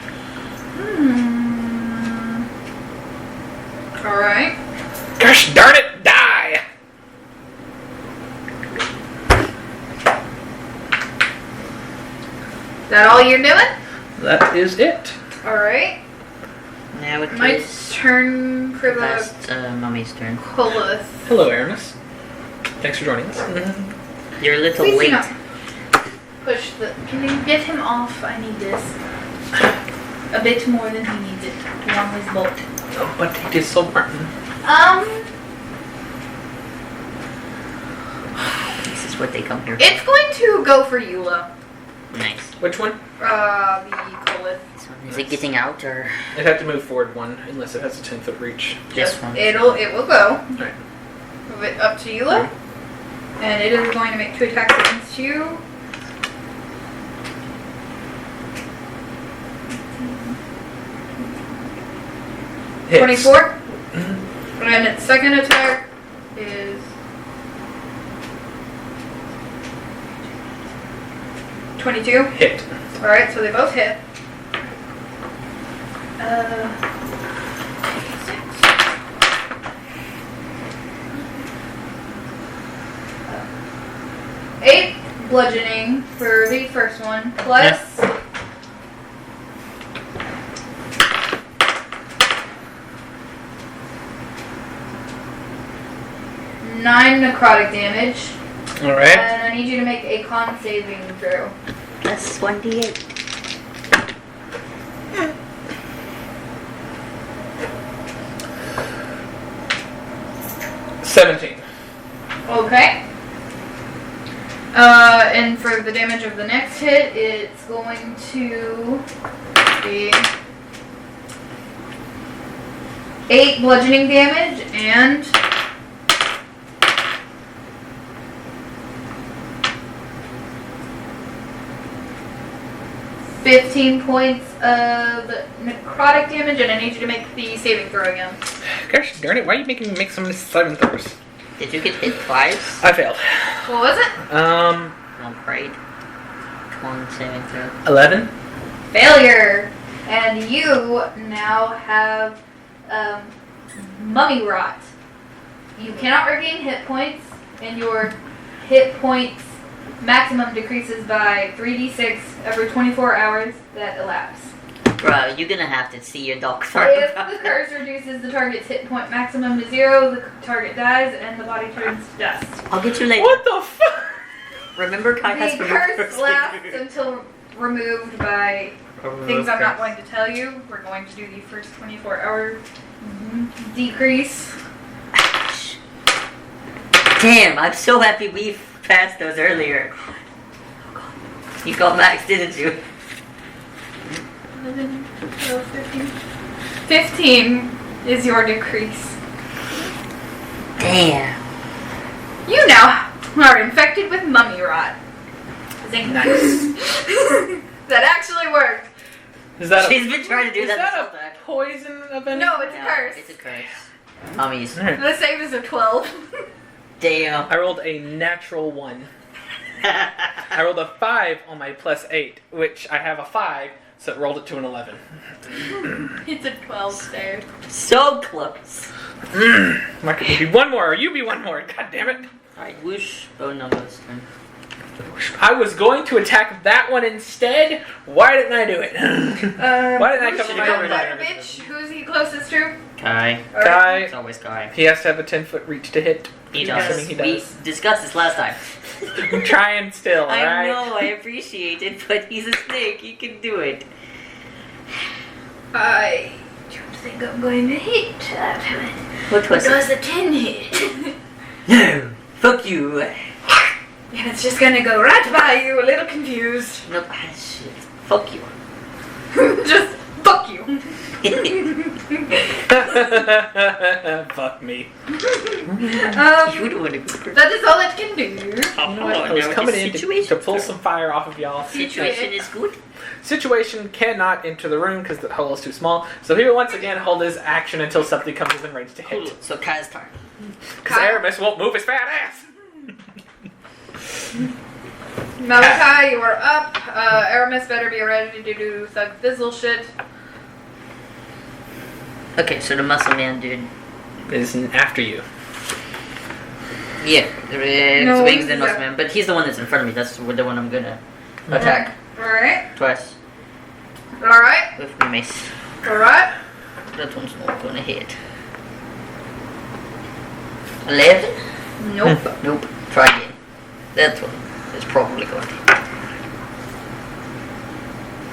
Alright. Gosh darn it, die! That all you're doing? That is it. Alright. Now it My is turn for the last mummy's turn. Colith. Hello, Aramis. Thanks for joining us. You're a little Please do late. not push the. Can you get him off? I need this. A bit more than he needs it to warm his boat. Oh, but it is so Martin. This is what they come here for. It's going to go for Eula. Nice. Which one? The Colith. This one. Is it getting out or It had to move forward one, unless it has a 10-foot reach. this one? It will go. Alright. Move it up to Eula. And it is going to make 2 attacks against you. Hits. 24. And its second attack is 22. Hit. Alright, so they both hit. 8 bludgeoning for the first one, plus 9 necrotic damage. Alright. And I need you to make a con saving throw. Plus 1d8. $17. Okay. And for the damage of the next hit, it's going to be 8 bludgeoning damage and 15 points of necrotic damage, and I need you to make the saving throw again. Gosh darn it, why are you making me make some saving throws? Did you get hit twice? I failed. What was it? Not great. Come on, saving throw. 11? Failure. And you now have mummy rot. You cannot regain hit points, and your hit points maximum decreases by 3d6 every 24 hours that elapse. Bro, you're gonna have to see your doctor. If the curse reduces the target's hit point maximum to 0, the target dies and the body turns to dust. I'll get you later. What the fuck? Remember, Kai has The removed curse lasts until removed by things I'm not going to tell you. We're going to do the first 24-hour decrease. Damn, I'm so happy we passed those earlier. You got max, didn't you? 11, 12, 15. 15 is your decrease. Damn. You now are infected with mummy rot. Zing. Nice. That actually worked. Is that She's been trying to do is that that this a whole time. poison event? No, it's a No, curse. It's a curse. Mummies. The save is a 12. Damn. I rolled a natural 1. I rolled a 5 on my +8, which I have a 5, so it rolled it to an 11. It's a 12 save. So close. Mark, it be one more, or you be one more. God damn it. Alright, whoosh. Oh no, it's turn. I was going to attack that one instead. Why didn't I do it? Why didn't I cover my own That damage? bitch, who's he closest to? Kai. Kai, It's always Kai. he has to have a 10-foot reach to hit. He I'm does. assuming he does. We discussed this last time. I'm trying still, I alright? know, I appreciate it, but he's a snake. He can do it. I don't think I'm going to hit that. What was Does it? a 10 hit? No! Fuck you! And it's just gonna go right by you, a little confused. No, ah, shit. Fuck you. Just fuck you. Fuck me. You don't want to go. That is all it can do. You know what? I was now coming the in to situation, pull sir. some fire off of y'all. Situation is good. Situation cannot enter the room because the hole is too small. So he will once again hold his action until something comes within range to Cool. hit. So Kai's turn. Because Aramis won't move his fat ass. Malachi, you are up. Aramis better be ready to do thug fizzle shit. Okay, so the muscle man dude. Is after you. Yeah, No, swings he's then muscle man, but he's the one that's in front of me. That's the one I'm gonna attack Alright. twice Alright. with my mace. Alright. That one's not gonna hit. 11? Nope. Nope. Try again. That one is probably going to hit.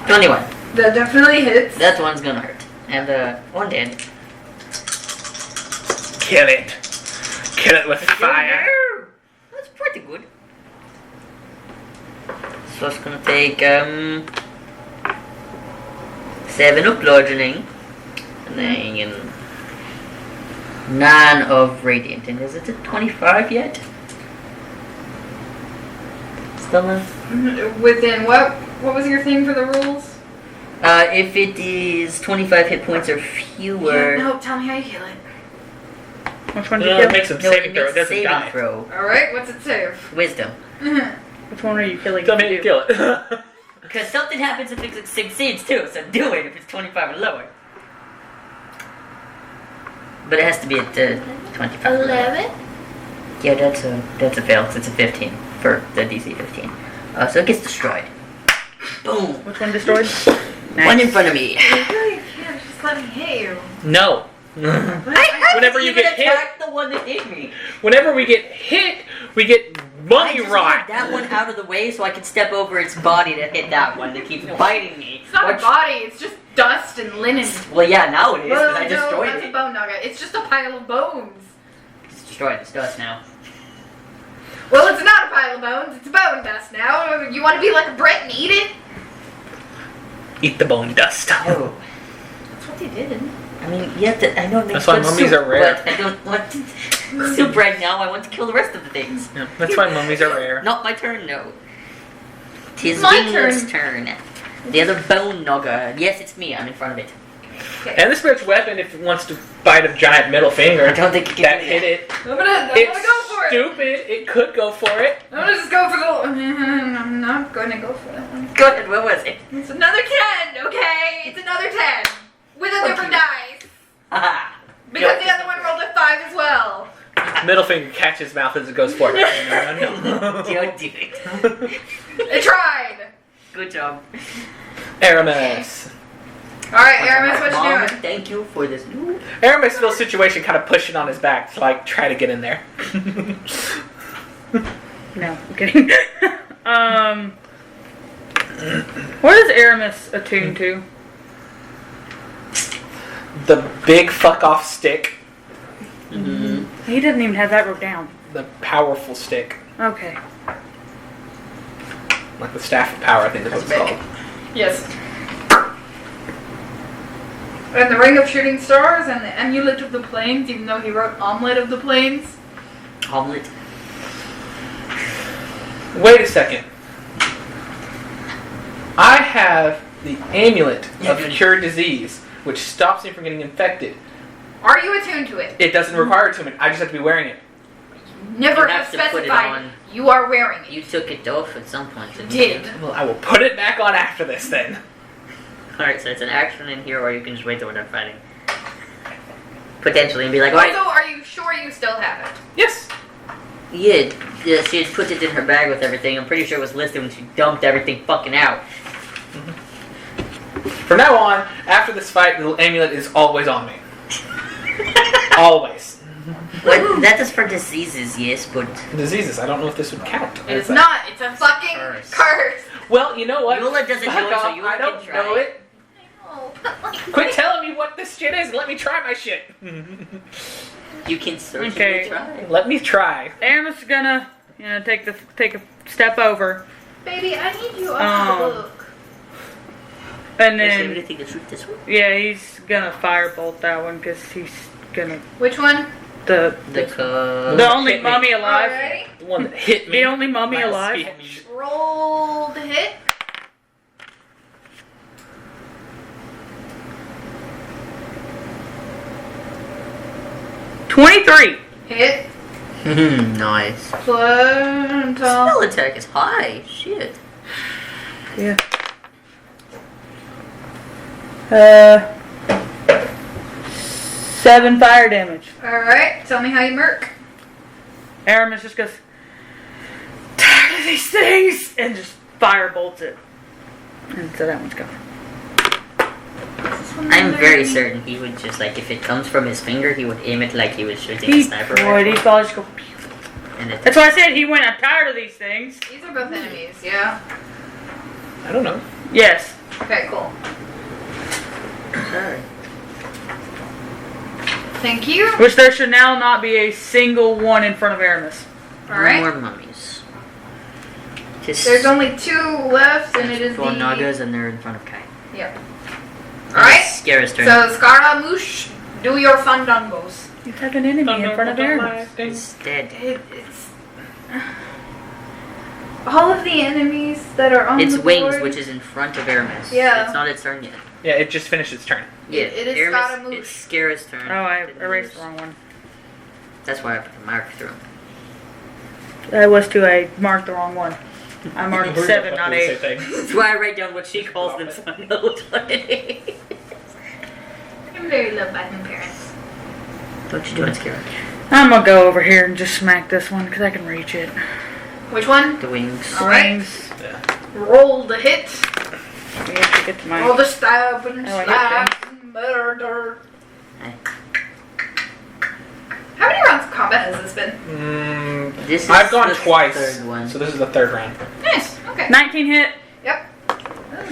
21. That definitely hits. That one's gonna hurt. And one dead. Kill it. Kill it with fire. That's pretty good. So it's gonna take 7 of bludgeoning, and then 9 of radiant. And is it at 25 yet? Still not? Within what? What was your thing for the rules? If it is 25 hit points or fewer. No, tell me how you kill it. Which one did No, you it kill? makes him No, saving it throw. It makes doesn't saving die. throw. Alright, what's it save? Wisdom. Which one are you killing? Tell me if to you kill it. Because something happens if it succeeds too, so do it if it's 25 or lower. But it has to be at 25. 11? Yeah, that's a fail, 'cause it's a 15 for the DC 15. So it gets destroyed. Boom! Which one destroyed? One in front of me. You really can't just let me hit you. No. Whenever you get hit, attack the one that hit me. whenever we get hit, we get I mummy just rot. want that one out of the way so I can step over its body to hit that one that keeps biting me. It's not Which- a body, it's just dust and linen. Well, yeah, now it is, Well, because I no, destroyed that's a it. bone nugget. It's just a pile of bones. It's destroyed, it's dust now. Well, it's not a pile of bones, it's bone dust now. You want to be like Brett and eat it? Eat the bone dust. Oh. That's what they did. I mean, you have to, I know it makes That's why good mummies soup, are rare. but I don't want to soup right now. I want to kill the rest of the things. Yeah, that's why mummies are rare. Not my turn, no. Tis My Winglet's turn. The other bone nugger. Yes, it's me. I'm in front of it. And the spirit's weapon, if it wants to bite a giant middle finger, I don't think it can that do hit that. it. I'm gonna It's go for it. stupid. It could go for it. I'm gonna just go for the. I'm not going to go for that one. Go ahead, what was it? It's another 10, okay? It's another 10. With a different dice. Haha. Because the other one rolled a 5 as well. Middle finger catches mouth as it goes forward. No. Don't do it. I tried. Good job. Aramis. Alright, Aramis, what Mom, you doing? thank you for this. Ooh. Aramis feels situation kind of pushing on his back to like try to get in there. No, I'm kidding. What is Aramis attuned to? The big fuck off stick. Mm-hmm. He doesn't even have that wrote down. The powerful stick. Okay. Like the staff of power, I think is what it's That's called. Yes. And the Ring of Shooting Stars and the Amulet of the Plains, even though he wrote Omelet of the Plains. Omelet. Wait a second. I have the amulet of cure disease, which stops me from getting infected. Are you attuned to it? It doesn't require attunement. I just have to be wearing it. Never You have have to put it specified on. you are wearing it. You took it off at some point. Didn't Did. you? Well, I will put it back on after this then. Alright, so it's an action in here, or you can just wait till we're done fighting. Potentially, and be like, alright. Also, are you sure you still have it? Yes. Yeah, she had put it in her bag with everything. I'm pretty sure it was listed when she dumped everything fucking out. From now on, after this fight, the amulet is always on me. Always. Well, that is for diseases, yes, but Diseases. I don't know if this would count. It's not. It's a fucking curse. Well, you know what? Yola doesn't Fuck know it, so off. Yola I don't can try. know it. Quit telling me what this shit is. Let me try my shit. you can certainly Okay. try. Let me try. Aramis is gonna, take a step over, Baby, I need you Oh. up to look. and Is there then anything to shoot this one? he's gonna firebolt that one because he's gonna Which one? the The only hit me. mummy alive. Alrighty. The one that hit me. The only mummy My alive. speech. Roll the hit. $23. Hit. Nice. Spell Spell attack is high. Shit. Yeah. 7 fire damage. Alright, tell me how you merc. Aramis just goes, tired of these things, and just fire bolts it. And so that one's gone. I'm very certain he would just like if it comes from his finger, he would aim it like he was shooting a He sniper would. rifle. He probably just go. And it, That's why I said he went. I'm tired of these things. These are both enemies, yeah? I don't know. Yes. Okay, cool. Sorry. Thank you. Which there should now not be a single one in front of Aramis. Alright. More mummies. Just There's only 2 left, and it is four the... Nagas, and they're in front of Kai. Yep. Alright. Scare's turn. So, Scaramouche, do your fandangos. You have an enemy in front of Aramis. It's dead. It's... All of the enemies that are on Its the wings, board... which is in front of Aramis. Yeah. It's not its turn yet. Yeah, it just finished its turn. Yeah, It is Aramis, Scaramouche. it's Scare's turn. Oh, I It erased is. the wrong one. That's why I put the mark through. That was too. I marked the wrong one. I marked We're 7, both not doing the 8. same thing. That's why I write down what she calls them so I know what it is. I'm very loved by my parents. What you doing, Scare? I'm gonna go over here and just smack this one because I can reach it. Which one? The wings. Alright. Wings. Yeah. Roll the hit. We have to get to Roll my. the stab and Oh, I hit slap and murder. Hey. How many rounds of combat has this been? This is I've gone the twice, third one. so this is the 3rd round. Nice. Okay. 19 hit. Yep.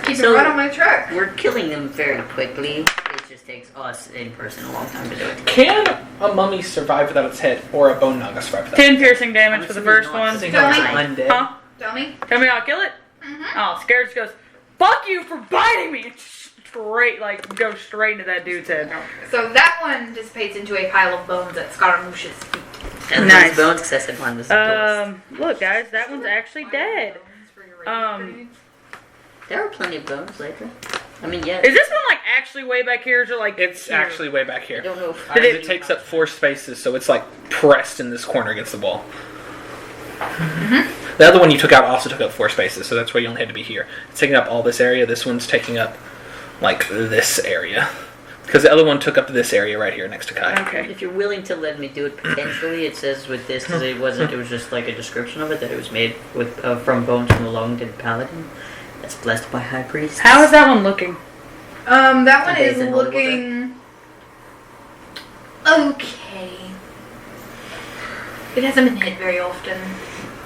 Keep So- it right on my track. We're killing them very quickly. It just takes us in person a long time to do it. Can a mummy survive without its head, or a bone naga survive without 10 piercing damage I'm for the assuming first not, one. because its Tell head? me. Undead. Huh? Tell me. Tell me I'll kill it? Mm-hmm. Oh, Scared just goes, fuck you for biting me! And straight, like, go straight into that dude's head. So that one dissipates into a pile of bones at Scaramouche's feet. And Nice. those bones, because I said one was the Look, guys, that one's actually dead. There are plenty of bones later. I mean, yeah. Is this one, like, actually way back here, or is it, like, It's here? actually way back I here. don't know if And it takes up 4 spaces, so it's like pressed in this corner against the wall. The other one you took out also took up 4 spaces, so that's why you only had to be here. It's taking up all this area. This one's taking up like this area, because the other one took up this area right here next to Kai. Okay. If you're willing to let me do it, potentially, it says with this, because it wasn't, it was just like a description of it, that it was made with from bones from the long-dead paladin. That's blessed by high priest. How is that one looking? That one Okay, is then hold it looking okay. It hasn't been hit very often.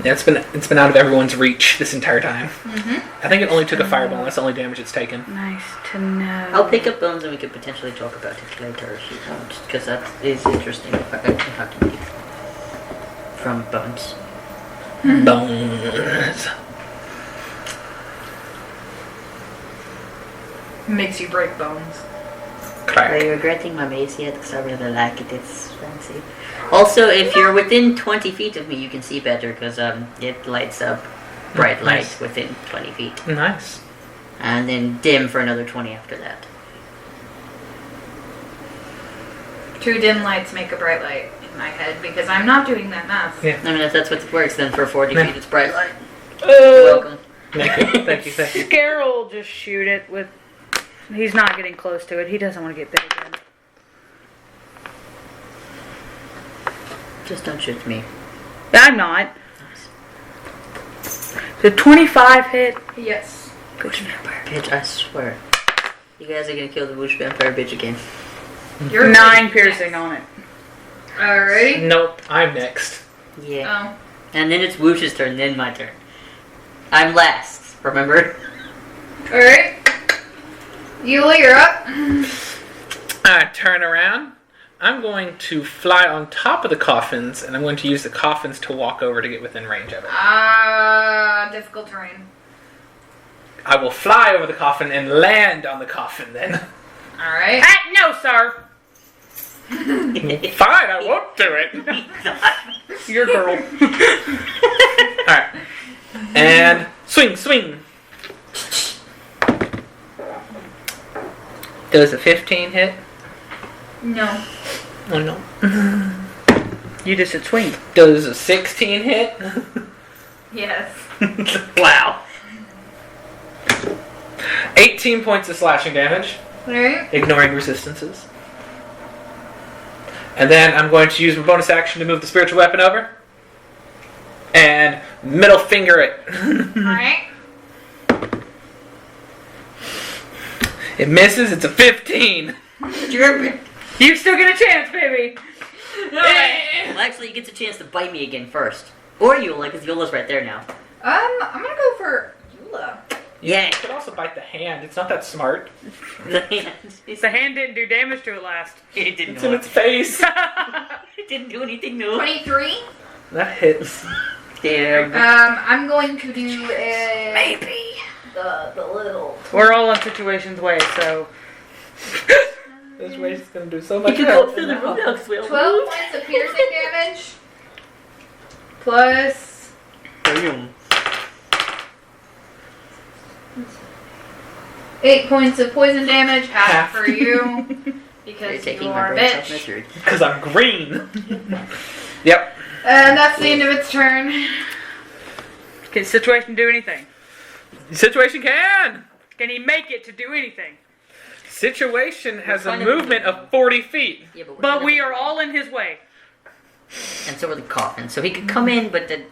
Yeah, it's been out of everyone's reach this entire time. Mm-hmm. I think it only took a fireball. That's the only damage it's taken. Nice to know. I'll pick up bones and we could potentially talk about it later if you want, because that is interesting. If I have to make from bones. Bones. Makes you break bones. Are Crack. you regretting my mace yet? Because I really like it. It's fancy. Also, if you're within 20 feet of me, you can see better because it lights up bright light Nice. within 20 feet. Nice. And then dim for another 20 after that. 2 dim lights make a bright light in my head because I'm not doing that math. Yeah. I mean, if that's what works, then for 40 Yeah. feet it's bright light. Uh, Welcome. Thank you. Thank you. Thank you. Scare will just shoot it with. He's not getting close to it. He doesn't want to get bit again. Just don't shoot me. I'm not. The 25 hit. Yes. Bush vampire bitch, I swear. You guys are gonna kill the bush vampire bitch again. You're 9 piercing on it. Alrighty. Nope. I'm next. Yeah. Oh. And then it's Woosh's turn, then my turn. I'm last, remember? Alright. Eula, you're up. I turn around. I'm going to fly on top of the coffins, and I'm going to use the coffins to walk over to get within range of it. Difficult terrain. I will fly over the coffin and land on the coffin then. Alright. No, sir. Fine, I won't do it. Your girl. Alright. And swing, swing. Does a 15 hit? No. Oh no. You just said swing. Does a 16 hit? Yes. Wow. 18 points of slashing damage, Alright. ignoring resistances. And then I'm going to use my bonus action to move the spiritual weapon over. And middle finger it. Alright. It misses, it's a 15. You still get a chance, baby. Well, actually, you get the chance to bite me again first. Or Eula, because Eula's right there now. I'm gonna go for Eula. Yeah. You could also bite the hand, it's not that smart. The hand. The hand didn't do damage to it last. It didn't It's do in it. its face. It didn't do anything new. 23. That hits. Damn. I'm going to do Maybe. the little. We're all in situations way, so. This race is going to do so You much can harm. go through the roadhouse, Will. 12 points of piercing damage. Plus. Boom. 8 points of poison damage. Half Half. for you. You're Because taking you my are a brains off bitch. misery. Because I'm green. Yep. And that's the end of its turn. Can situation do anything? Situation can. Can he make it to do anything? Situation has a kind of- movement of 40 feet. Yeah, but But we are all in his way. And so are the coffins. So he could come in, but the,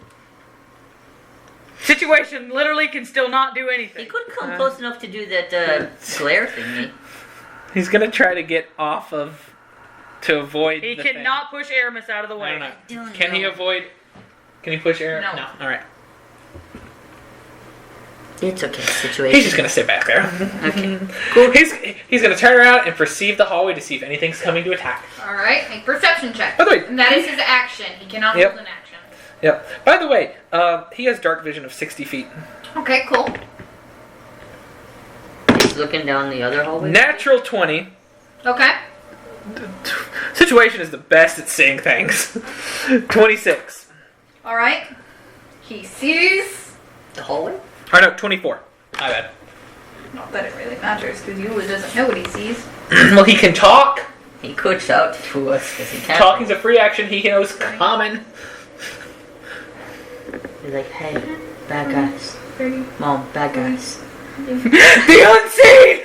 Situation literally can still not do he anything. couldn't come close enough to do that glare thingy. He's going to try to get off of... to avoid He the cannot push Aramis out of the thing. I way. don't know. Don't Can he know. avoid... Can he push air? No. Alright. It's okay. Situation. He's just going to sit back there. Okay. Cool. He's going to turn around and perceive the hallway to see if anything's coming to attack. Alright, make perception check. By the way... And that is his action. He cannot Yep. hold an action. Yep. By the way, he has dark vision of 60 feet. Okay, cool. He's looking down the other hallway. Natural 20. Okay. Situation is the best at seeing things. 26. Alright. He sees. The hallway? Or no, 24. My bad. Not that it really matters because Eula doesn't know what he sees. Well, he can talk. He could shout to us because he can't. Talking's a free action. He knows common. He's like, hey, bad guys. 30. Mom, bad guys. The unseen!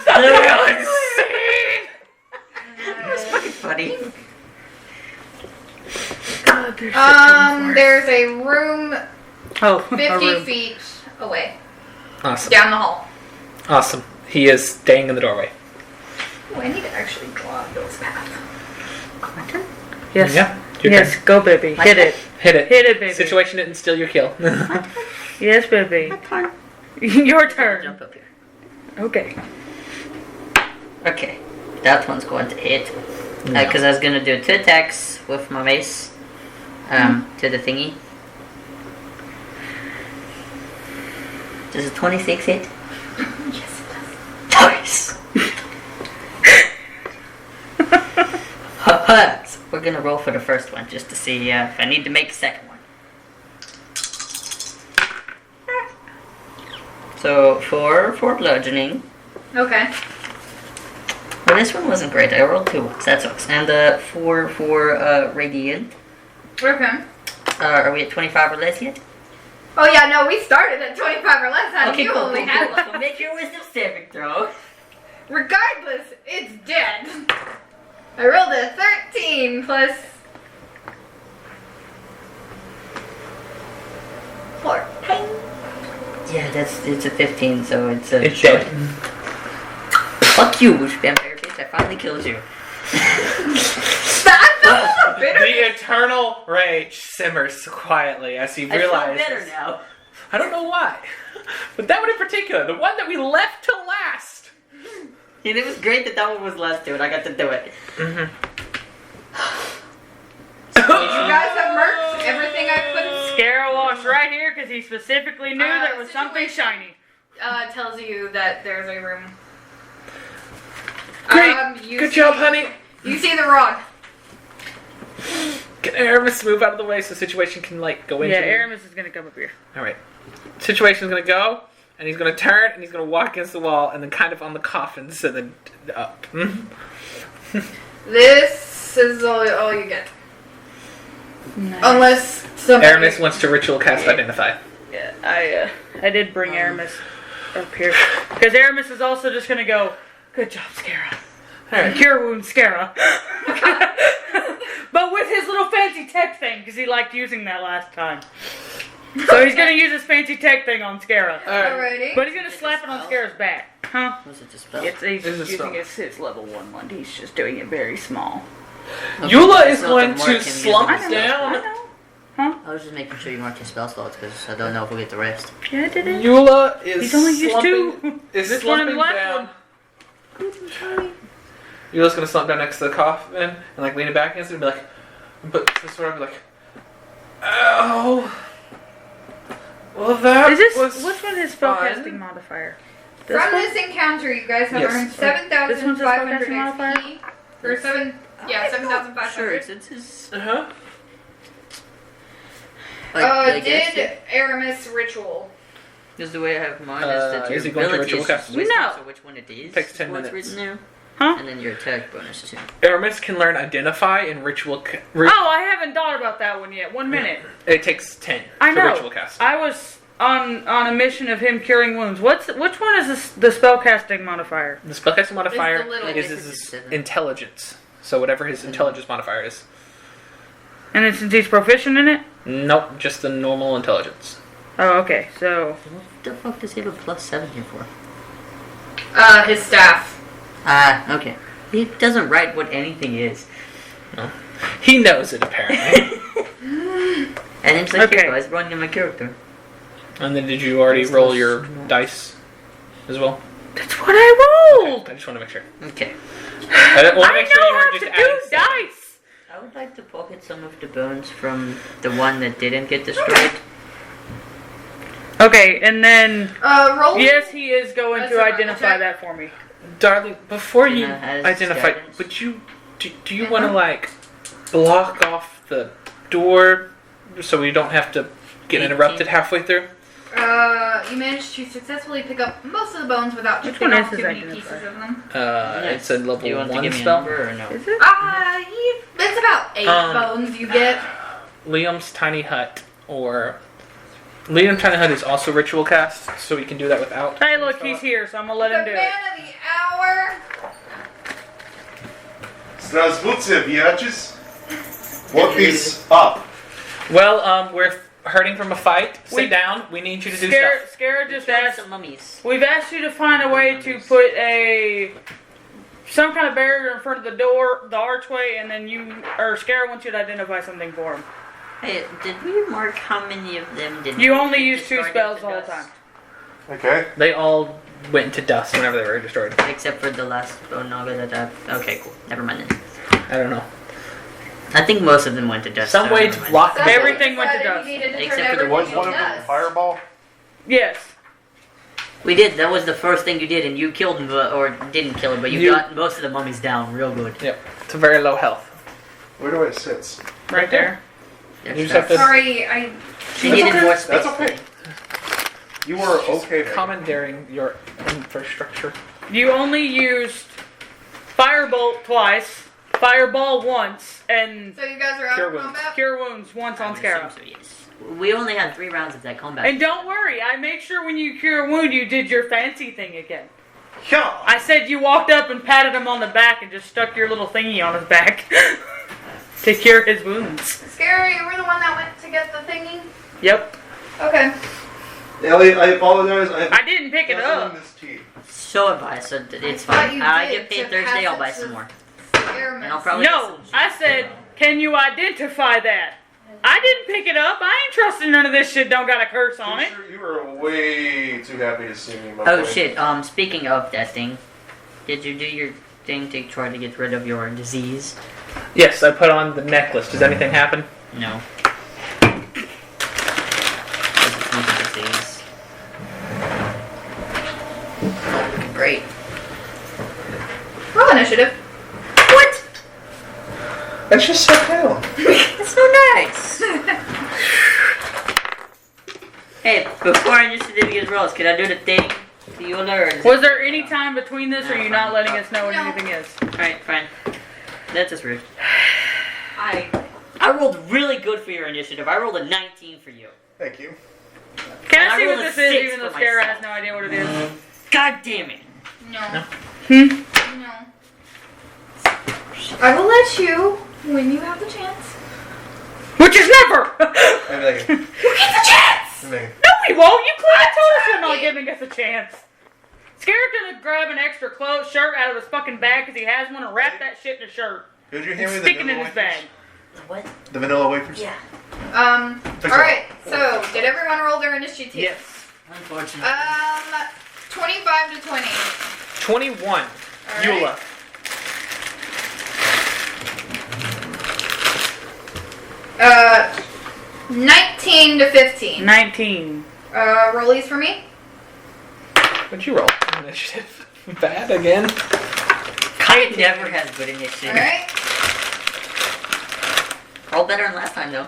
The unseen! That's fucking funny. There's a room Oh, 50 feet away. Awesome. Down the hall. Awesome. He is staying in the doorway. Oh, I need to actually draw Bill's path. Quentin? Yes. Yeah. Your Yes, turn. go baby. Hit it. Hit it. Hit it, baby. Situation didn't steal your kill. Yes, baby. My turn. Your Jump turn. up here. Okay. Okay. That one's going to hit. Because I was going to do 2 attacks with my mace. To the thingy. Does a 26 hit? Yes, it does. Nice! So we're gonna roll for the first one just to see if I need to make a second one. So 4 for bludgeoning. Okay. Well, this one wasn't great. I rolled 2 ones. That sucks. And 4 for radiant. Okay. Are we at 25 or less yet? Oh yeah, no, we started at 25 or less, honey. You only had one. So make your wisdom saving throw. Regardless, it's dead. I rolled a 13 plus 14. Yeah, it's a 15, so it's a It's short. dead. Fuck you, vampire bitch! I finally killed you. I felt a bitter. The eternal rage simmers quietly as he I feel realizes. better now. I don't know why. But that one in particular, the one that we left to last. And it was great that one was last to it. I got to do it. Mm-hmm. You guys have merged everything I put in. Scarrow walks right here because he specifically knew there was something shiny. Tells you that there's a room. Great. You Good see- job, honey. You see the rod. Can Aramis move out of the way so situation can go into Yeah, the- Aramis is gonna come up here. Alright. Situation's gonna go, and he's gonna turn, and he's gonna walk against the wall, and then kind of on the coffin, so then up. This is all you get. Nice. Unless somebody... Aramis wants to ritual cast identify. Yeah, I did bring Aramis up here. Because Aramis is also just going to go, good job, Scara. Alright. Cure wound, Scara. But with his little fancy tech thing, because he liked using that last time. So he's going to use his fancy tech thing on Scara. Alrighty. But he's going to slap it on Scara's back. Huh? Was it just spell? He's It's a using spell. his level 1. He's just doing it very small. Okay, Eula is so going the more to can use slump the I know, down. I know. Huh? I was just making sure you mark your spell slots because I don't know if we'll get the rest. Yeah, I did it. Eula is He's only used slumping, 2. is This one and slumping the last down. one. Eula's gonna slump down next to the coffin and like lean it back against it and be like, and put this sort of like, ow. Well, that Is this was which one is fun. spellcasting modifier? This From one? this encounter, you guys have Yes. earned This one's a 7,500 spellcasting modifier? XP. Or 7,500. Sure, it's his. Uh-huh. I guess Did Aramis ritual? Because the way I have mine is that your is he going to ability ritual is cast? just wisdom, No. so which one it is. Takes is 10 what's minutes. written there. Huh? And then your attack bonus too. Aramis can learn identify in ritual. Oh, I haven't thought about that one yet. 1 minute. It takes 10 I to know. ritual cast. I was on a mission of him curing wounds. Which one is the spellcasting modifier? The spellcasting modifier It's the little- is I guess his it's 7. intelligence. So whatever his intelligence modifier is. And then since he's proficient in it? Nope, just the normal intelligence. Oh, okay. So What the fuck does he have a +7 here for? His staff. Ah, okay. He doesn't write what anything is. He knows it apparently. And it's like, Okay. here, I was running my character. And then did you already roll your dice as well? that's what I rolled. I just want to make sure. Okay. I want to I make sure know you how weren't to just do adding stuff. dice. I would like to pocket some of the bones from the one that didn't get destroyed. Okay, and then Roll. yes, he is going That's to a run identify check. that for me. Darling, before you has identify, guidance. would you do you want to like block off the door so we don't have to get 18. interrupted halfway through? You managed to successfully pick up most of the bones without Which chipping one off is too his many identifier? pieces of them. It's a Do level you want to 1 give me a spell. number or no? Is it? It's about 8 bones you get. Liam's tiny hut or Liam's tiny hut is also ritual cast, so we can do that without. Hey, look, he's here, so I'm gonna let The him do man it. of the hour. Здравствуйте, viajes. What is up? Well, we're hurting from a fight. Sit We- down. We need you to do Scare stuff. just Killed asked. some mummies. We've asked you to find a way to put some kind of barrier in front of the door, the archway, and then Scare wants you to identify something for him. Hey, did we mark how many of them did You only use 2 destroyed spells into the whole dust? time. Okay. They all went into dust whenever they were destroyed. Except for the last bone naga that I... Okay, cool. Never mind then. I don't know. I think most of them went to dust. Some so way never to mind. block them. Somebody Everything went to decided dust. you needed to Except turn for the everything Was one into of them dust. fireball? Yes. We did. That was the first thing you did, and you killed him, or didn't kill him, but you You- got most of the mummies down real good. Yep. It's a very low health. Where do I sit? Right there. You just have to Sorry, I. She That's needed okay. more space. That's okay. You were okay there. commandeering your infrastructure. You only used Firebolt twice, Fireball once, and So you guys are out Cure of wounds. combat? Cure Wounds once on Scarab. So, yes. We only had 3 rounds of that combat. And don't worry, I made sure when you cure a wound, you did your fancy thing again. Yeah. I said you walked up and patted him on the back and just stuck your little thingy on his back to cure his wounds. Scary, you were the one that went to get the thingy? Yep. Okay. Elliot, I apologize. I didn't pick it up. This tea. So have I, so it's I thought fine. you I did get paid to Thursday, pass I'll buy it some to- more. Aramis. And I'll probably No, get some. I said, can you identify that? I didn't pick it up. I ain't trusting none of this shit don't got a curse on it. You were way too happy to see me, my Oh boy. shit, speaking of that thing, did you do your thing to try to get rid of your disease? Yes, I put on the necklace. Does anything happen? No. 'Cause it's not a disease. Oh, looking great. Roll initiative. What? And just sat down. That's so nice! Hey, before I just did these rolls, can I do the thing to you learn? Was there any time between this, or are you not letting us know what No. anything is? Alright, fine. That's just rude. I rolled really good for your initiative. I rolled a 19 for you. Thank you. Can And I I see what rolled a this is, 6 even though for Scara myself. has no idea what it is? God damn it. No. Hmm? No. I will let you when you have the chance. Which is never! I'm like, You get the chance! I'm like, No, we won't! You clearly told us you're not giving us a chance. Scare's gonna grab an extra clothes shirt out of his fucking bag because he has one and wrap that shit in a shirt. could you And hand me the stick it in vanilla his wafers? bag. What? The vanilla wafers? Yeah. Alright, so did everyone roll their initiative? Yes. Unfortunately. 25 to 20. 21. Alright. Eula. Uh, 19 to 15. 19. Rollies for me? What'd you roll? Initiative. Bad again. Kai never has good initiative. Alright. Roll better than last time, though.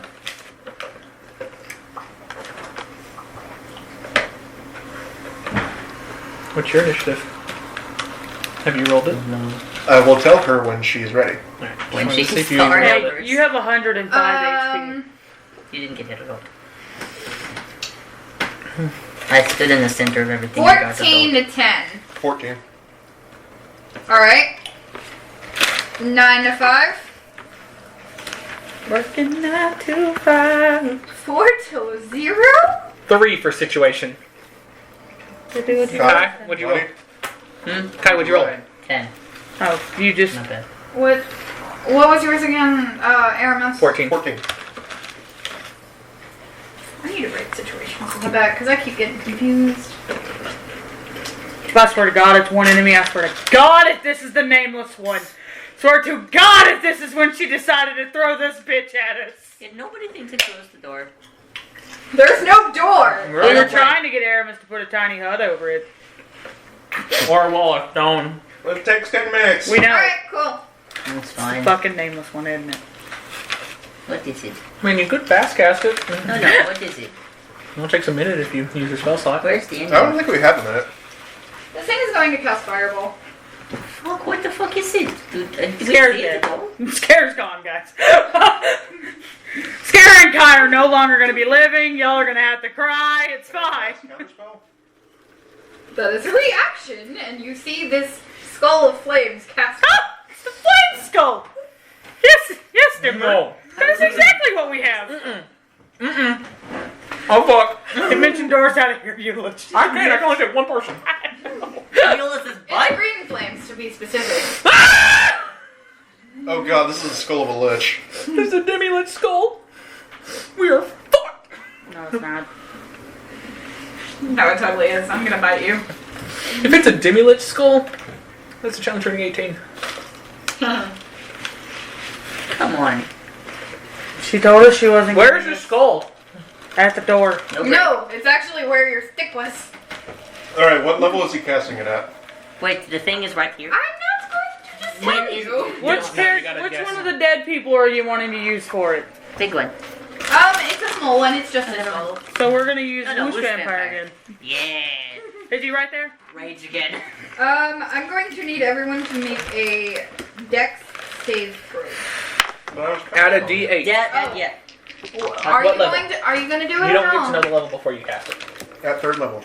What's your initiative? Have you rolled it? No. I will tell her when she's ready. Alright. When Just she wanted to can see if you start rolled over. it. You have 105 HP. You didn't get hit at all. I stood in the center of everything. you guys have 14 rolled. to 10. 14. Alright. 9 to 5. Working 9 to 5. 4 to 0. 3 for situation. To do what you Got Kai, what'd you roll? Kai, what'd you roll? 10. Oh, you just. Not bad. What was yours again, Aramis? 14. 14. I need to write situations in the back because I keep getting confused. I swear to God, it's one enemy. I swear to God, if this is the nameless one. Swear to God, if this is when she decided to throw this bitch at us. Yeah, nobody thinks to close the door. There's no door. We were trying to get Aramis to put a tiny hut over it. Or a wall of stone. It takes 10 minutes. We know. Alright, cool. That's fine. Fucking nameless one, isn't it? What is it? I mean, you could fast cast it. No, what is it? It takes a minute if you use your spell slot. Where's the I engine? don't think we have a minute. This thing is going to cast Fireball. Fuck, what the fuck is it? Dude, do we Scare's see dead. it all? Scare's gone, guys. Scare and Kai are no longer going to be living. Y'all are going to have to cry. It's fine. Counterspell? That is a reaction, and you see this skull of flames cast. Ah! It's the flame skull! Yes, Dimmer. No. That is exactly what we have. Oh fuck. Dimension doors out of here, you look. I can't. I can only take one person. Neolis's It's butt? green flames, to be specific. Oh god, this is the skull of a lich. There's a demi-lit skull. We are fucked. No, it's not. No, it totally is. I'm gonna bite you. If it's a demi-lit skull, that's a challenge turning 18. Come on. She told us she wasn't. Where's your skull? At the door. No, it's actually where your stick was. Alright, what level is he casting it at? Wait, the thing is right here? I'm not going to just When tell is you. it? Which No, you gotta which guess. one of the dead people are you wanting to use for it? Big one. It's a small one. It's just a skull. So we're gonna use No, Whoosh Whoosh Vampire Vampire. again. Yeah. Is he right there? Rage again. I'm going to need everyone to make a Dex save throw. But I was Add a counting. D8. Yeah, Oh. yeah. Are what you level? going to? Are you going to do it? You or don't no? get to know the level before you cast it. At 3rd level.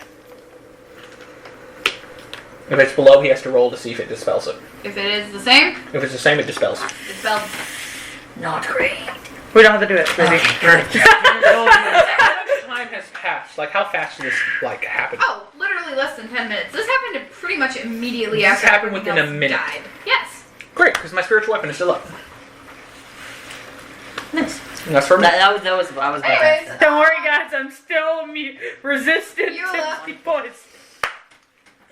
If it's below, he has to roll to see if it dispels it. If it is the same, If it's the same, it dispels. dispelled. Not great. We don't have to do it, Lizzie. Time has passed. Like, how fast did this happen? Oh, literally less than 10 minutes. This happened pretty much immediately This after happened everything within a else minute. died. Yes. Great, because my spiritual weapon is still up. Nice. And that's for me. That was I was about to Anyways. ask that. Don't worry, guys. I'm still resistant You to love- the poison.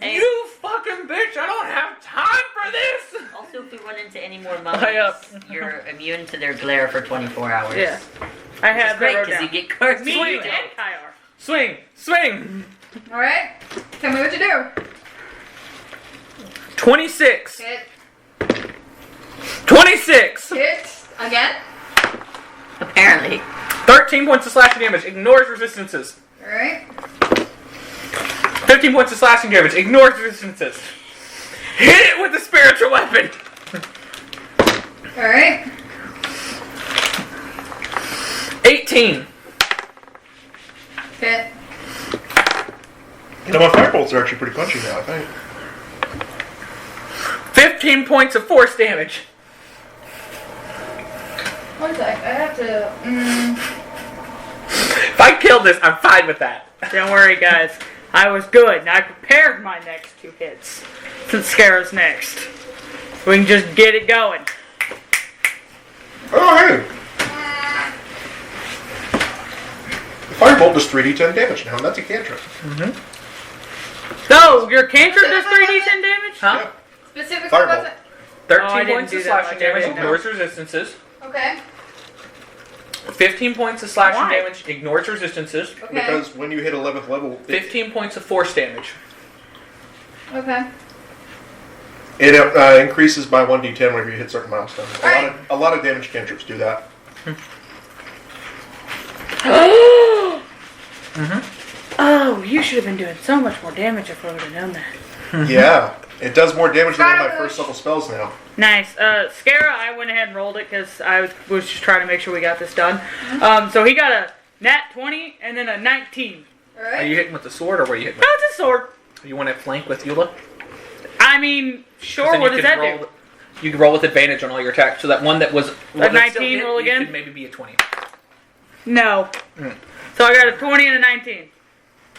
Hey, You fucking bitch! I don't have time for this! also, if we run into any more Hi up. mummies, you're immune to their glare for 24 hours. Yeah. I Which is have great that because you down. get cursed. Me when you and don't. Kai are. Swing! Swing! Alright. Tell me what to do. 26! Hit. 26! Hit. Again. Apparently. 13 points of slashing damage, ignores resistances. Alright. 15 points of slashing damage, ignores resistances. Hit it with the spiritual weapon! Alright. 13. Hit. You know, my firebolts are actually pretty punchy now, I think. 15 points of force damage. One sec. I have to. If I kill this, I'm fine with that. Don't worry, guys. I was good, and I prepared my next 2 hits. Since Scara's next. We can just get it going. Oh, hey! The firebolt does 3d10 damage now, and that's a cantrip. So, your cantrip does 3d10 damage? Huh? Yeah. Specifically, Fireball. what's it? 13 Oh, I didn't points do of that slashing much. damage, I didn't ignores resistances. Okay. 15 points of slashing Why? damage, ignores resistances. Okay. Because when you hit 11th level, 15 points of force damage. Okay. it increases by 1d10 whenever you hit certain milestones. A lot of damage cantrips do that. Oh, you should have been doing so much more damage if I would have known that. Yeah. It does more damage than one of my Fire first level spells now. Nice. Scara, I went ahead and rolled it because I was just trying to make sure we got this done. So he got a nat 20 and then a 19. All Are right. you hitting with the sword or were you hitting No, with it's a sword. You want to flank with Eula? I mean, 'Cause sure, then what you does could that roll do? You can roll with advantage on all your attacks. So that one that was... A 19 hit, roll you again? could maybe be a 20. No. Mm. So I got a 20 and a 19.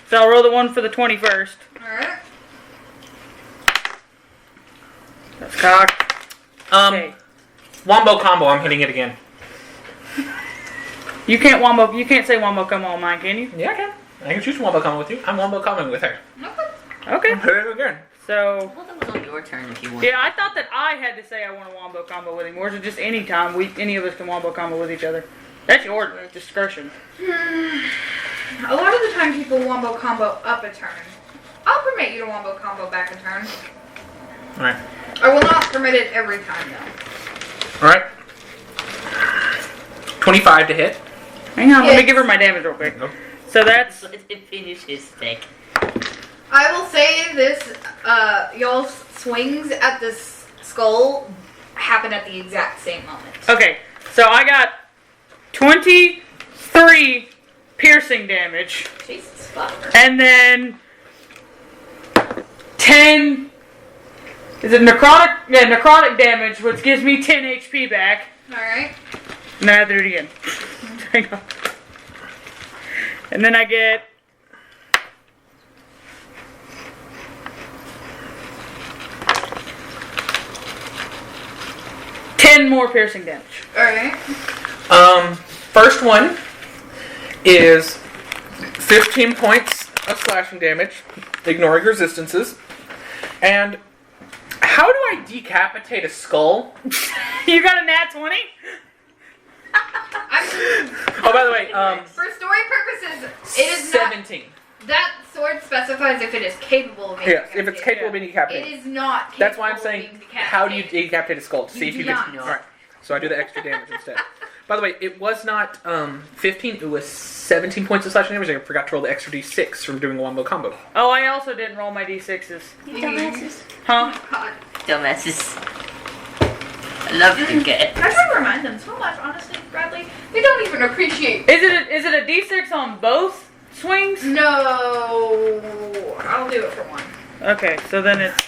So I'll roll the one for the 20 first. All right. That's cocked. Okay. Wombo combo, I'm hitting it again. You can't wombo. You can't say wombo come on mine, can you? Yeah, I can. I can choose wombo combo with you. I'm wombo comboing with her. Okay. Hit it again. So Well, that was on your turn if you want. yeah, I thought that I had to say I want a wombo combo with him, or is it just any time any of us can wombo combo with each other? That's your discretion. A lot of the time, people wombo combo up a turn. I'll permit you to wombo combo back a turn. Alright. I will not permit it every time, though. Alright. 25 to hit. Hang on, let me Yes. give her my damage real quick. Nope. So that's Let him finish his stick. I will say this: y'all's swings at this skull happen at the exact same moment. okay. So I got 23 piercing damage, Jesus fuck. and then 10. Is it necrotic? Yeah, necrotic damage, which gives me 10 HP back. All right. And then I have to do it again. Hang on. And then I get 10 more piercing damage. All right. First one is 15 points of slashing damage, ignoring resistances. And how do I decapitate a skull? You got a nat 20? Oh, by the way, For story purposes, it is 17. not. That sword specifies if it is capable of being Yes, if it's capable of being It decapitated. is not capable That's why I'm of saying, being how do you decapitated. decapitate a skull? To see if do you can. not. Alright, so I do the extra damage instead. By the way, it was not 15, it was 17 points of slashing damage. I forgot to roll the extra d6 from doing a wombo combo. Oh, I also didn't roll my d6s. You dumbasses. Huh? God. Dumbasses. I love you, kid. I try to remind them so much, honestly, Bradley. They don't even appreciate. Is it a d6 on both swings? No, I'll do it for one. Okay, so then it's...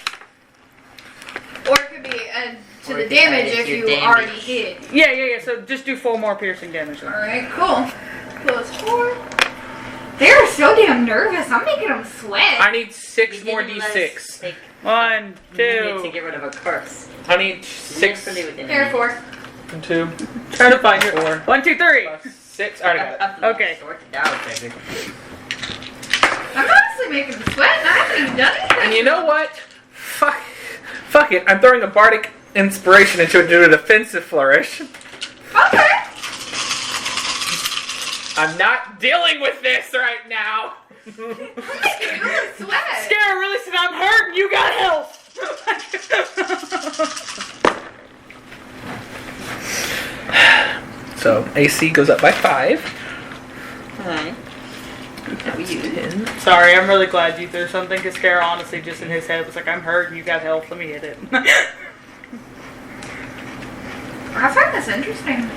Or it could be to Or the it could damage add if your you damage. already hit. Yeah, so just do 4 more piercing damage then. Alright, cool. Plus 4. They're so damn nervous. I'm making them sweat. I need 6 You more didn't let us d6. take 1, a minute to 2... get rid of a curse. I need 6 Literally within a Here, minute. 4. and 2 Trying to find your... Four. 1, 2, 3. plus 6. I already got it. Okay. Sort it out, baby. I'm honestly making them sweat and I haven't even done anything. And you know what? Fuck it. I'm throwing a bardic inspiration into it to do a defensive flourish. Okay. I'm not dealing with this right now. I'm making them sweat. Scare really said I'm hurt and you got health! So AC goes up by 5. Alright. How are you? Sorry, I'm really glad you threw something, because Scare honestly just in his head was like, I'm hurt and you got health, let me hit it. I find this interesting.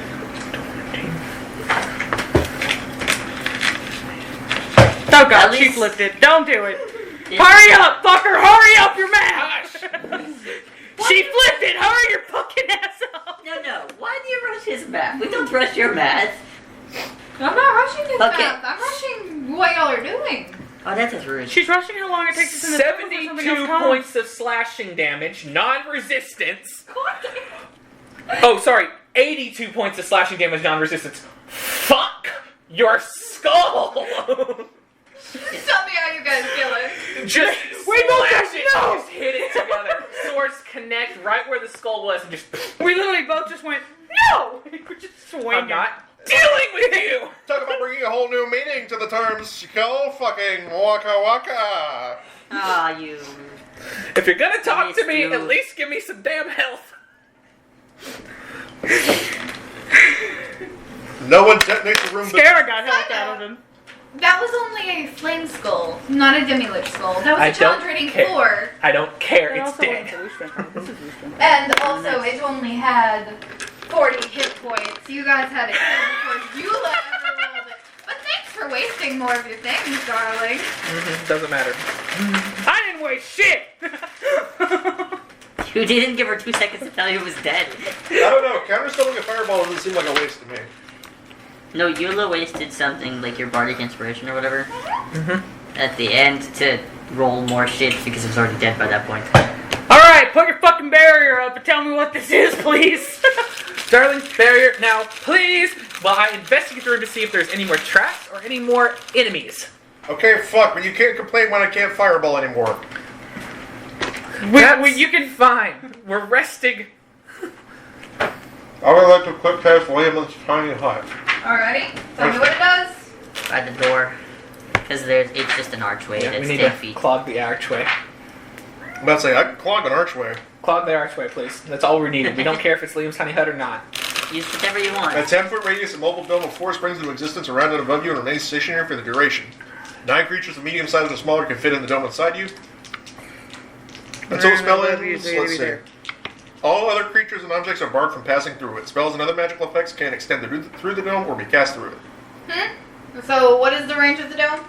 Oh god, At she least- flipped it. Don't do it. Yeah. Hurry up, fucker! Hurry up, you're mad! Gosh. She flipped it! Hurry your fucking ass up! No. Why do you rush his math? We don't rush your math. I'm not rushing his Okay. math. I'm rushing what y'all are doing. Oh, that's just rude. She's rushing how long it takes us in the 72 points of slashing damage, non-resistance. God damn. Oh, sorry, 82 points of slashing damage, non-resistance. Fuck your skull! Tell me how you guys kill it. Just We both slash just it, know. just hit it together. Swords connect right where the skull was, and just. We literally both just went, no! We're just swinging. I'm not dealing with you. Talk about bringing a whole new meaning to the terms skull fucking waka waka. Ah, you. If you're gonna talk to me, Nice, at dude. least give me some damn health. No one detonates the room. Scara got health out of him. That was only a flame skull, not a demi-lich skull. That was I a challenge don't rating care. 4. I don't care. That It's also dead. wasn't the loose one. This is loose one. And also, it only had 40 hit points. You guys had it killed before Eula ever rolled it. But thanks for wasting more of your things, darling. Doesn't matter. I didn't waste shit! You didn't give her 2 seconds to tell you it was dead. I don't know. Counterspelling a fireball doesn't seem like a waste to me. No, Eula wasted something like your bardic inspiration or whatever at the end to roll more shit because it was already dead by that point. Alright, put your fucking barrier up and tell me what this is, please! Darling, barrier now, please, while I investigate the room to see if there's any more traps or any more enemies. Okay, fuck, but you can't complain when I can't fireball anymore. You can fine. We're resting. I would like to quick past Liam's tiny hut. Alrighty, tell me what it does. By the door. Because it's just an archway Yeah, we that's need 10 to feet. clog the archway. I'm about to say, I can clog an archway. Clog the archway, please. That's all we needed. We don't care if it's Liam's tiny hut or not. Use whatever you want. A 10-foot radius immobile dome of force springs into existence around and above you and remains stationary for the duration. 9 creatures of medium size or smaller can fit in the dome inside you. Until the spell ends, let's see. All other creatures and objects are barred from passing through it. Spells and other magical effects can't extend through the dome or be cast through it. So, what is the range of the dome?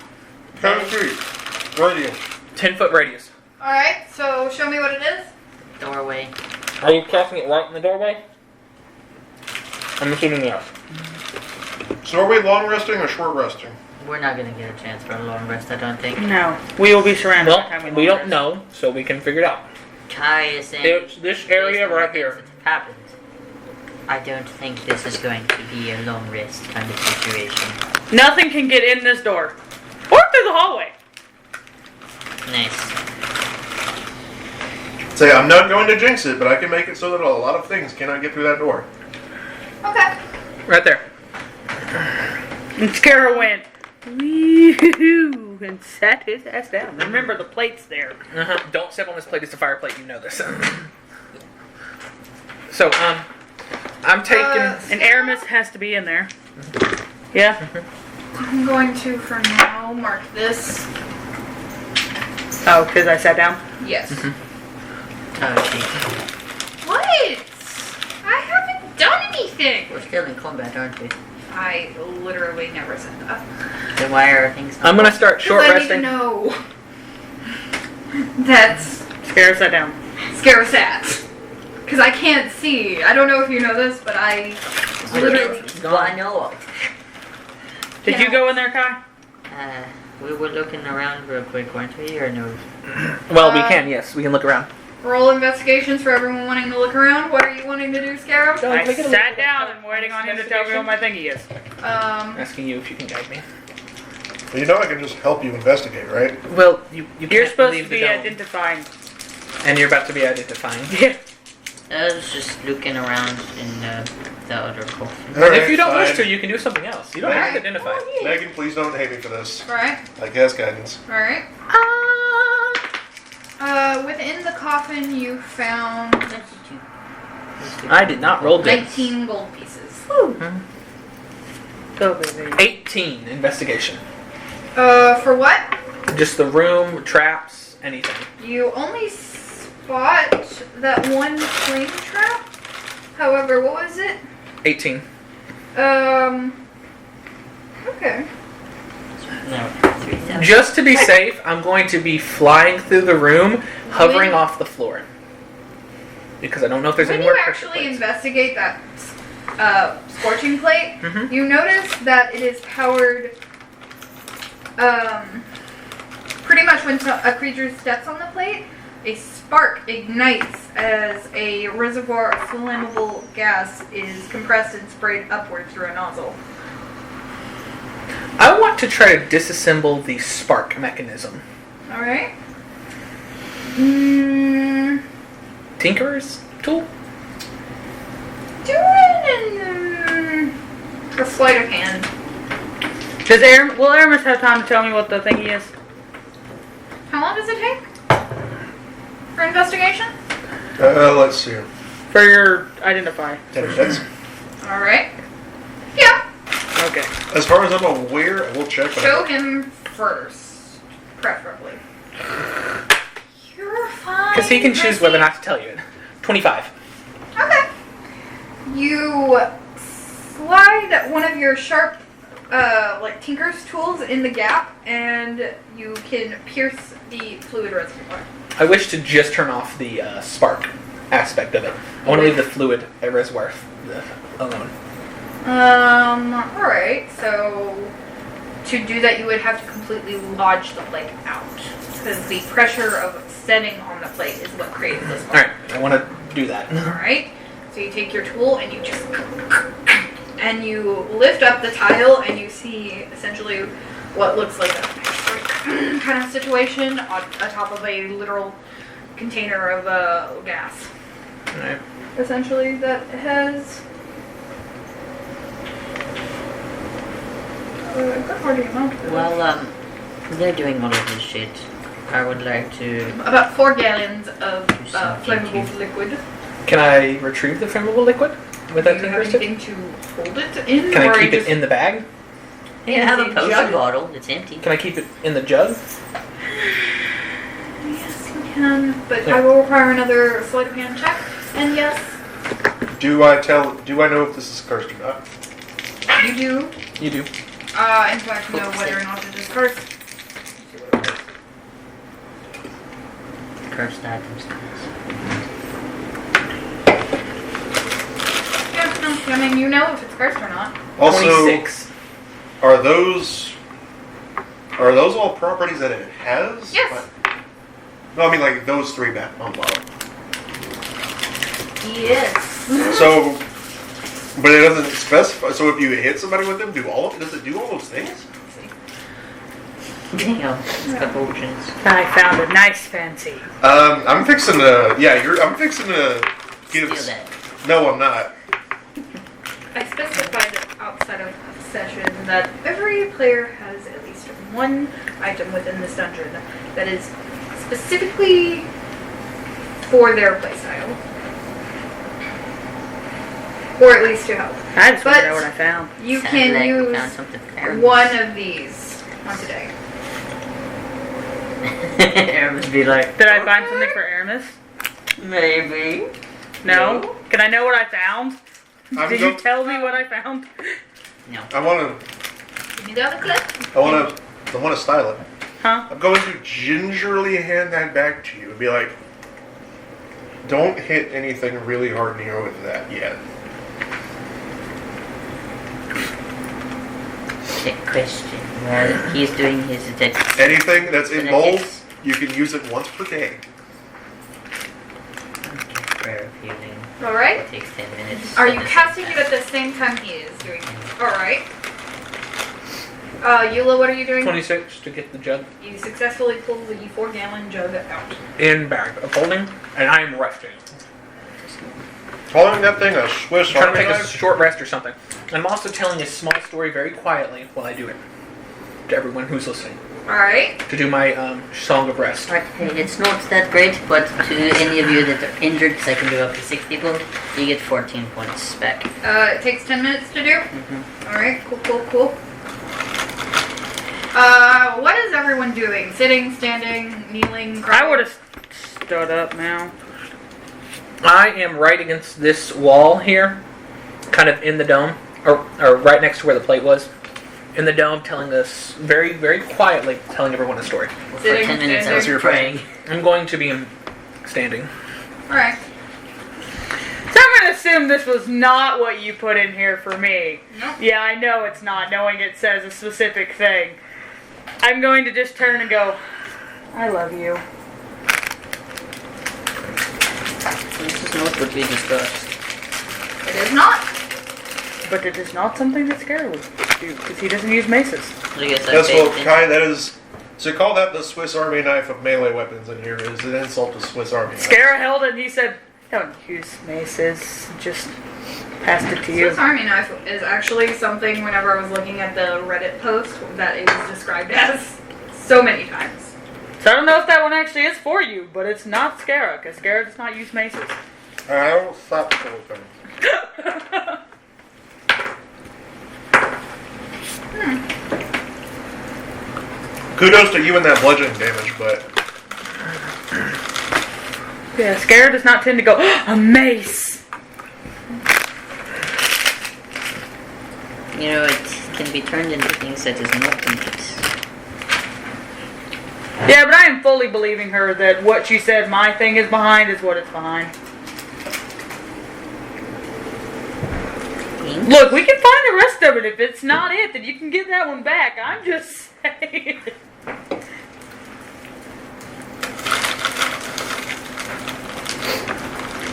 10 feet. Radius. 10-foot radius. Alright, so show me what it is. Doorway. Are you casting it right in the doorway? I'm assuming yes. So are we long resting or short resting? We're not gonna get a chance for a long rest, I don't think. No. We will be surrounded by the Well, time we long don't rest. know, so we can figure it out. Kai is saying It's this area based on right what here. happened. I don't think this is going to be a long rest kind of situation. Nothing can get in this door. Or through the hallway. Nice. Say, I'm not going to jinx it, but I can make it so that a lot of things cannot get through that door. Okay. Right there. And Scara went, wee-hoo, and sat his ass down. Remember, the plate's there. Don't step on this plate. It's a fire plate. You know this. So, I'm taking. And Aramis has to be in there. Yeah? I'm going to, for now, mark this. Oh, because I sat down? Yes. Oh, gee. What? I haven't done anything. We're still in combat, aren't we? I literally never said that. Then why are things not I'm gonna start short Because I need to resting. know. That's Scara sat down. Scarasat. Because I can't see. I don't know if you know this, but I literally... Well, I know. Did you go in there, Kai? We were looking around real quick, weren't we? Or no? Well, we can. Yes, we can look around. Roll investigations for everyone wanting to look around. What are you wanting to do, Scarab? Go. I we can sat look- down and waiting on him to tell me what my thingy is. I'm asking you if you can guide me. You know I can just help you investigate, right? Well, you You're can't supposed leave to the be dome. identifying. And you're about to be identifying. Yeah. I was just looking around in the other coffin. And Alright, if you don't wish fine. to, you can do something else. You don't have to identify. Megan, please don't hate me for this. Alright, I guess guidance. alright. Within the coffin you found I did not roll good. 19 gold pieces. Go, baby. 18 investigation. For what? Just the room, traps, anything. You only spot that one flame trap. However, what was it? 18. Okay. No, Just to be safe, I'm going to be flying through the room, hovering off the floor. Because I don't know if there's any more pressure When you actually plates. investigate that scorching plate, Mhm. you notice that it is powered pretty much when a creature steps on the plate, a spark ignites as a reservoir of flammable gas is compressed and sprayed upwards through a nozzle. I want to try to disassemble the spark mechanism. Alright. Tinkerer's tool? Do it a sleight of hand. Will Aramis have time to tell me what the thingy is? How long does it take for investigation? Let's see. For your identify. 10 minutes. Alright. Yeah. Okay. As far as I'm aware, I will check. but Show him first, preferably. You're fine. Because he can choose whether or not to tell you it. 25. Okay. You slide one of your sharp, like Tinker's tools in the gap, and you can pierce the fluid reservoir. I wish to just turn off the spark aspect of it. I want to leave the fluid reservoir alone. Alright, so to do that you would have to completely lodge the plate out. Because the pressure of standing on the plate is what creates this one. Alright, I want to do that. Alright, so you take your tool and you just... And you lift up the tile and you see essentially what looks like a kind of situation on top of a literal container of gas. Alright. Essentially, that has... a good hardy amount of it. Well, they're doing all of this shit. I would like to. About 4 gallons of something flammable to- liquid. Can I retrieve the flammable liquid with Do that you have Tinkerer's tip? anything to hold it in? Can or I you keep it just- in the bag? You have a the potion jug? bottle. It's empty. Can I keep it in the jug? Yes, you can, but I will require another sleight of hand check. And yes, do I know if this is cursed or not? you do. You do. In fact, know whether or not it is cursed. Cursed items. Yeah, no, I mean, you know if it's cursed or not. Also, 26. are those all properties that it has? Yes. No, I mean like those 3 back on bottom. Yes. So, but it doesn't specify. So if you hit somebody with them, does it do all those things? Damn, it's got potions. I found a nice fancy. I'm fixing to. Yeah, I'm fixing to give. Steal that. No, I'm not. I specified outside of session that every player has at least one item within this dungeon that is specifically for their playstyle. Or at least to help. I just want to But- know what I found. You Sounds can like we use found something fair. one of these once a day. Aramis be like, Did I find something for Aramis? maybe. No? Can I know what I found? Did you go- tell me what I found? No. I want Give me the other clip. to style it. Huh? I'm going to gingerly hand that back to you and be like, don't hit anything really hard near with that yet. Trick question. Well, he's doing his detective. Anything that's in bold, Phonetics. you can use it once per day. Prayer of healing. Alright. It takes 10 minutes. Are you casting it at the same time he is doing it? Alright. Eula, what are you doing? 26 to get the jug You successfully pull the 4-gallon jug out. in bag of holding, and I am resting. Calling that thing a Swiss I'm trying Army to take a knife? short rest or something. I'm also telling a small story very quietly while I do it to everyone who's listening. Alright. To do my song of rest. Alright, hey, it's not that great, but to any of you that are injured, because I can do up to 6 people, you get 14 points back. It takes 10 minutes to do? Alright, cool. What is everyone doing? Sitting, standing, kneeling? I would have stood up now. I am right against this wall here, kind of in the dome, or right next to where the plate was. in the dome, telling us very, very quietly, telling everyone a story. For Sitting, 10 minutes I standing. was praying. I'm going to be standing. Alright. So I'm gonna assume this was not what you put in here for me. No. Yeah, I know it's not, knowing it says a specific thing. I'm going to just turn and go, I love you. This is not what we discussed. It is not. But it is not something that Scarab would do, because he doesn't use maces. I guess I That's paid what attention. Kai. That is. To call that the Swiss Army knife of melee weapons in here is an insult to Swiss Army knife. Scarab held it and he said, don't use maces, just passed it to you. Swiss Army knife is actually something, whenever I was looking at the Reddit post, that it was described as so many times. So I don't know if that one actually is for you, but it's not Scarab, because Scarab does not use maces. I will stop the whole thing. Kudos to you and that bludgeoning damage, but Yeah, Scarab does not tend to go, a mace! You know, it can be turned into things such as not mace. Yeah, but I am fully believing her that what she said my thing is behind is what it's behind. Look, we can find the rest of it. If it's not it, then you can give that one back. I'm just saying.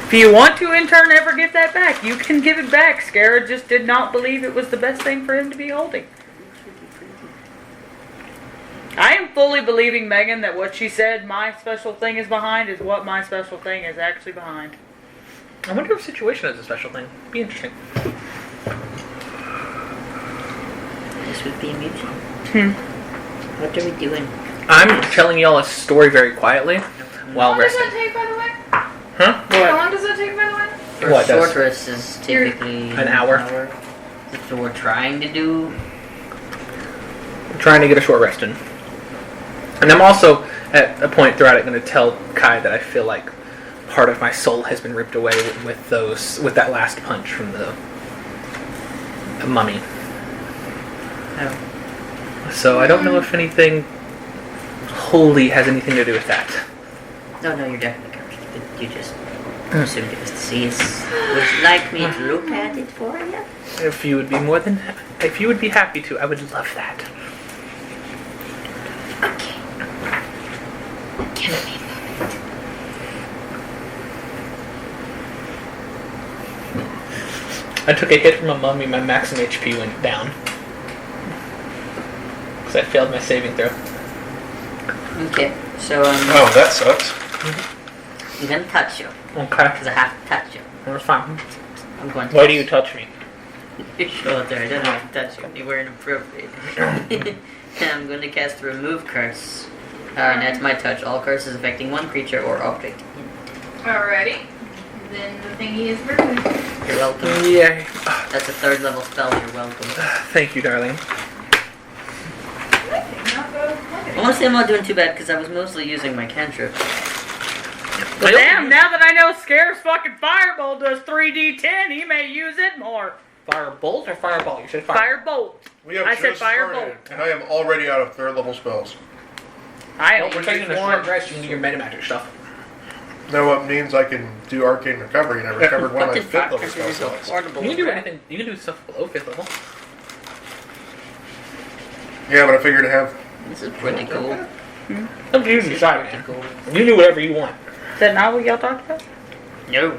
If you want to in turn ever give that back, you can give it back. Scarab just did not believe it was the best thing for him to be holding. I am fully believing Megan that what she said my special thing is behind is what my special thing is actually behind. I wonder if situation is a special thing. Be interesting. This would be amusing. What are we doing? I'm telling y'all a story very quietly while How long does resting. that take, by the way? Huh? How long does that take, by the way? For What a short does? rest is typically An hour. That's what we're trying to do. I'm trying to get a short rest in. And I'm also, at a point throughout it, going to tell Kai that I feel like part of my soul has been ripped away with that last punch from the mummy. Oh. So I don't know if anything holy has anything to do with that. No, you're definitely cursed. But you just assumed it was disease. Would you like me to look at it for you? If you would be happy to, I would love that. Okay. Give me a moment. I took a hit from a mummy, my maximum HP went down. Because I failed my saving throw. Okay, so oh, that sucks. I'm gonna touch you. Okay. Because I have to touch you. That's fine. I'm going to Why do you touch me? Your shoulder. I don't have to touch you. You were inappropriate. I'm going to cast the remove curse. And that's my touch. All curses affecting one creature or object. Alrighty. Then the thingy is removed. You're welcome. Yay. That's a 3rd level spell. You're welcome. Thank you, darling. Honestly, I'm not doing too bad because I was mostly using my cantrip. But damn, now that I know Scarab's fucking Firebolt does 3d10, he may use it more. Firebolt or fireball? You said fire. Firebolt. We have I said just started, Firebolt. and I am already out of 3rd level spells. I Well, only we're taking use a one. short rest. You can do your meta magic stuff. Now what means I can do arcane recovery, and I recovered one of my 5th level Fucking spell is so slots. horrible. You can do anything. You can do stuff below 5th level. Yeah, but I figured to have. This is pretty cool. Up to you to decide, man. You do whatever you want. Is that not what y'all talked about? No.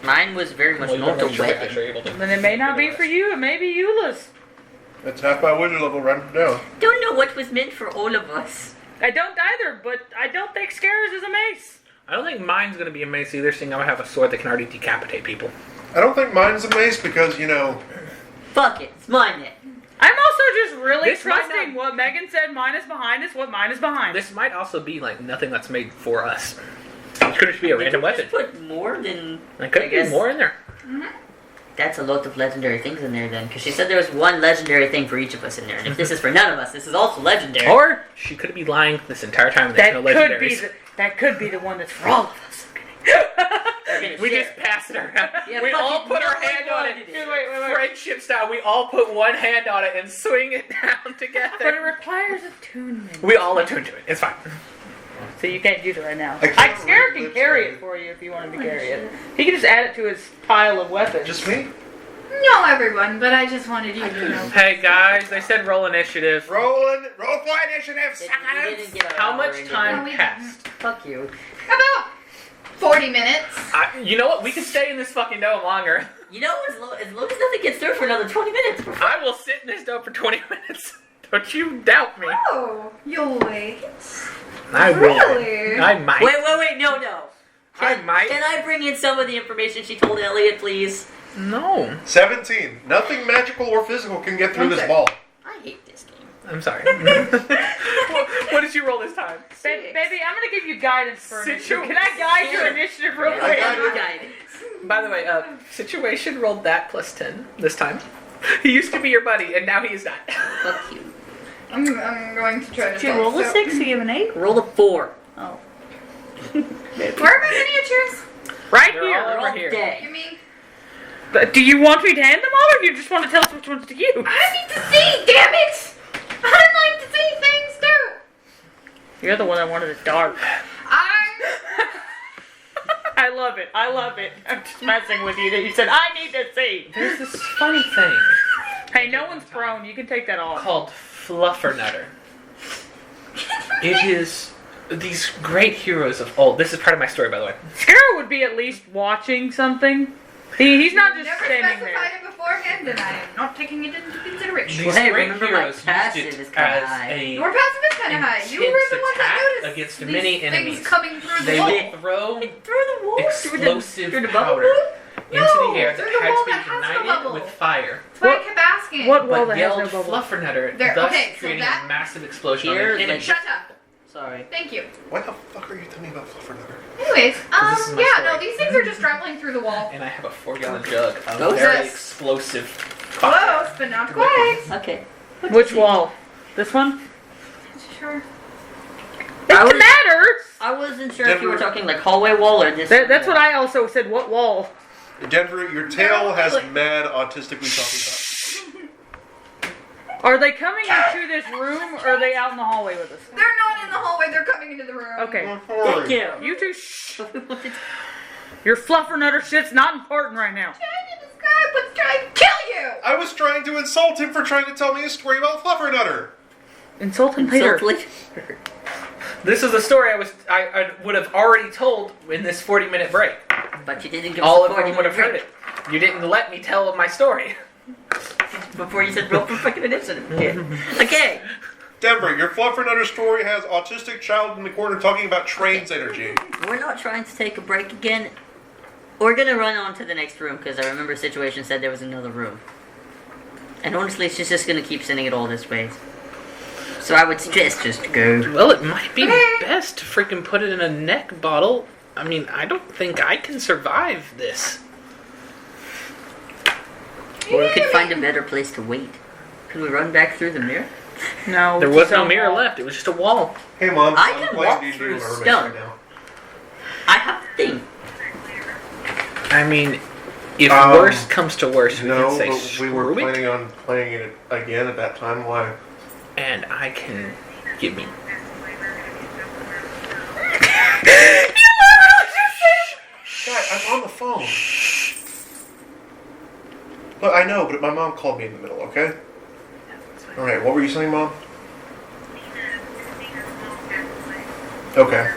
Mine was very much Well, you not wanna a make sure you weapon. guys are able to. Then it may not be for you, it may be Eula's. It's half my wizard level rounded down. Don't know what was meant for all of us. I don't either, but I don't think Scarab's is a mace. I don't think mine's going to be a mace either, seeing I have a sword that can already decapitate people. I don't think mine's a mace because, you know, Fuck it. It's mine then. I'm also just really This might trusting not- what Megan said mine is behind is what mine is behind. This might also be like nothing that's made for us. It could just be a random Did you weapon. just put more than... There could I be guess- more in there. That's a lot of legendary things in there then. Because she said there was one legendary thing for each of us in there. And if this is for none of us, this is also legendary. Or she could be lying this entire time. There's that no could be legendaries. that could be the one that's for all of us. Okay, gonna We share. just pass it around. Yeah, we all fucking put our nobody hand on wanted it. it. Wait. Friendship style, we all put one hand on it and swing it down But it together. requires attunement. We all attune to it. It's fine. So you can't use it right now. I can't Scarab read can lips carry right. it for you if you wanted to carry it. He can just add it to his pile of weapons. Just me? No, everyone, but I just wanted you to know. Hey guys, they said roll initiative. Roll for initiative. We didn't get our How hour much in. time No, we passed? Fuck you. About 40 minutes. You know what? We can stay in this fucking dome longer. You know, as long as nothing gets through for another 20 minutes. I will sit in this dome for 20 minutes. Don't you doubt me. Oh, you'll wait. I will. Really? I might. Wait, no. I might. Can I bring in some of the information she told Elliot, please? No. 17. Nothing magical or physical can get through this Okay. ball. I hate this game. I'm sorry. what did you roll this time? Baby, I'm gonna give you guidance for initiative. Situ- Can I guide your initiative real I quick? got it. Guidance. By the way, Situation rolled that plus 10 this time. He used to be your buddy, and now he is not. Fuck you. I'm going to try to Did you roll a so- 6 to give an 8? Roll a 4. Oh. Where are my miniatures? Right They're here. all They're over all here. dead. You mean? But do you want me to hand them all, or do you just want to tell us which ones to use? I need to see, damn it! I'd like to see things too! You're the one that wanted it dark. I love it. I'm just messing with you. That you said, I need to see. There's this funny thing Hey, no one's prone. You can take that off. called Fluffernutter. It is these great heroes of old. This is part of my story, by the way. Scarab would be at least watching something. He's not just Never standing specified there. it beforehand, and I am not taking it into consideration. These Well, hey, great remember my heroes passive used is it kinda as high. a Your passive is kind of high. You were intense the one attack that noticed against these many things enemies. coming through the They wall. would throw Through the wall? explosive through the bubble powder wall? into No, the air that through the had wall to be that has no ignited bubble. with fire. That's why I What- kept asking. What wall But that has yelled no bubble? Fluffernutter, There- thus okay, so creating that- a massive explosion Here, on the enemy. Shut up. Sorry. Thank you. Why the fuck are you telling me about Fluffernutter? Anyways, this is my yeah, story. no, these things are just traveling through the wall. And I have a 4-gallon jug of Those very are- explosive fire. Close, but not quite. Okay. Which wall? This one? Sure. I It was- matters. I wasn't sure if you were Denver- talking like hallway wall or this. That's what I also said. What wall? Denver, your tail has Really? mad autistically talking Are they coming into this room, or are they out in the hallway with us? They're not in the hallway, they're coming into the room. Okay. about. Thank you. You two, shh. Your fluffernutter shit's not important right now. Trying to describe what's trying to kill you! I was trying to insult him for trying to tell me a story about Fluffernutter. Insult him later. This is a story I would have already told in this 40-minute break. But you didn't give All us of a them would have heard it. You didn't let me tell my story. before you said roll for fucking initiative. Okay. Denver, your Fluffernutter story has autistic child in the corner talking about trains energy. We're not trying to take a break again. We're gonna run on to the next room because I remember Situation said there was another room. And honestly, she's just gonna keep sending it all this way. So I would suggest just go. Well, it might be best to freaking put it in a neck bottle. I mean, I don't think I can survive this. Or we could find a better place to wait. Could we run back through the mirror? No. There it's was a no mirror wall. left. It was just a wall. Hey mom, I I'm can playing walk D&D through with my roommates stone. right now. I have a thing. I mean, if Um, worst comes to worst, we No, can say but we were screw it, planning on playing it again at that time. Why? and I can give me. God, I'm on the phone. Look, I know, but my mom called me in the middle, okay? Alright, what were you saying, Mom? Okay.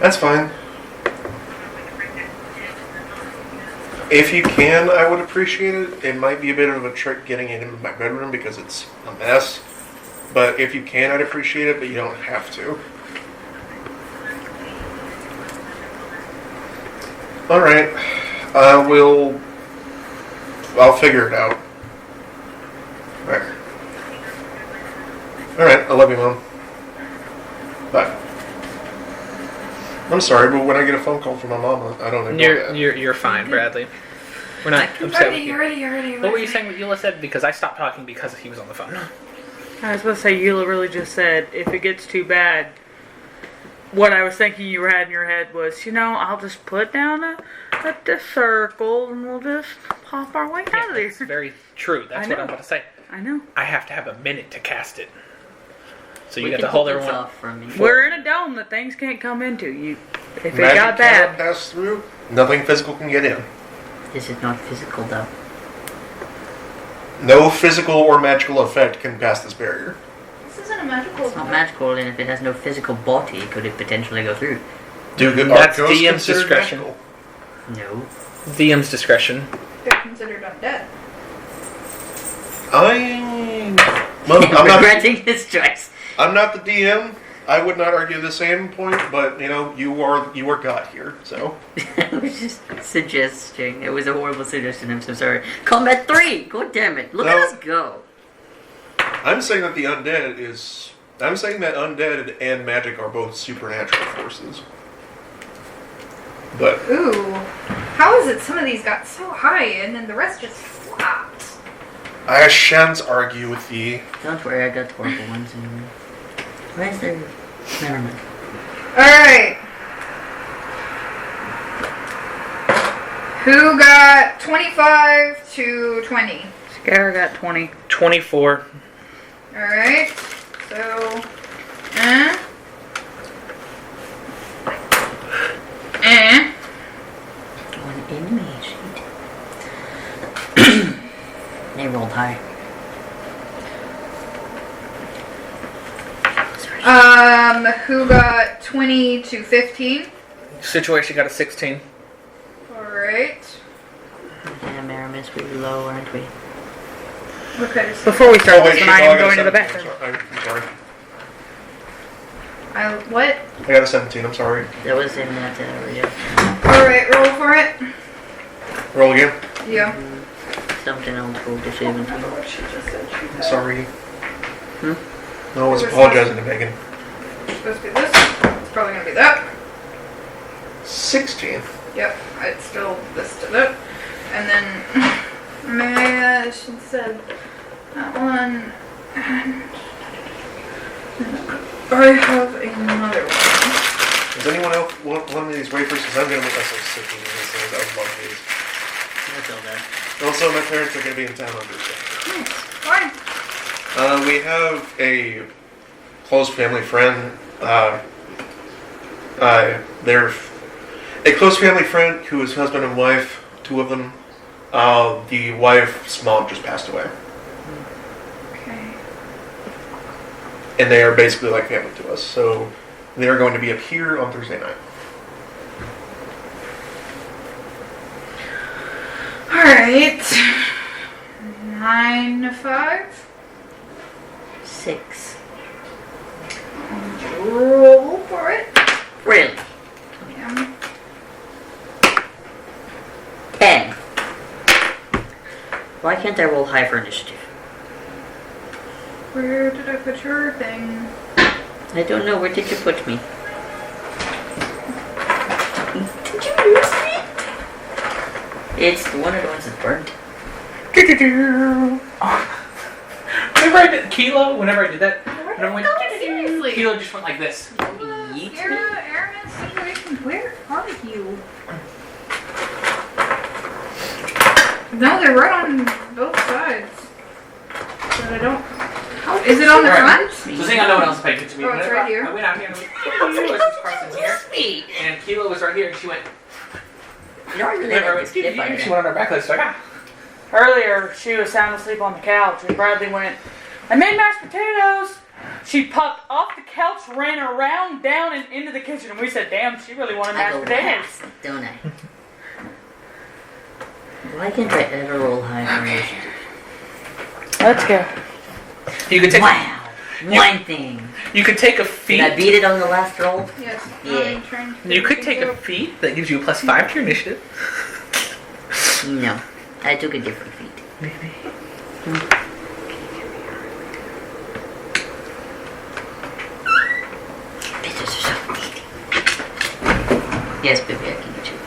That's fine. If you can, I would appreciate it. It might be a bit of a trick getting it into my bedroom because it's a mess. But if you can, I'd appreciate it, but you don't have to. Alright. I'll figure it out. Alright. Alright, I love you, Mom. Bye. I'm sorry, but when I get a phone call from my mom, I don't ignore that. You're fine, Bradley. We're not upset with you. Already. What were you saying what Eula said? Because I stopped talking because he was on the phone. I was supposed to say, you really just said, if it gets too bad, what I was thinking you had in your head was, I'll just put down a circle and we'll just pop our way out of there. That's very true. That's what I'm about to say. I know. I have to have a minute to cast it. So you We got can to hold keep this everyone. off from me. We're in a dome that things can't come into. If it Magic got cannot bad, pass through. Nothing physical can get in. This is not physical though. No physical or magical effect can pass this barrier. This isn't a magical. It's not magical, and if it has no physical body, could it potentially go through? Do good That's are ghosts DM's considered discretion. magical? No. DM's discretion. They're considered undead. I'm not. Regretting his choice. I'm not the DM. I would not argue the same point, but you are God here, so. I was just suggesting. It was a horrible suggestion. I'm so sorry. Combat 3. God damn it! Look No. at us go. I'm saying that I'm saying that undead and magic are both supernatural forces. But Ooh. How is it some of these got so high and then the rest just flopped? I shan't argue with thee. Don't worry, I got horrible ones anyway. Where's the? Never mind. Alright. Who got 25 to 20? Scar got 20. 24. Alright. So. One enemy sheet. They rolled high. Who got 20 to 15? Situation got a 16. Alright. Damn, Aramis, we're low, aren't we? Okay. Before we start this shit, one, I I am got a going to the 17, bathroom. I'm sorry. What? I got a 17, I'm sorry. That was in that area. Alright, roll for it. Roll again. Yeah. Something else rolled to 17. I'm sorry. Hmm? No, I was apologizing to Megan. It's supposed to be this. It's probably gonna be that. 16. Yep, it's still this to that. And then maybe I should said that one. And I have another one. Does anyone else want one of these wafers? Because I'm going to make myself sick eating these things. I would love these. That's all that. Also, my parents are going to be in town on Thursday. Fine. We have a close family friend. They're a close family friend who is husband and wife, two of them. The wife's mom just passed away. Okay. And they are basically like family to us. So they are going to be up here on Thursday night. Alright. 9 to 5. 6. Roll for it. Really? Yeah. 10. Why can't I roll high for initiative? Where did I put your thing? I don't know. Where did you put me? Did you lose me? It's one of the ones that's burnt. Whenever I did that, and I went, No, seriously. Kilo just went like this. Yeet me. Aramis situation. Where are you? No, they're right on both sides. But I don't. Is it on the Alright. front? So seeing I know what else paying attention to me. Oh, it's Whenever right here. I went out here and Kilo was crossing here, and Kilo was right here, and she went. No, I really Whenever I like went, this dip right she now. went on her back leg. So like, Earlier, she was sound asleep on the couch, and Bradley went, I made mashed potatoes! She popped off the couch, ran around, down, and into the kitchen, and we said, damn, she really wanted I mashed go potatoes. last, don't I? Why can't I ever roll high for initiative? Let's go. you could take. Wow. One thing. You could take a Did I feat. beat it on the last roll? Yes. Yeah. I'm trying to You could take a think feat that gives you a +5 to your initiative. No. I took a different feat. Bitches are so needy. Yes, baby, I can get you.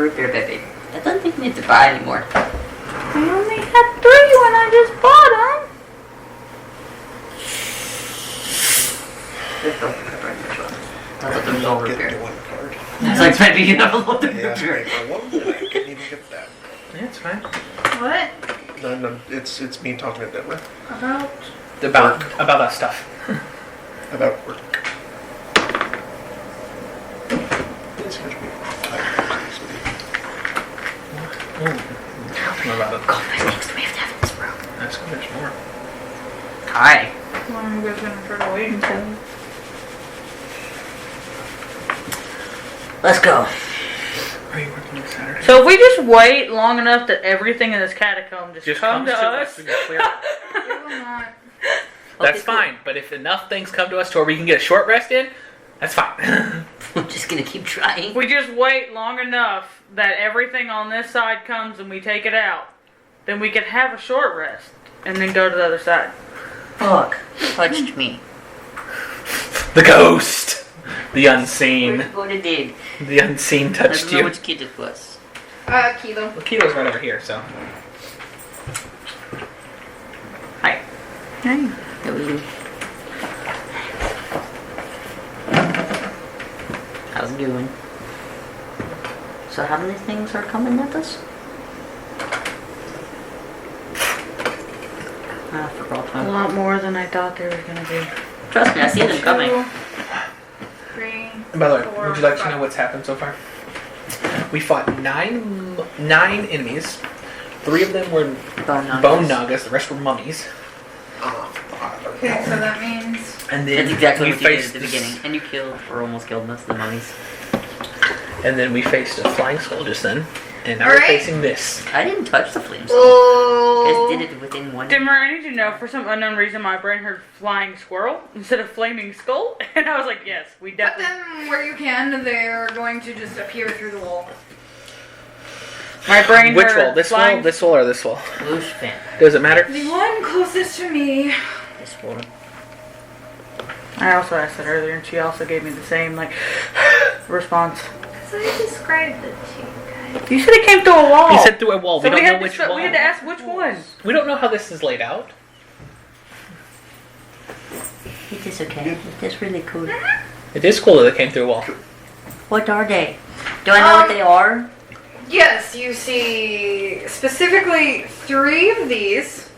root beer, baby. I don't think we need to buy anymore. I only had 3 when I just bought them. There's no pepper in this one. I thought there was no root Get beer. the one card. It's like maybe you never loved the Yeah, root beer. I won, and I couldn't even get that. Yeah, it's fine. What? No, it's me talking to Deborah About? About that stuff. about work. It's going to be About it. God, how many things do we have to have in this room? That's good. There's more. Hi. Well, I'm just gonna try to wait until. Let's go. Are you working on Saturday? So if we just wait long enough that everything in this catacomb just come comes to us. we can clear it. It will not. That's Okay, cool. fine. But if enough things come to us to where we can get a short rest in, that's fine. I'm just gonna keep trying. We just wait long enough that everything on this side comes and we take it out. Then we can have a short rest and then go to the other side. Fuck. Touched me. The ghost. The unseen. What it did. The unseen I touched don't know you. which kid it was. Kilo. Well, Keto's right over here, so. Hi. Hey. That was you. How's it doing? So how many things are coming at us? I forgot A one. lot more than I thought there was gonna be. Trust me, I see them coming. 2, 3. By the way, Four, would you like to five. know what's happened so far? We fought nine enemies. 3 of them were bone nagas, the rest were mummies. Okay, so that means. And then That's exactly we what you did faced at the this- beginning. And you killed, or almost killed most of the mummies. And then we faced a flying skull just then. And now we're Alright. facing this. I didn't touch the flames. You Oh. guys did it within one. Dimmer, I need you to know, for some unknown reason, my brain heard flying squirrel instead of flaming skull, and I was like, yes, we But definitely. then, where you can, they're going to just appear through the wall. My brain Which heard wall? This flying. wall? This wall or this wall? Whoosh fan. Does it matter? The one closest to me. This one. I also asked that earlier, and she also gave me the same response. So I described it to you guys. You said it came through a wall. He said through a wall. So we don't know had which to, wall. we had to ask which one. We don't know how this is laid out. It is okay. It is really cool. It is cool that it came through a wall. What are they? Do I know what they are? Yes, you see specifically 3 of these,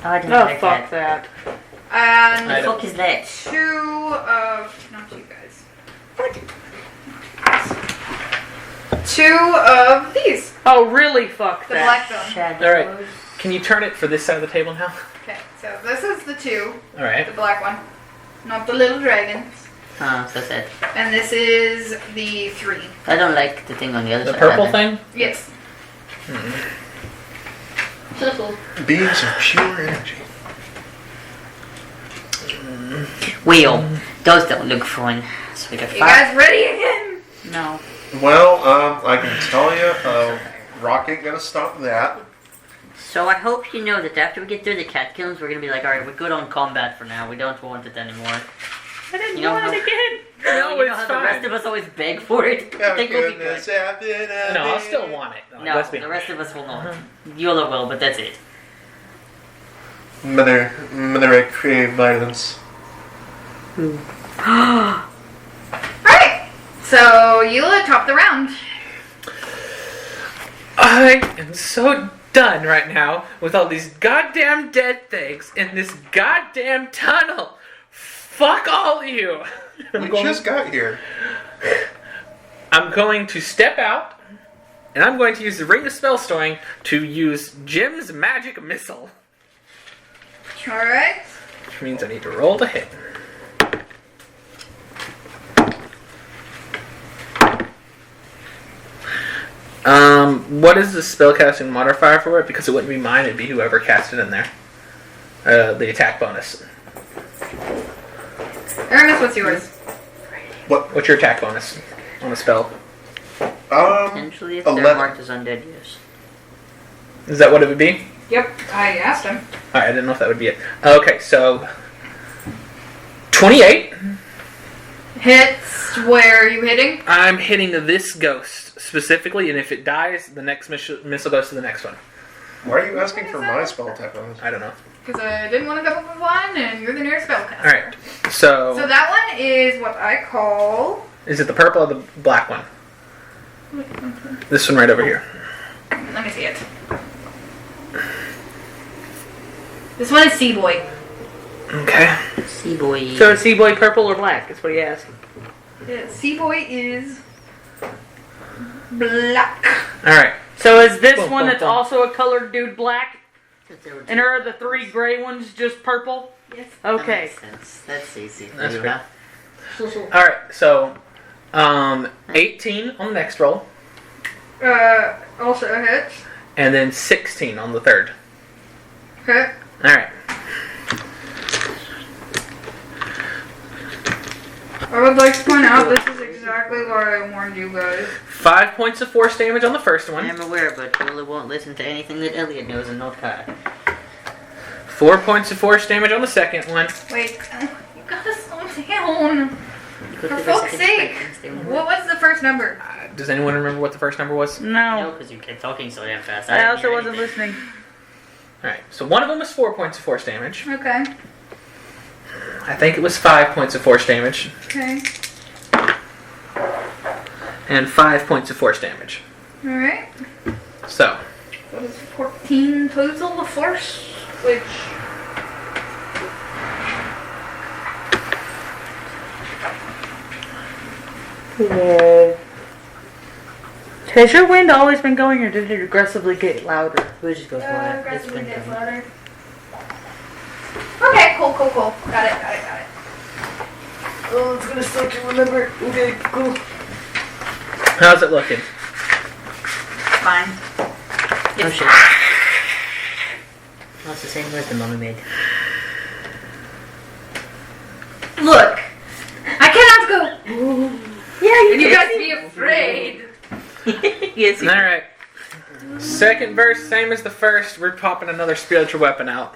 Oh, I didn't Oh, like fuck that. that. and What the fuck is that? 2 of. Not you guys. 2 of these. Oh, really? Fuck The that. black bone. Shadows. Alright. Can you turn it for this side of the table now? Okay, so this is the 2, Alright. the black one. Not the little dragons. Oh, so sad. And this is the 3. I don't like the thing on the other The side. purple either. thing? Yes. Beings of pure energy. Wheel. Those don't look fun. So we got You 5. guys ready again? No. Well, I can tell you, Rock ain't gonna stop that. So I hope you know that after we get through the catacombs, we're gonna be like, alright, we're good on combat for now. We don't want it anymore. I didn't You know want how- it again. No, you know it's how the rest fine. of us always beg for it? I think we'll be good. No, I'll still want it. No, Let's be the honest. rest of us will not. Yola will, but that's it. Mother, I crave violence. Alright. So, Eula, top the round. I am so done right now with all these goddamn dead things in this goddamn tunnel. Fuck all of you. We just got here. I'm going to step out, and I'm going to use the Ring of Spell Storing to use Jim's Magic Missile. Alright. Which means I need to roll to hit. What is the spellcasting modifier for it? Because it wouldn't be mine, it'd be whoever cast it in there. The attack bonus. Aramis, what's yours? What's your attack bonus on a spell? Potentially, if they're 11. marked as undead, yes. Is that what it would be? Yep, I asked him. Alright, I didn't know if that would be it. Okay, so 28. Hits. Where are you hitting? I'm hitting this ghost specifically, and if it dies, the next missile goes to the next one. Why are you asking for my spell type on this? I don't know. Because I didn't want to come up with one, and you're the nearest spellcaster. Alright, so... So that one is what I call... Is it the purple or the black one? This one right over here. Let me see it. This one is Sea Boy. Okay. Sea boy. So is Sea Boy purple or black? That's what he asked. Yeah, Sea Boy is black. Alright. So is this Boom, one boom, that's boom. also a colored dude black? And her. are the 3 gray ones just purple? Yes. Okay. That's easy. That's You fair. have- Alright, so 18 on the next roll, Also a hit. and then 16 on the third. Okay. Alright. I would like to point out this is exactly why I warned you guys. 5 points of force damage on the first one. I'm aware, but Paula won't listen to anything that Elliot knows and not Kai. 4 points of force damage on the second one. Wait, you gotta slow down. For fuck's sake. What was the first number? Does anyone remember what the first number was? No, No. because you kept talking so damn fast. I didn't also hear wasn't anything. listening. Alright, so one of them was 4 points of force damage. Okay. I think it was 5 points of force damage. Okay. And 5 points of force damage. Alright. So, That is 14 total of force, which... Has your wind always been going, or did it aggressively get louder? We'll just go for it. It's aggressively been gets done. louder. Okay, cool. Got it. Oh, it's gonna suck to remember. Okay, cool. how's it looking? Fine. Oh shit. That's the same noise the mommy made. Look! I cannot go! Yeah, And you guys be afraid! Yes, you Alright. Second verse, same as the first. We're popping another spiritual weapon out.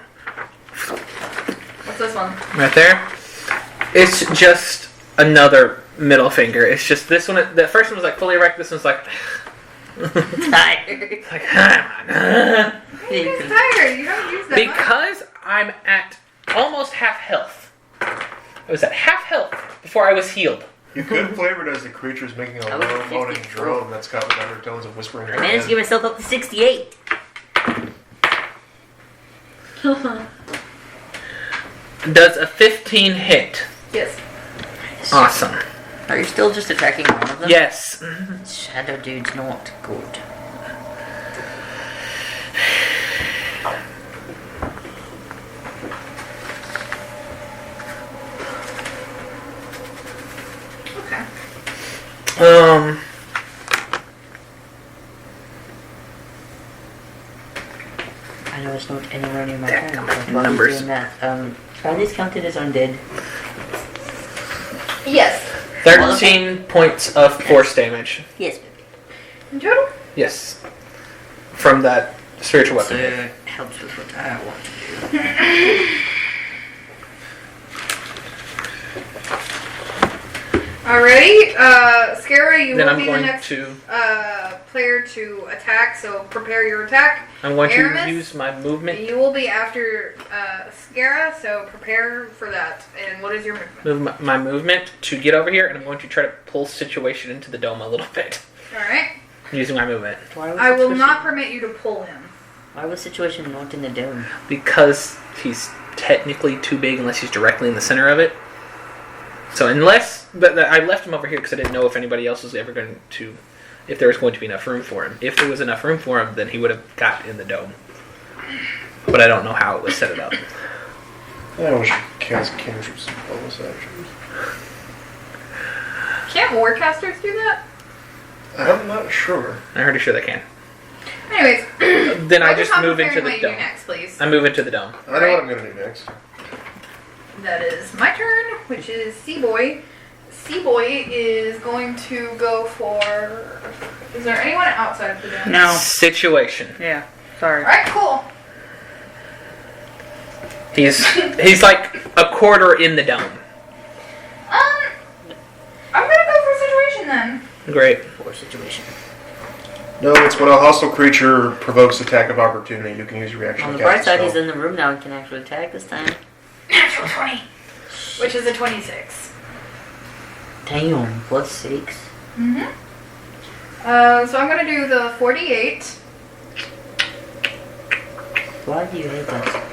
What's this one? Right there. It's just another middle finger. It's just this one. The first one was like fully erect. This one's like. tired. like, come on. You guys tired. You don't use that much. Because I'm at almost half health. I was at half health before I was healed. You could flavor it as the creature's making a I was low at moaning 54. drone that's got the undertones of whispering. I managed to get myself up to 68. Does a 15 hit? Yes. Awesome. Are you still just attacking one of them? Yes. Shadow dude's not good. Okay. I know it's not anywhere near my Damn, turn. come but on, while I'm numbers. doing that, are these counted as undead? Yes. 13 points of force damage. Yes, baby. In total? Yes. From that spiritual So weapon. it helps with what I want to do. Alrighty. Scary, you Then will I'm be the going next to player to attack, so prepare your attack. I'm going to Aramis? use my movement. You will be after Scara, so prepare for that. And what is your movement? My movement to get over here, and I'm going to try to pull situation into the dome a little bit Alright. using my movement Why was I will situation- not permit you to pull him. Why was situation not in the dome? because he's technically too big unless he's directly in the center of it. So but I left him over here because I didn't know if anybody else was ever going to, if there was going to be enough room for him. If there was enough room for him, then he would have got in the dome. But I don't know how it was set up. I wish I could cast cantrips and bonus actions. Can't warcasters do that? I'm not sure. I'm pretty sure they can. Anyways, Then I focus just on move into preparing the what you do dome. next, please. I move into the dome. I know what I'm gonna do next. That is my turn, which is Seaboy. Seaboy is going to go for... Is there anyone outside of the dome? No. Situation. Yeah. Sorry. Alright, cool. He's like a quarter in the dome. I'm gonna go Great. for situation. No, it's when a hostile creature provokes attack of opportunity. You can use your reaction On to the cast bright a side, spell. he's in the room now and can actually attack this time. Natural 20. Which is a 26. Damn, plus 6. Mm-hmm. So I'm gonna do the 48. Why do you hate us?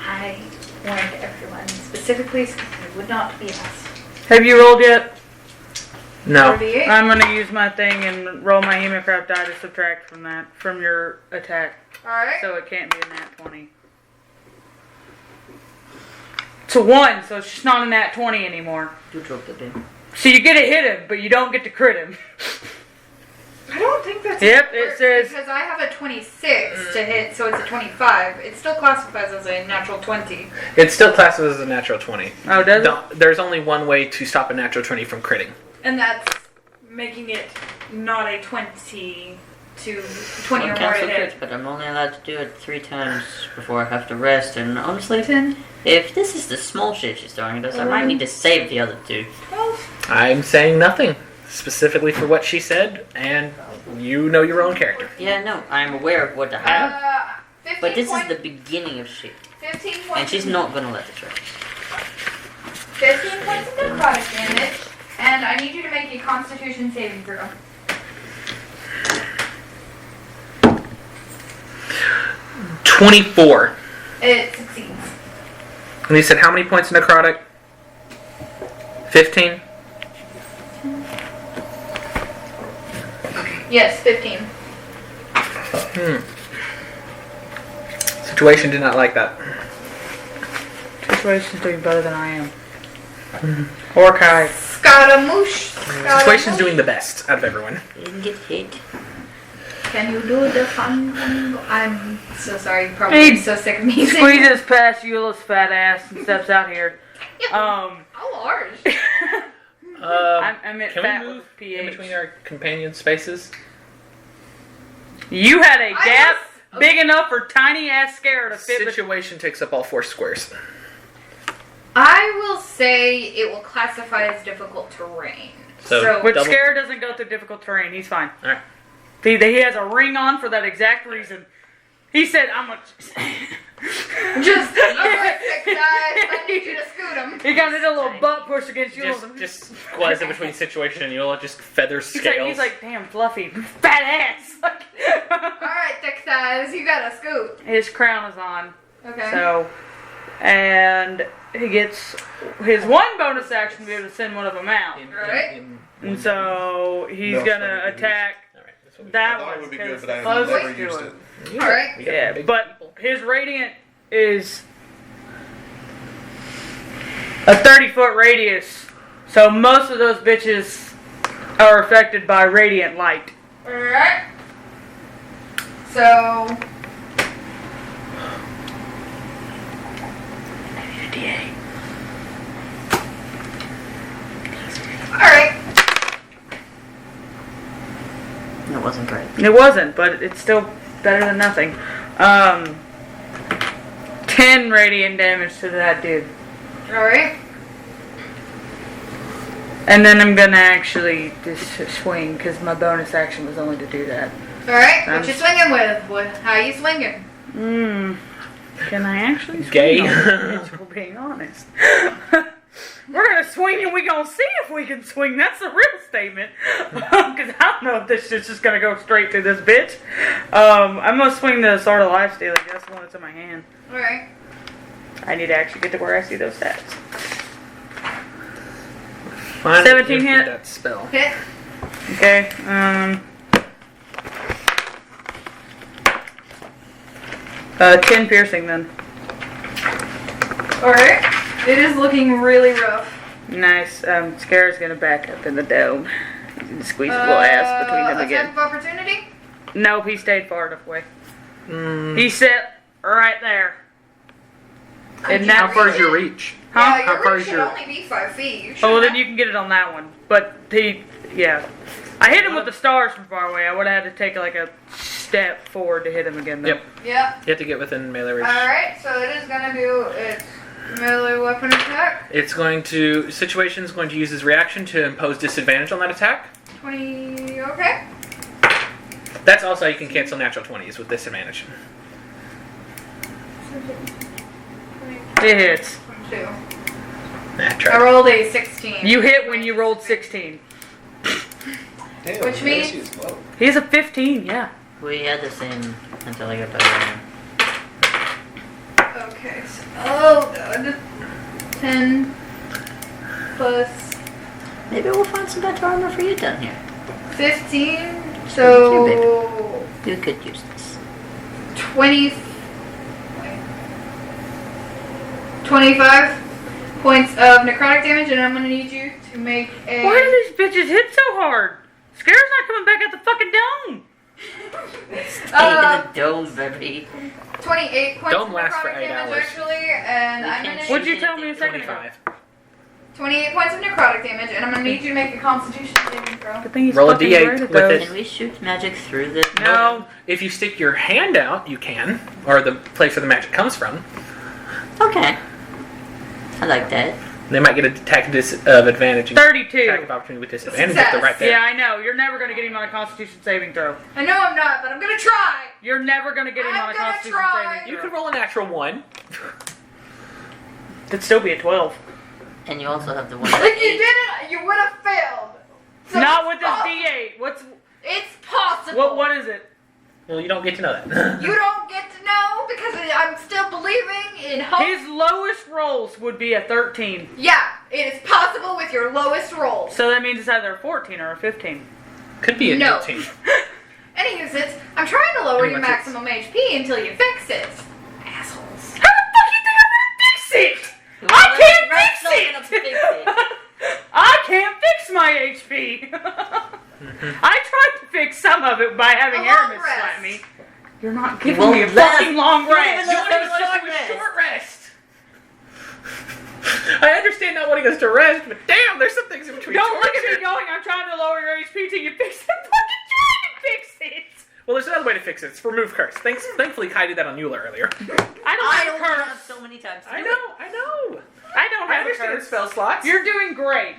I warned everyone specifically so it would not be us. Have you rolled yet? No. 48. I'm gonna use my thing and roll my hemocraft die to subtract from that, from your attack. Alright. So it can't be a nat 20. It's a 1, so it's just not a nat 20 anymore. You dropped it in. So you get to hit him, but you don't get to crit him. I don't think that's Yep, how it works, says- because I have a 26 to hit, so it's a 25. It still classifies as a natural 20. It still classes as a natural 20. Oh, does it? No, there's only one way to stop a natural 20 from critting. And that's making it not a 20 to 20 or One more cancel to crits, hit. but I'm only allowed to do it 3 times before I have to rest. And honestly, 10, if this is the small shit she's throwing at us, I might need to save the other 2. 12. I'm saying nothing specifically for what she said, and you know your own character. Yeah, no, I'm aware of what I have. 15 But this point- is the beginning of shit. 15 points. And she's not gonna let this rest. 15 points of necrotic damage, and I need you to make a Constitution saving throw. 24. It succeeds. And you said how many points of necrotic? 15? Yes, 15. Situation did not like that. Situation's doing better than I am. Or Kai. Scaramouche. Situation's doing the best out of everyone. You didn't get hit. Can you do the fun? I'm so sorry. You're probably so sick of me. Squeezes past Eula's fat ass and steps out here. How large? I meant Can fat we with move PH. in between our companion spaces? You had a I gap was- big enough for tiny ass Scare to fit. Situation takes up all 4 squares. I will say it will classify as difficult terrain. So- But Double- Scare doesn't go through difficult terrain. He's fine. Alright. He has a ring on for that exact reason. He said, "I'm a." just alright, six guys. I need you to scoot him. He got a little butt push against you. Just squads in between situation and you'll just feather scales. He's like, damn, Fluffy, fat ass. Alright, thick thighs, you gotta scoot. His crown is on. Okay. So, and he gets his one bonus action to be able to send one of them out. Right. And so he's No, gonna sorry, attack Alright, that's what we that I thought one. it would be good, 'cause but I close have never to used it. it. Alright. We got Yeah, big but people. his radiant is a 30-foot radius. So most of those bitches are affected by radiant light. Alright. So. Alright. It wasn't great. It wasn't, but it's still better than nothing. 10 radiant damage to that dude. Alright. And then I'm gonna actually just swing, because my bonus action was only to do that. Alright, what you swinging with? How you swinging? Can I actually swing Gay. on this bitch, for being honest? We're gonna swing and we gonna see if we can swing. That's the real statement. Because I don't know if this shit's just gonna go straight through this bitch. I'm gonna swing the Sword of Lifesteal. That's the one that's in my hand. Alright. I need to actually get to where I see those stats. Finally 17 gifted hit. that spell. Hit. Okay, 10 piercing then. Alright. It is looking really rough. Nice. Scare's gonna back up in the dome. He's gonna squeeze his little ass between them Attack again. of opportunity? Nope, he stayed far enough away. He sat right there. And How now, far is your reach? Yeah, How your far reach is should your... only be 5 feet. You oh, well, should then you can get it on that one. But yeah. I hit him with the stars from far away. I would have had to take like a step forward to hit him again though. Yep. Yeah. You have to get within melee range. Alright, so it is gonna do its Melee weapon attack. It's going to... Situation's going to use his reaction to impose disadvantage on that attack. 20. Okay. That's also how you can cancel natural 20s with disadvantage. It hits. 22. Nah, I try. rolled a 16. You hit when you rolled 16. Damn, Which the means- AC is low. He's a 15, yeah. We had the same until I got better. Okay. So, oh god. 10 plus Maybe we'll find some better armor for you down here. 15. So You could use this. 25 points of necrotic damage, and I'm gonna need you to make a. Why do these bitches hit so hard? Scare's not coming back at the fucking dome. Stay in the dome, baby. 28 points Don't of last for necrotic 8 damage, hours. actually, and We I'm can't gonna. shoot. What'd you tell me a second ago? 25. 28 points of necrotic damage, and I'm gonna need you to make a Constitution saving throw. Good thing he's Roll a fucking D8 great at with those. it. Can we shoot magic through the... No. If you stick your hand out, you can. Or the place where the magic comes from. Okay. I like that. They might get an attack of advantage. And 32. attack of opportunity with disadvantage if they're right there. Yeah, I know. You're never going to get him on a Constitution saving throw. I know I'm not, but I'm gonna try. You're never going to get him I'm on a gonna Constitution try. saving You throw. could roll a natural 1. It'd still be a 12. And you also have the one... If you didn't, you would have failed. So Not it's with this poss- D8. What's It's possible. what is it? Well, you don't get to know that. You don't get to know because I'm still believing in hope. His lowest rolls would be a 13. Yeah, it is possible with your lowest roll. So that means it's either a 14 or a 15. Could be a No. 13. Anywho, I'm trying to lower your Anyway, it's- maximum HP until you fix it. Assholes. How the fuck you think I'm gonna fix it? I can't fix it! I can't fix my HP! I tried to fix some of it by having A long Aramis rest. slap me. You're not giving won't me a last. fucking long You're rest. giving us You wanted a us short to rest. short rest. I understand not wanting us to rest, but damn, there's some things in between. Don't look at torture. me going, I'm trying to lower your HP till you fix it. I'm fucking trying to fix it! Well, there's another way to fix it. It's remove curse. Thankfully, Kai did that on Euler earlier. I don't I have a only have curse. so many times to I do know. I don't I have a understand curse. spell slots. You're doing great.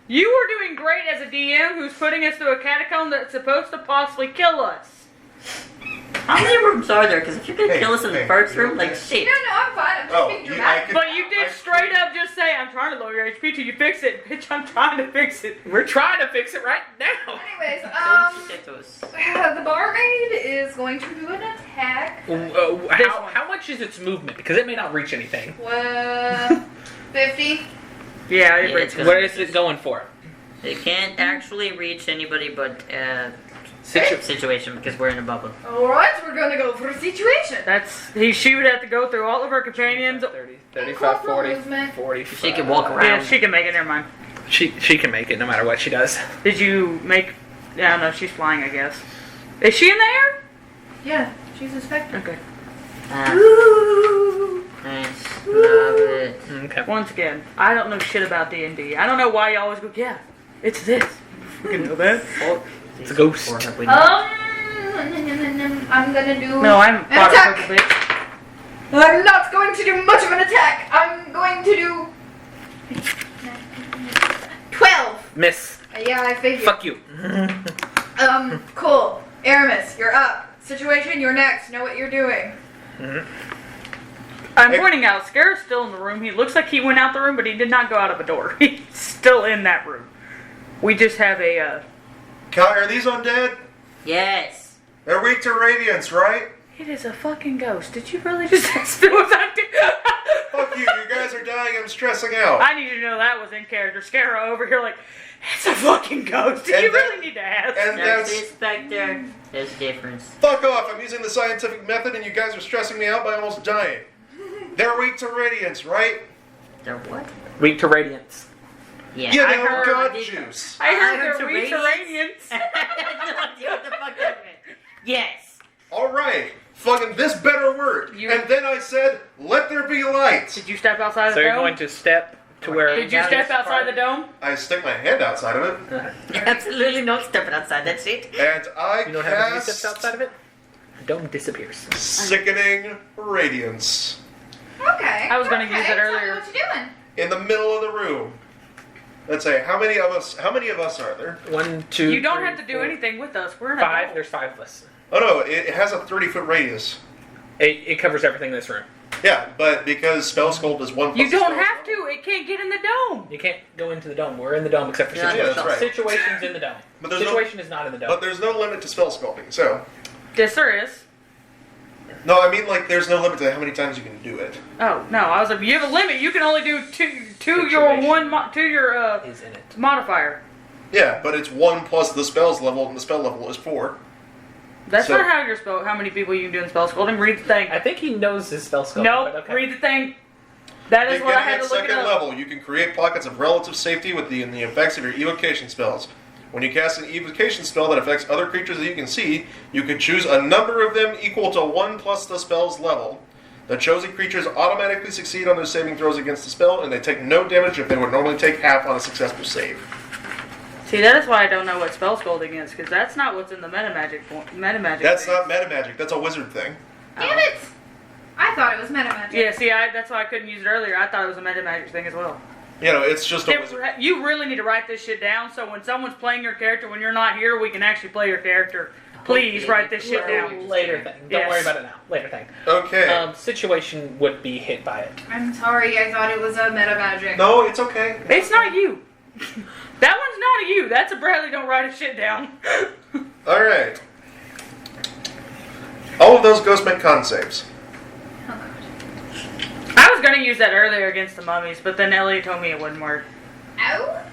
You are doing great as a DM who's putting us through a catacomb that's supposed to possibly kill us. How many rooms are there? Because if you're gonna Hey, kill us in the hey, first you're room, like okay. shit. No, I'm fine. I'm just Oh, being you- I dramatic. could- But you did straight up just say, I'm trying to lower your HP till you fix it. Bitch, I'm trying to fix it. We're trying to fix it right now. Anyways, Don't shoot to us. the barmaid is going to do an attack. How much is its movement? Because it may not reach anything. 50. Yeah, Yeah, it's gonna- What is it going for? It can't actually reach anybody but situation because we're in a bubble. Alright, we're gonna go for a situation. She would have to go through all of her companions. 30, 35, 40, Movement. 40. She can walk around. Yeah, she can make it, never mind. She can make it no matter what she does. Did you make... Yeah, no, she's flying, I guess. Is she in the air? Yeah, she's a spectre. Okay. Nice. Love it. Okay. Once again, I don't know shit about D&D. I don't know why you always go, yeah, it's this. You know that? It's a ghost. Or have we I'm gonna do. No, I'm an water attack. purple bitch. I'm not going to do much of an attack. I'm going to do 12. Miss. Yeah, I figured. Fuck you. Cool. Aramis, you're up. Situation, you're next. Know what you're doing. I'm Hey. pointing out, Scare's still in the room. He looks like he went out the room, but he did not go out of a door. He's still in that room. We just have a, Kai, are these undead? Yes. They're weak to radiance, right? It is a fucking ghost. Did you really just ask me what I did? Fuck you, you guys are dying, I'm stressing out. I need you to know that was in character. Scare over here like, it's a fucking ghost. Did And you that- really need to ask? and There's that's... the Spectre. There's a difference. Fuck off, I'm using the scientific method and you guys are stressing me out by almost dying. They're weak to radiance, right? They're what? Weak to radiance. Yeah. You I know, heard- god juice. I heard I heard they're Terranians. Terranians. I have no idea what the fuck that meant. Yes. Alright, fucking this better work. You- And then I said, let there be light. Did you step outside So the you're dome? going to step to where... Did you step outside the dome? I stick my hand outside of it, You're absolutely not stepping outside that shit. and I You don't have any cast steps outside of it? The dome disappears. Sickening Radiance. Okay. I was gonna use it Tell me earlier. what you doing? In the middle of the room. Let's say, how many of us are there? 1, 2, You don't 3, have to do 4, anything with us. We're in a 5. bubble. There's 5 of us. Oh no, it has a 30-foot radius. It covers everything in this room. Yeah, but because Spell Scold is 1 plus You the don't spell have level- to. It can't get in the dome. You can't go into the dome. We're in the dome except for Yeah, situations. that's right. Situations in the dome. But there's no- Situation is not in the dome. But there's no limit to Spell Scalding, so... Yes, there is. No, I mean, like, there's no limit to how many times you can do it. Oh no, I was like, you have a limit. You can only do two your is in it. modifier. Yeah, but it's 1 plus the spell's level, and the spell level is 4. That's So- not how how many people you can do in spell scolding. Read the thing. I think he knows his spell scope. Nope. but okay. Read the thing. That is what I had Beginning to at look it second up. level, you can create pockets of relative safety with the effects of your evocation spells. When you cast an evocation spell that affects other creatures that you can see, you can choose a number of them equal to 1 plus the spell's level. The chosen creatures automatically succeed on their saving throws against the spell, and they take no damage if they would normally take half on a successful save. See, that is why I don't know what spell scolding is, because that's not what's in the metamagic. Metamagic. That's thing. not metamagic, that's a wizard thing. Damn it! I thought it was meta magic. Yeah, see, that's why I couldn't use it earlier. I thought it was a metamagic thing as well. You know, it's just a wizard. You really need to write this shit down so when someone's playing your character, when you're not here, we can actually play your character. Please write this shit down. Later thing. Don't Yes. worry about it now. Later thing. Okay. Situation would be hit by it. I'm sorry, I thought it was a meta magic. No, it's okay. It's not you. That one's not a you. That's a Bradley. Don't write his shit down. Alright. All of those ghosts make con saves. Oh, God. I was gonna use that earlier against the mummies, but then Elliot told me it wouldn't work. Ow!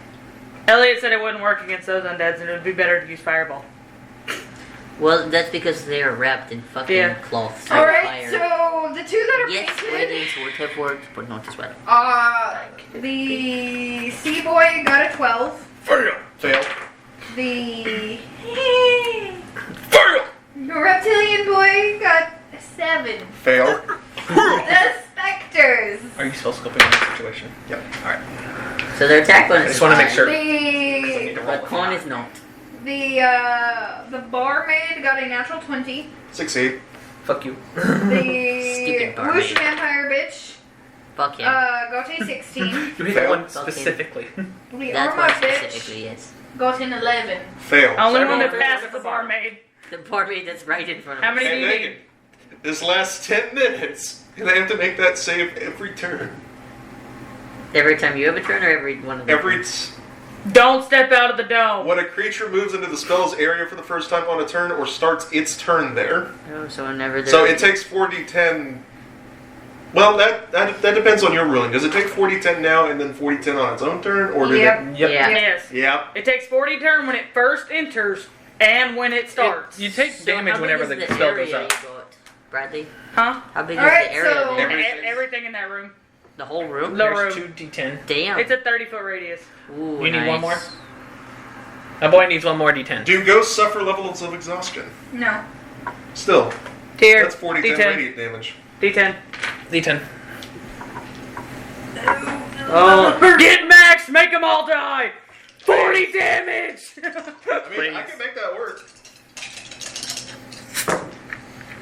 Elliot said it wouldn't work against those undeads, and it would be better to use fireball. Well, that's because they are wrapped in fucking Yeah. cloth. Alright, so the two that are Yes, painted, radiance would have worked, but not as well. the sea boy got a 12. Fail. The Fail! reptilian boy got a 7. Fail. The specters. Are you spell scoping in this situation? Yep. Alright. So their attack I bonus just is want to make fine, sure. The but con is not. the barmaid got a natural 20. Succeed. Fuck you. The Stupid barmaid. whoosh vampire bitch Fuck yeah. got a 16. You hit Fail. one specifically. The That's Orma one bitch specifically, yes. got an 11. Fail. Only Sorry, one that fair, passed fair, the fair. barmaid. The barmaid that's right in front of How us. many do Hey, you Megan, need? this lasts 10 minutes, and I have to make that save every turn. Every time you have a turn or every one of them? Don't step out of the dome. When a creature moves into the spell's area for the first time on a turn or starts its turn there. Oh, so whenever they're... So it takes 4d10. Well, that depends on your ruling. Does it take 4d10 now and then 4d10 on its own turn? Or did Yep. Yep. Yeah. Yes. Yeah. It takes 40 turn when it first enters and when it starts. You take So damage how big whenever is the spell goes area up. you got, Bradley? Huh? How big Alright, is the area? so- there? Everything in that room. The whole room? No. There's room. 2d10. Damn. It's a 30-foot radius. Ooh, You need nice. one more? My boy needs one more d10. Do ghosts suffer levels of exhaustion? No. Still. Here. That's 4d10 D10. radiant damage. D10. d10. Oh, Get max! Make them all die! 40 damage! I mean, I Please. can make that work.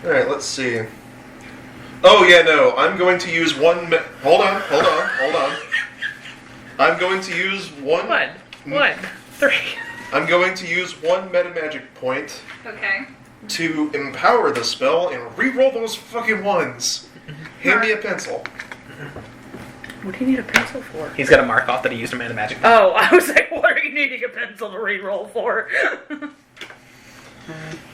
Alright, let's see. Oh, yeah, no. I'm going to use one... Hold on. I'm going to use one... One. 3. I'm going to use one meta magic point Okay. to empower the spell and re-roll those fucking ones. Hand me a pencil. What do you need a pencil for? He's got to mark off that he used a mana magic. Oh, I was like, what are you needing a pencil to re-roll for?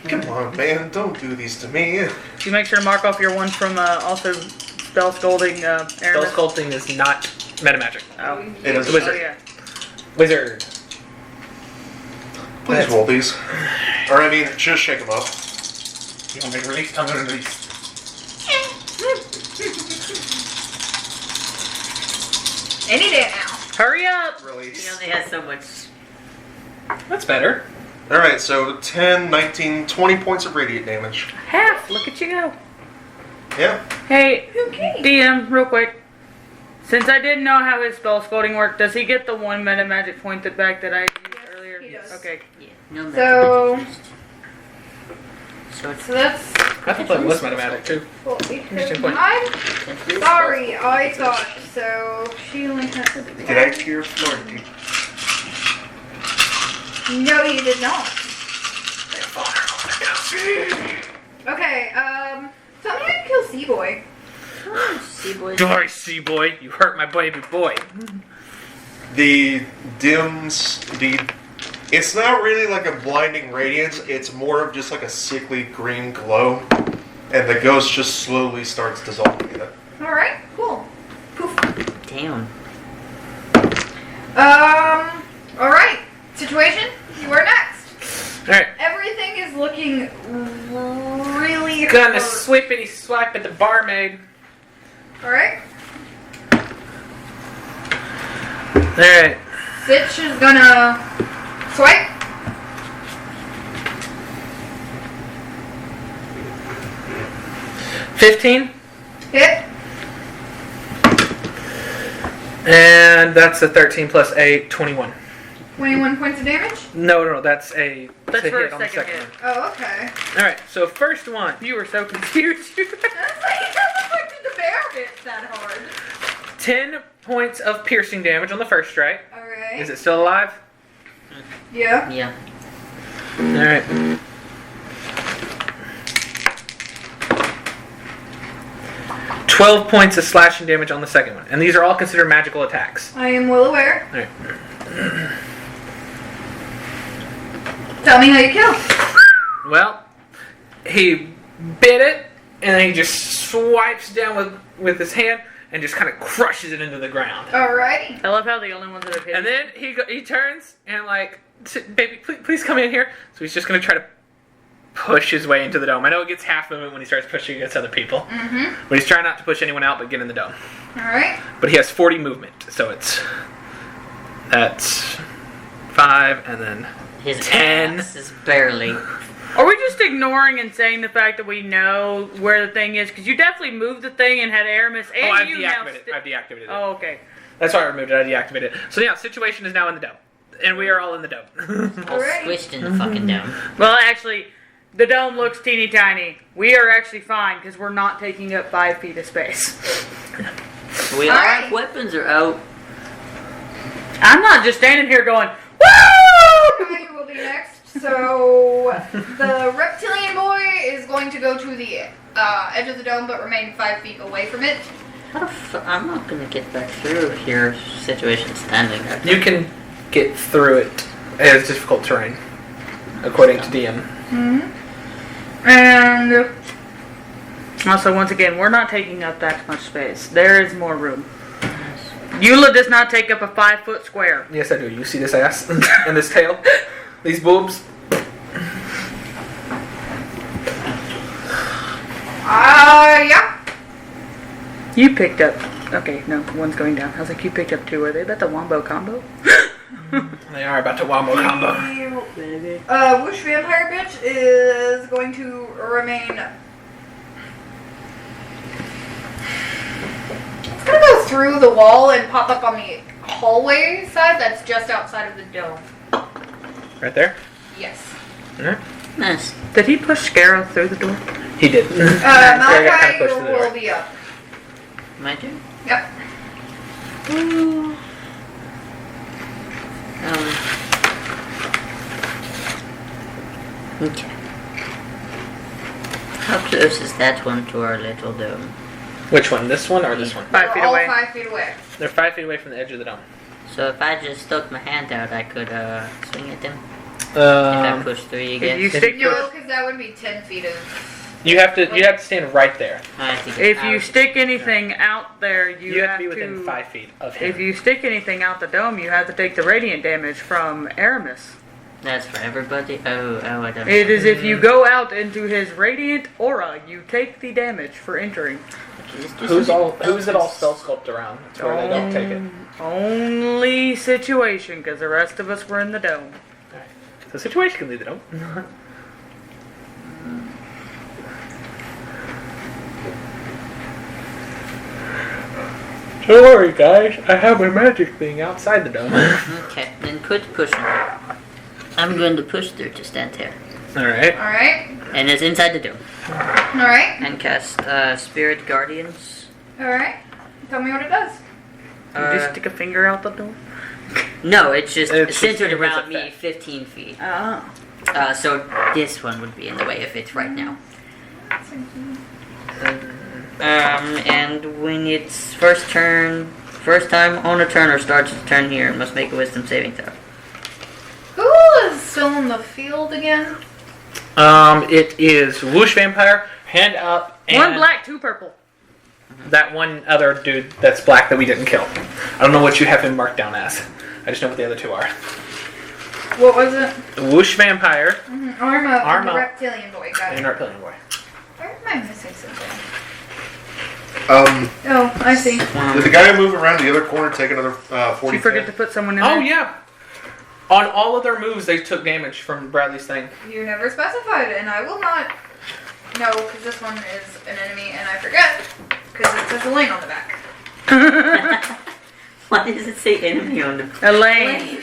Come on, man. Don't do these to me. You make sure to mark off your ones from also spell scolding Spell Aramis. sculpting is not meta magic. Oh. It is Oh, Wizard. yeah. Wizard. Please roll these. Or, I mean, just shake them up. You want me to release? I'm going to release. Any day now. Hurry up! he Release. only has so much. That's better. Alright, so 10, 19, 20 points of radiant damage. Half! Look at you go. Yeah. Hey, Okay. DM, real quick. Since I didn't know how his spell scolding worked, does he get the one meta magic point back that I used earlier? he does. Okay. Yeah, no So- magic is used. So it's So that's I thought that was automatic too. Well, Interesting point. sorry, I thought so. She only has to be. Did I hear Florentine? No, you did not. Okay, tell me how you kill Seaboy. Seaboy. Sorry, C-boy. You hurt my baby boy. The dims, it's not really like a blinding radiance, it's more of just like a sickly green glow, and the ghost just slowly starts dissolving in it. Alright, cool. Poof. Damn. Alright. Situation, you are next. Alright. Everything is looking really Gonna hurt. swippity swipe at the barmaid. Alright. Alright. Sitch is gonna swipe. $15. Hit. And that's a 13 plus 8, 21. 21 points of damage. No, that's a That's hit for a on the second second hit. one. Oh, okay. Alright, so first one. You were so confused. That's like, how the fuck did the bear hit that hard? 10 points of piercing damage on the first strike. Alright. Is it still alive? Yeah. Yeah. Alright. $12 points of slashing damage on the second one. And these are all considered magical attacks. I am well aware. Alright. Tell me how you kill. Well, he bit it, and then he just swipes down with his hand and just kind of crushes it into the ground. Alrighty. I love how the only ones that have hit. And then he turns and like, baby, please come in here. So he's just gonna try to push his way into the dome. I know it gets half movement when he starts pushing against other people, but he's trying not to push anyone out, but get in the dome. Alright. But he has 40 movement, so that's 5 and then His 10. ass is barely. Are we just ignoring and saying the fact that we know where the thing is? Because you definitely moved the thing and had Aramis and Oh, I've you now deactivated it. I've deactivated it. Oh, okay. That's why I removed it. I deactivated it. So yeah, situation is now in the dome, and we are all in the dome. All Alright. squished in the fucking dome. Well, actually, the dome looks teeny tiny. We are actually fine because we're not taking up 5 feet of space. We all Alright. have weapons are out. I'm not just standing here going, woo! I will be next. So, the reptilian boy is going to go to the edge of the dome but remain 5 feet away from it. How the I'm not gonna get back through here. Situation standing. You can get through it as difficult terrain, according to DM. And Also, once again, we're not taking up that much space. There is more room. Eula does not take up a 5-foot square. Yes, I do. You see this ass and this tail, these boobs. yeah. You picked up. Okay, no, one's going down. I was like, you picked up 2. Are they about the wombo combo? They are about to wombo combo. The Whoosh Vampire bitch is going to remain. It's gonna go through the wall and pop up on the hallway side that's just outside of the dome. Right there. Yes. Alright. Nice. Did he push Scarrow through the door? He did. Malachi kinda pushed through the will door. be up. My turn. Yep. Okay. How close is that one to our little dome? Which one? This one or this one? 5 feet We're all away. 5 feet away. They're 5 feet away from the edge of the dome. So if I just stuck my hand out, I could swing at them. If I push 3 again. If you stick No, your, because that would be 10 feet of. you have to stand right there. I think if you stick anything out there, You have to be within 5 feet of him. If you stick anything out the dome, you have to take the radiant damage from Aramis. That's for everybody. Oh, I don't. It is if you go out into his radiant aura, you take the damage for entering. Who's it all spell sculpt around? That's where they don't take it. Only situation, because the rest of us were in the dome. Alright. So situation can leave the dome. Don't worry, guys. I have my magic thing outside the dome. Okay, then quit pushing. I'm going to push there to stand here. Alright. Alright. And it's inside the dome. Alright. And cast Spirit Guardians. Alright. Tell me what it does. You just stick a finger out the door? No, it's just It's centered just around his me effect. 15 feet. Oh. So this one would be in the way if it's right now. And when it's first time on a turn or starts its turn here, it must make a wisdom saving throw. Who is still in the field again? It is Whoosh Vampire, Hand Up, and One black, two purple. that one other dude that's black that we didn't kill. I don't know what you have him marked down as. I just know what the other two are. What was it? Whoosh Vampire Arma. Arma. The reptilian boy. Got and it. Reptilian Boy. Where am I missing something? Um, Oh, I see. did the guy who moved around the other corner take another 40? You forget to put someone in Oh there? yeah. On all of their moves, they took damage from Bradley's thing. You never specified, and I will not. No, because this one is an enemy, and I forget because it says Elaine on the back. Why does it say enemy on the... Elaine.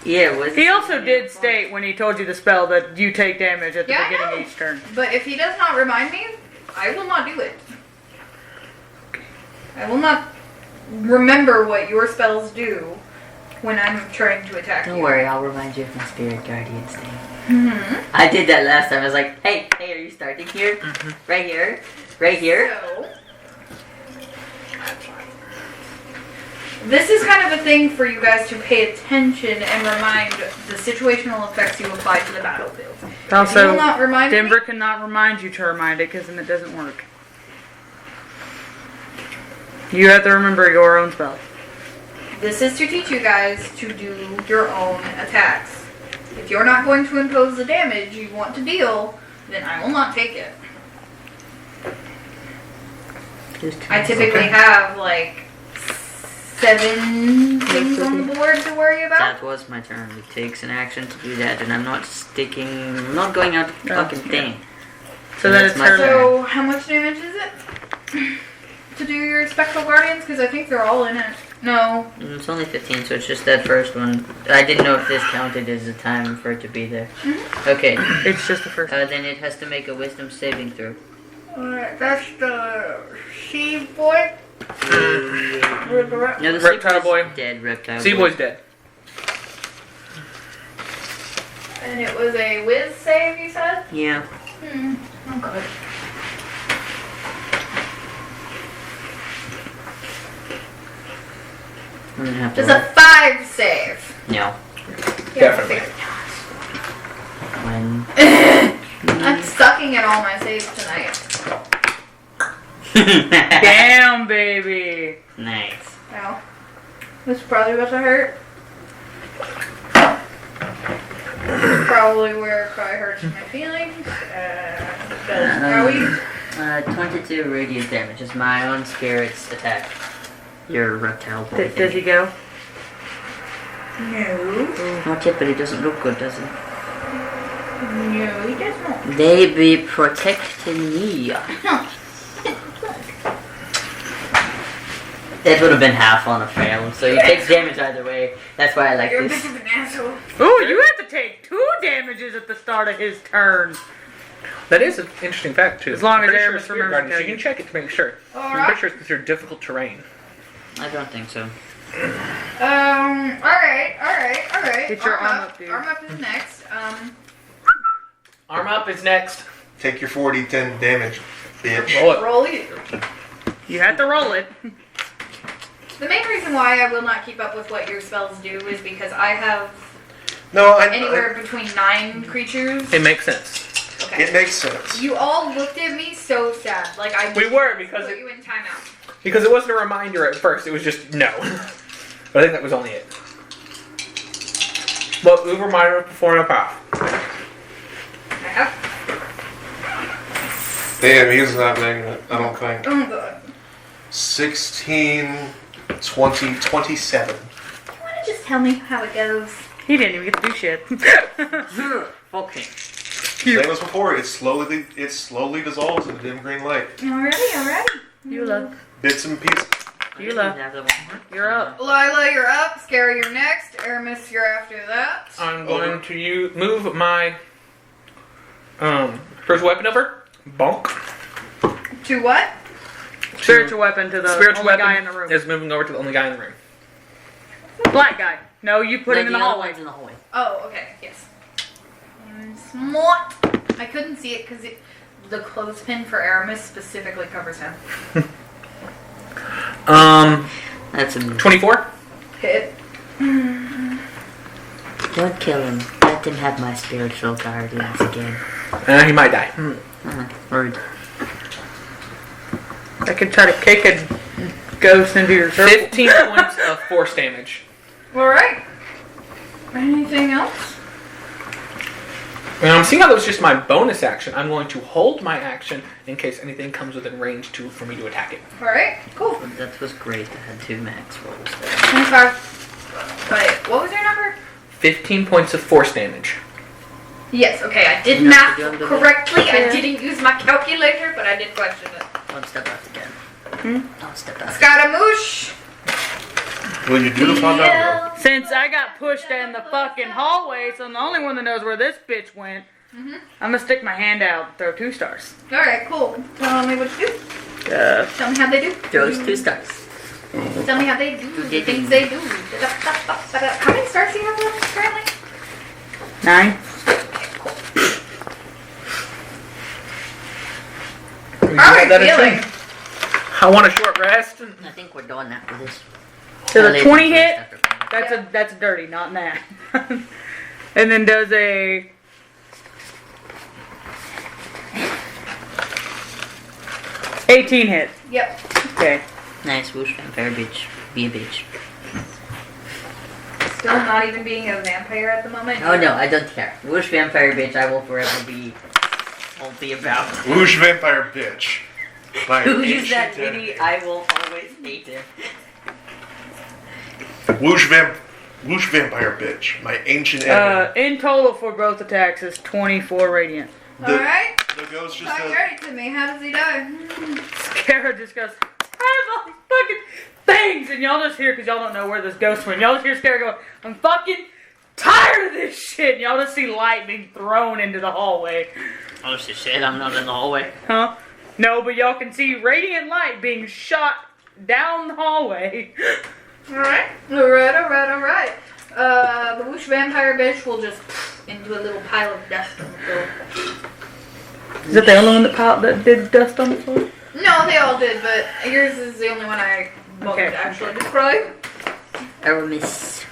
Yeah, was He also did state when he told you the spell that you take damage at the Yeah, I beginning know. of each turn. But if he does not remind me, I will not do it. I will not remember what your spells do when I'm trying to attack Don't you. worry, I'll remind you of my Spirit Guardians thing. Mm-hmm. I did that last time. I was like, hey, are you starting here? Right here? Right here? So, this is kind of a thing for you guys to pay attention and remind the situational effects you apply to the battlefield. If you will Also, not remind Denver me, cannot remind you to remind it because then it doesn't work. You have to remember your own spell. this is to teach you guys to do your own attacks. If you're not going to impose the damage you want to deal, then I will not take it. I typically have like 7 things on the board to worry about. That was my turn. It takes an action to do that, and I'm not going out the fucking thing. So then that's it's my her turn. So, how much damage is it to do your Spectral Guardians? Because I think they're all in it. No. It's only 15, so it's just that first one. I didn't know if this counted as a time for it to be there. Okay, It's just the first. then it has to make a wisdom saving throw. Alright, that's the sea boy. No, the Reptile sea boy. Dead reptile Sea boy. Boy's dead. And it was a whiz save, you said? Yeah. Oh, good. I'm gonna have to It's a 5 save. No. Definitely. When... I'm sucking at all my saves tonight. Damn, baby. Nice. Well, this is probably about to hurt. Probably where it probably hurts my feelings. Are we? 22 radiant damage is my own spirit's attack. Your reptile boy. Does he go? No. Not yet, but he doesn't look good, does he? No, he does not. They be protecting me. That would have been half on a fail, so you take damage either way. That's why I like You're a this. bit of an asshole. Ooh, you have to take 2 damages at the start of his turn. That is an interesting fact too. As long I'm as pretty Aramis Spirit remembers to Guardians, tell you you. can check it to make sure. I'm Alright. pretty sure it's considered difficult terrain. I don't think so. Alright. Get your arm up, dude. Arm up is next. Arm Up is next. Take your 40-10 damage, bitch. Roll it. Roll you. You have to roll it. The main reason why I will not keep up with what your spells do is because I have No, anywhere between 9 creatures. It makes sense. Okay. it makes sense. You all looked at me so sad. Like I We were because put it you in timeout. wasn't a reminder at first. It was just no. But I think that was only it. But we reminder before and a path. I have. Damn, he's not making it, I don't think. Oh god. 16, 20, 27. You wanna just tell me how it goes? He didn't even get to do shit. Okay. Same as before, it slowly dissolves in the dim green light. Alrighty. You love. Bits and pieces. You love. You're up. Lila, you're up. Scary, you're next. Aramis, you're after that. I'm going to move my first weapon over Bonk. To what? Spiritual weapon to the Spiritual only weapon guy in the room. is moving over to the only guy in the room. Black guy. No, you put him in the other hallway. one's in the hallway. Oh, okay, yes. Smart. I couldn't see it because the clothespin for Aramis specifically covers him. That's a 24. Hit. Don't kill him. Let him have my spiritual guardians again. He might die. Rude. I could try to kick a ghost into your circle. 15 points of force damage. Alright. Anything else? Seeing how that was just my bonus action, I'm going to hold my action in case anything comes within range for me to attack it. Alright, cool. That was great. I had 2 max rolls there. 25. Wait, what was your number? 15 points of force damage. Yes, okay, I did Enough math to do them. correctly. I didn't use my calculator, but I did question it. Don't step out again. Don't step out. Scaramouche! Will you do the fun down? Since I got pushed in the fucking hallway, so I'm the only one that knows where this bitch went, I'm gonna stick my hand out and throw 2 stars. Alright, cool. Tell me what you do. Tell me how they do. Throws 2 stars. Tell me how they do. The things they do. How many stars do you have left currently? 9. How are you feeling? I want a short rest. I think we're done after this. Does a 20 hit? After- That's a dirty, not that. And then does a 18 hit. Yep. Okay. Nice, whoosh, vampire bitch. Be a bitch. Still not even being a vampire at the moment. Oh no, I don't care. Whoosh, vampire bitch, I will forever be. Won't be about. Whoosh vampire bitch. My Who is ancient that enemy. idiot? I will always hate him. Whoosh vampire bitch. My ancient enemy. In total for both attacks is 24 radiant. Alright. The ghost just Talk says, dirty to me. How does he die? Scara just goes, I have all these fucking things! And y'all just hear, because y'all don't know where this ghost went, y'all just hear Scara go, I'm fucking tired of this shit! And y'all just see light being thrown into the hallway. Oh shit, I'm not in the hallway. Huh? No, but y'all can see radiant light being shot down the hallway. Alright. The whoosh vampire bitch will just into a little pile of dust on the floor. Is that the only one that did dust on the floor? No, they all did, but yours is the only one I wanted to actually describe. Aramis.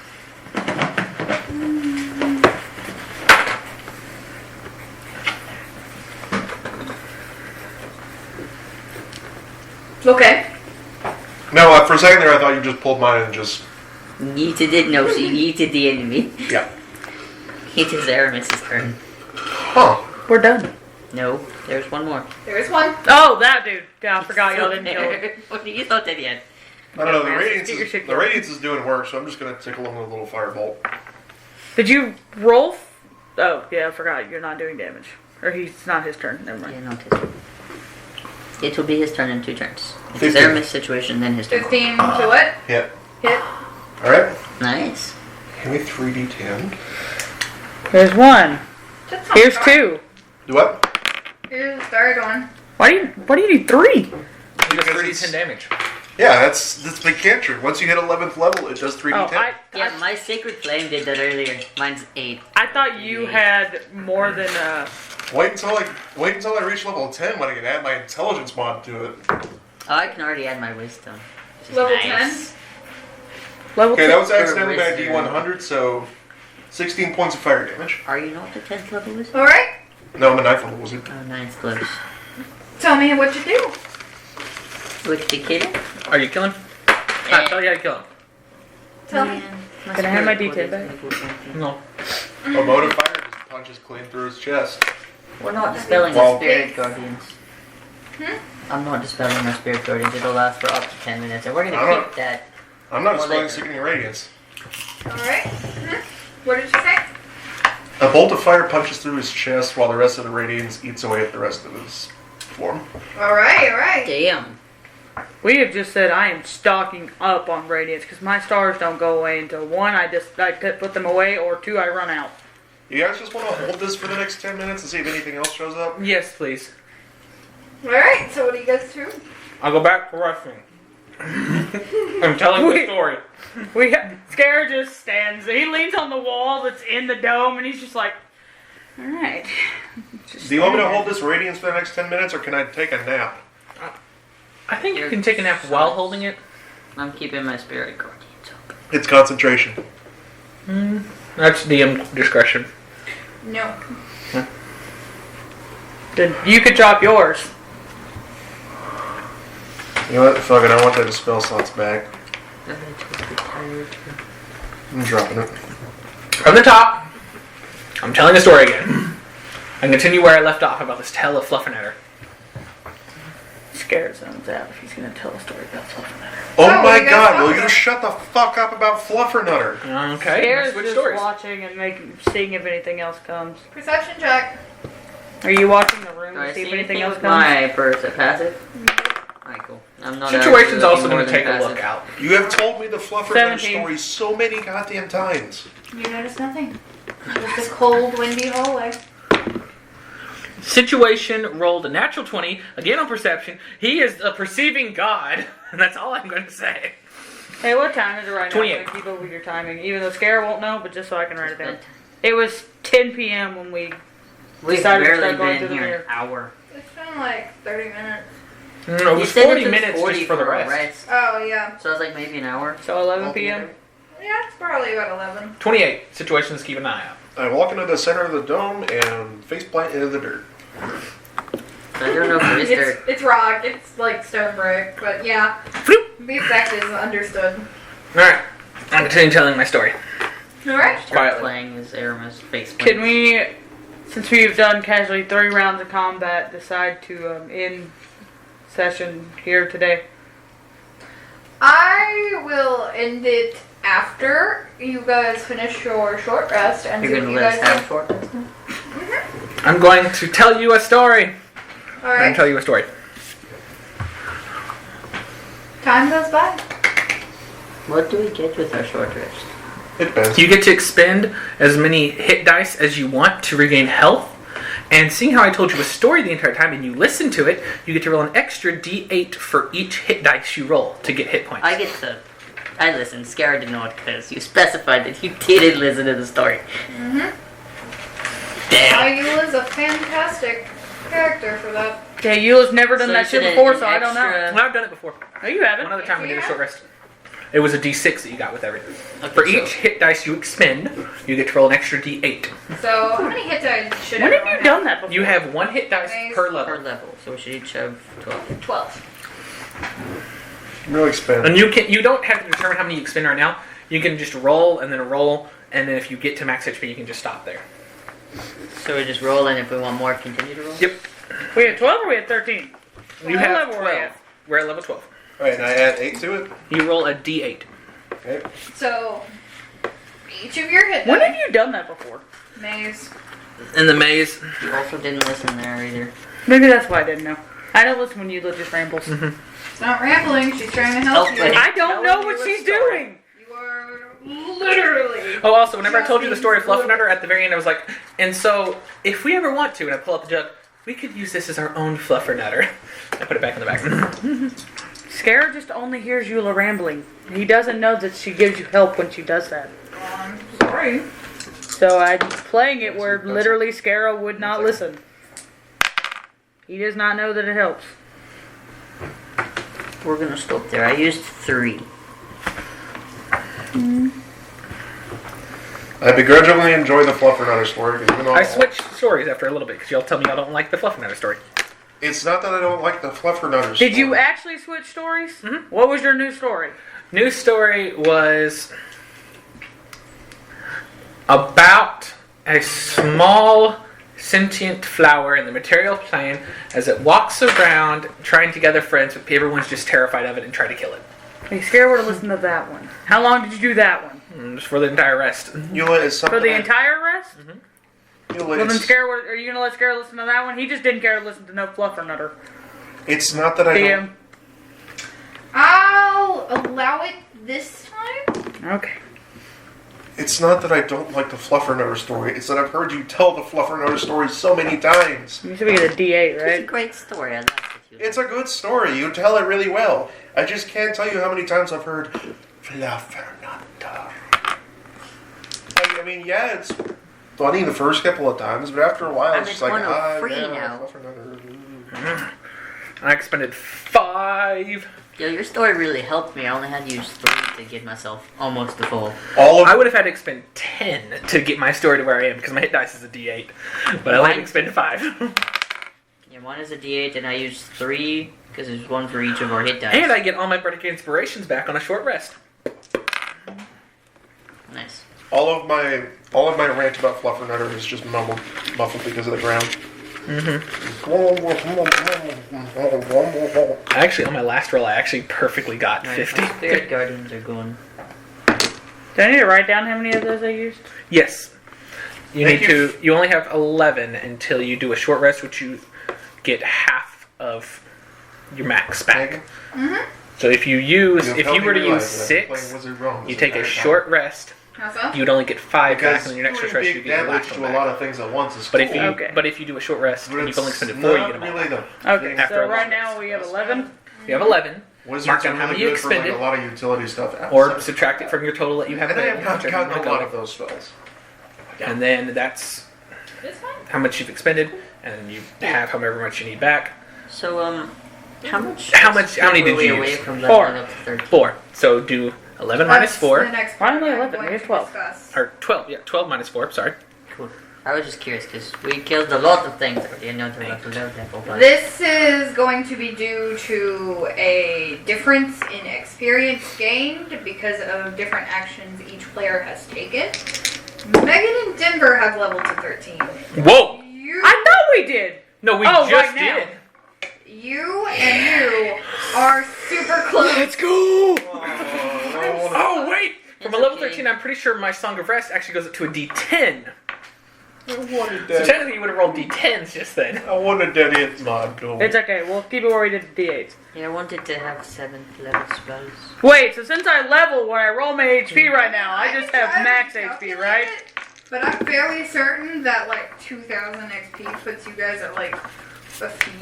Okay. no, for a second there I thought you just pulled mine and just... Yeeted it, no, she yeeted the enemy. Yeah. It is Aramis's turn. Huh. We're done. No, there's one more. There's one. Oh, that dude. Yeah, I forgot y'all didn't kill him. What you thought that yet? I don't know, the Get radiance your is, shit the going. radiance is doing work, so I'm just going to tickle him with a little firebolt. Did you roll? Oh, yeah, I forgot. You're not doing damage. Or it's not his turn. Never mind. Yeah, not his turn. It will be his turn in 2 turns. If it's 15. Aramis' situation, then his turn. 15 to what? Hit. Hit. Alright. Nice. Give me 3d10. There's one. That's not Here's bad. 2. Do what? Here's the third one. Why do you need 3? It does Because 3d10 damage. Yeah, that's the cantrip. Once you hit 11th level, it does 3d10. Oh, Yeah, my Sacred Flame did that earlier. Mine's 8. I thought you had more than Wait until I reach level 10 when I can add my intelligence mod to it. Oh, I can already add my Wisdom. Which is Level nice. level Okay, 2. that was accidentally my Wizard. D100, so 16 points of fire damage. Are you not the 10th level Wizard? Alright. No, I'm a 9th level wizard. Oh, 9's close. Tell me what you do. With the kid? Are you killing? I tell you how to kill him. Tell me. Can I have my D10 back? No. A motive fire just punches clean through his chest. We're not dispelling Well- the Spirit Guardians. Hmm? I'm not dispelling our Spirit Guardians. It'll last for up to 10 minutes. And we're I'm gonna not- keep that. I'm not Well, displaying they- sickening radiance. Alright. What did you say? A bolt of fire punches through his chest while the rest of the radiance eats away at the rest of his form. Alright. Damn. We have just said I am stocking up on radiance because my stars don't go away until 1, I put them away, or 2, I run out. You guys just want to hold this for the next 10 minutes and see if anything else shows up? Yes, please. Alright, so what do you guys do? I'll go back to wrestling. I'm telling the story. Scare just stands. He leans on the wall that's in the dome, and he's just like, "All right." Do you want me to hold this radiance for the next 10 minutes, or can I take a nap? I think you can take a nap while holding it. I'm keeping my spirit guardians up. It's concentration. That's DM discretion. No. Then you could drop yours. You know what? Fuck it, I want that spell slots back. I'm dropping it. From the top, I'm telling the story again. I continue where I left off about this tale of Fluffernutter. Scare zones out if he's gonna tell a story about Fluffernutter. Oh Oh, my you guys god, talk will you about- shut the fuck up about Fluffernutter? Okay, Scare's let's switch just stories. watching and seeing if anything else comes. Perception check. Are you watching the room Do to I see see if anything anything else with comes? my passive? Alright, cool. I'm not Situation's actually also looking going more to than take a passive. look out. You have told me the Fluffernutter 17. story so many goddamn times. You notice nothing. Just a cold, windy hallway. Situation rolled a natural 20, again on perception. He is a perceiving god, and that's all I'm going to say. Hey, what time is it right 28. now? So keep up with your timing. Even though Scare won't know, but just so I can write it down. It was 10 p.m. when we We've decided to barely start going been to the here mirror. an hour. It's been like 30 minutes. No, it You was said 40 it took minutes 40 just for the a rest. Oh, yeah. So I was like maybe an hour. So 11 p.m. altogether. Yeah, it's probably about 11. 28. Situations, keep an eye out. I walk into the center of the dome and face plant into the dirt. I don't know if there is dirt. It's rock. It's like stone brick. But yeah, the effect is understood. Alright, I'm continuing telling my story. Alright. Start Quietly. playing as Aramis face Can we, since we've done casually 3 rounds of combat, decide to end session here today? I will end it after you guys finish your short rest and You're see what gonna you let us guys have do. short rest now? I'm going to tell you a story. I'm going to Alright. tell you a story. Time goes by. What do we get with our short rest? It depends. You get to expend as many hit dice as you want to regain health. And seeing how I told you a story the entire time and you listen to it, you get to roll an extra d8 for each hit dice you roll to get hit points. I listened. Scare didn't know it because you specified that you didn't listen to the story. Damn. Ayula's a fantastic character for that. Yeah, Eula's never done So that you shit said before, an so I don't know. extra- Well, I've done it before. No, you haven't. One other time we did a short rest. It was a d6 that you got with everything. Okay, For so- each hit dice you expend, you get to roll an extra d8. So, how many hit dice should When have everyone you done that before? You have 1 hit dice per Per level. level, so we should each have 12. 12. Really expand. And you don't have to determine how many you expend right now. You can just roll, and then then if you get to max HP, you can just stop there. So we just roll, and if we want more, continue to roll? Yep. We had 12 or we had 13? You What have level were 12. we at? We're at level 12. Alright, and I add 8 to it. You roll a d8. Okay. So, each of your hit When dice. have you done that before? Maze. In the maze. You also didn't listen there either. Maybe that's why I didn't know. I don't listen when Eula just rambles. It's not rambling. She's trying to help Oh, you. wait. I don't know what Telling she's you a story. doing. You are literally. Oh, also, whenever I told you the Just story of being Fluffernutter, at the very end I was like, and so, if we ever want to, and I pull out the jug, we could use this as our own Fluffernutter. I put it back in the bag. Scare just only hears Eula rambling. He doesn't know that she gives you help when she does that. I'm sorry. So I'm playing it where literally Scara would not listen. He does not know that it helps. We're gonna stop there. I used 3. I begrudgingly enjoy the Fluffernutter story. Even though I switched stories after a little bit, because y'all tell me y'all don't like the Fluffernutter story. It's not that I don't like the Fluffernutter story. Did you actually switch stories? Mhm. What was your new story? New story was about a small sentient flower in the material plane as it walks around trying to gather friends, but everyone's just terrified of it and try to kill it. Hey, Scare would have listened to that one. How long did you do that one? Just for the entire rest. Eula is something. For the entire rest? Eula Well, then is- are you gonna let Scare listen to that one? He just didn't care to listen to no Fluffernutter. It's not that I don't. DM. I'll allow it this time. Okay. It's not that I don't like the Fluffernutter story. It's that I've heard you tell the Fluffernutter story so many times. You said we get a D8, It's a right? great story. I liked It's a good story. You tell it really well. I just can't tell you how many times I've heard Fluffernutter. I mean, yeah, it's funny the first couple of times, but after a while, I'm it's just at like, 103 yeah, now. Fluffernutter. I expended 5. Yo, your story really helped me. I only had to use 3 to get myself almost to full. I would have had to expend 10 to get my story to where I am, because my hit dice is a D8. But I only had to expend 5. Yeah, one is a D8, and I use 3 because there's one for each of our hit dice. And I get all my Bardic Inspirations back on a short rest. Nice. All of my rant about Fluffernutter is just muffled because of the ground. Actually, on my last roll, I actually perfectly got Nice. 50. My Spirit Guardians are going. Do I need to write down how many of those I used? Yes. Thank you. You only have 11 until you do a short rest, which you get half of your max back. So if you were to use 6, you take a short rest. How's that? You'd only get 5 back, Because and then your next short doing rest you big get your damage last to one a back. lot of things at once is But if cool. you Okay. but if you do a short rest But and it's you've only expended 4, you get them all really back. the Okay, thing. After so a right long now we have 11. You have 11, Wizards mark down are how really many you good for like expended, a lot of utility stuff. or subtract it from your total that you have and I have available. not whichever you gotten wanna a lot go. of those spells. And then that's It's fine. how much you've expended, and you have however much you need back. So, how much? How many did were we you away use? from 4. leveling up to 13? 4. So do 11 minus That's 4, the next Why only part I'm 11? going We have to 12. discuss. or 12. Yeah, 12 minus 4. Sorry. Cool. I was just curious because we killed a lot of things. I didn't know there was a level devil, but This is going to be due to a difference in experience gained because of different actions each player has taken. Megan and Denver have leveled to 13. Whoa! I thought we did. No, we Oh, just right now. did. You and you are super close. Let's go! Oh, Oh, wait! From It's a level okay. 13, I'm pretty sure my Song of Rest actually goes up to a D10. I wanted So that. technically, you would have rolled D10s just then. I wanted that hit mod. It's okay. We'll keep it where we did the D8s. yeah, I wanted to have 7th level spells. Wait, so since I level when I roll my HP right now, I just have max HP, right? But I'm fairly certain that like 2000 XP puts you guys at like a few.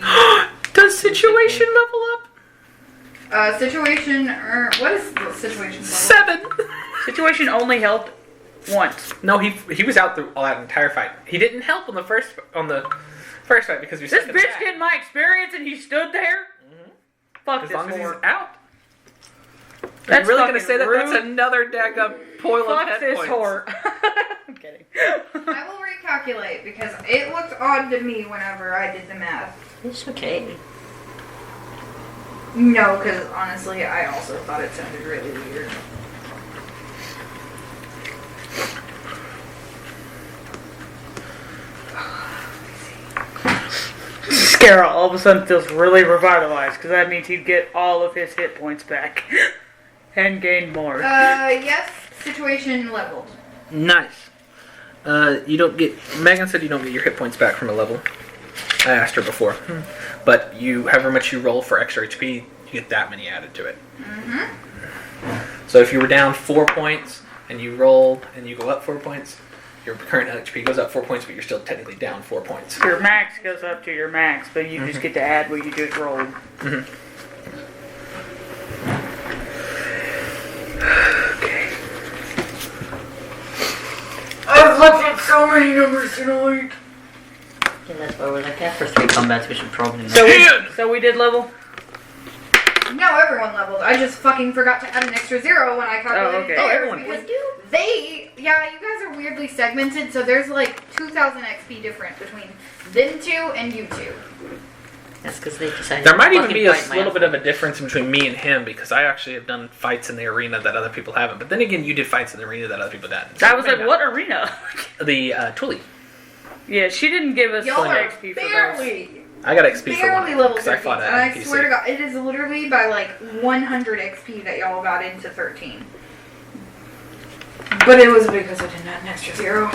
Does Situation level up? Situation, or what is the situation level? 7! Situation only helped once. No, he was out through all that entire fight. He didn't help on the first fight because we This set him bitch back. getting my experience and he stood there? Fuck As this long as he's whore. out. Are That's you really gonna fucking say that? That's rude. another daggum poil of Fuck head this points. whore. I'm kidding. I will recalculate because it looked odd to me whenever I did the math. It's okay. No, because honestly, I also thought it sounded really weird. Scarra all of a sudden feels really revitalized because that means he'd get all of his hit points back and gain more. Yes, situation leveled. Nice. You don't get. Megan said you don't get your hit points back from a level. I asked her before, but however much you roll for extra HP, you get that many added to it. So if you were down 4 points and you roll and you go up 4 points, your current HP goes up 4 points, but you're still technically down 4 points. Your max goes up to your max, but you just get to add what you just rolled. Okay. I've looked at so many numbers tonight. Yeah, that's why we're like, after 3 combats, we should probably So we did level? No, everyone leveled. I just fucking forgot to add an extra 0 when I calculated okay. theirs, Oh, everyone because you guys are weirdly segmented, so there's like 2000 XP difference between them two and you two. That's because they decided There might to even be a fucking fight my little bit of a difference between me and him because I actually have done fights in the arena that other people haven't. But then again, you did fights in the arena that other people didn't. So I was like, maybe what arena? not. The Tully. Yeah, she didn't give us Y'all full are XP for those. barely I got XP for level one because I 13. fought And I a swear to NPC. God, it is literally by like 100 XP that y'all got into 13. But it was because I didn't add an extra 0.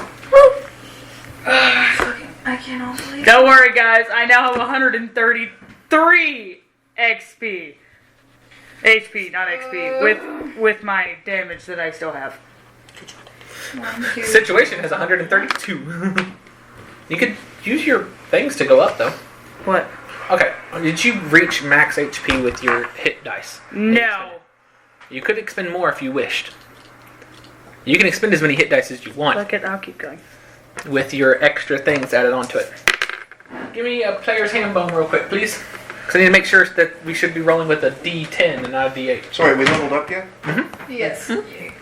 I cannot believe Don't worry, guys. I now have 133 XP. HP, not XP. With my damage that I still have. 1, 2, Situation has 132. You could use your things to go up though. What? Okay. Did you reach max HP with your hit dice? No. You could expend more if you wished. You can expend as many hit dice as you want Fuck it, I'll keep going. with your extra things added onto it. Give me a player's hand bone real quick, please. Because I need to make sure that we should be rolling with a D10 and not a D8. Sorry, we leveled up yet? Yes.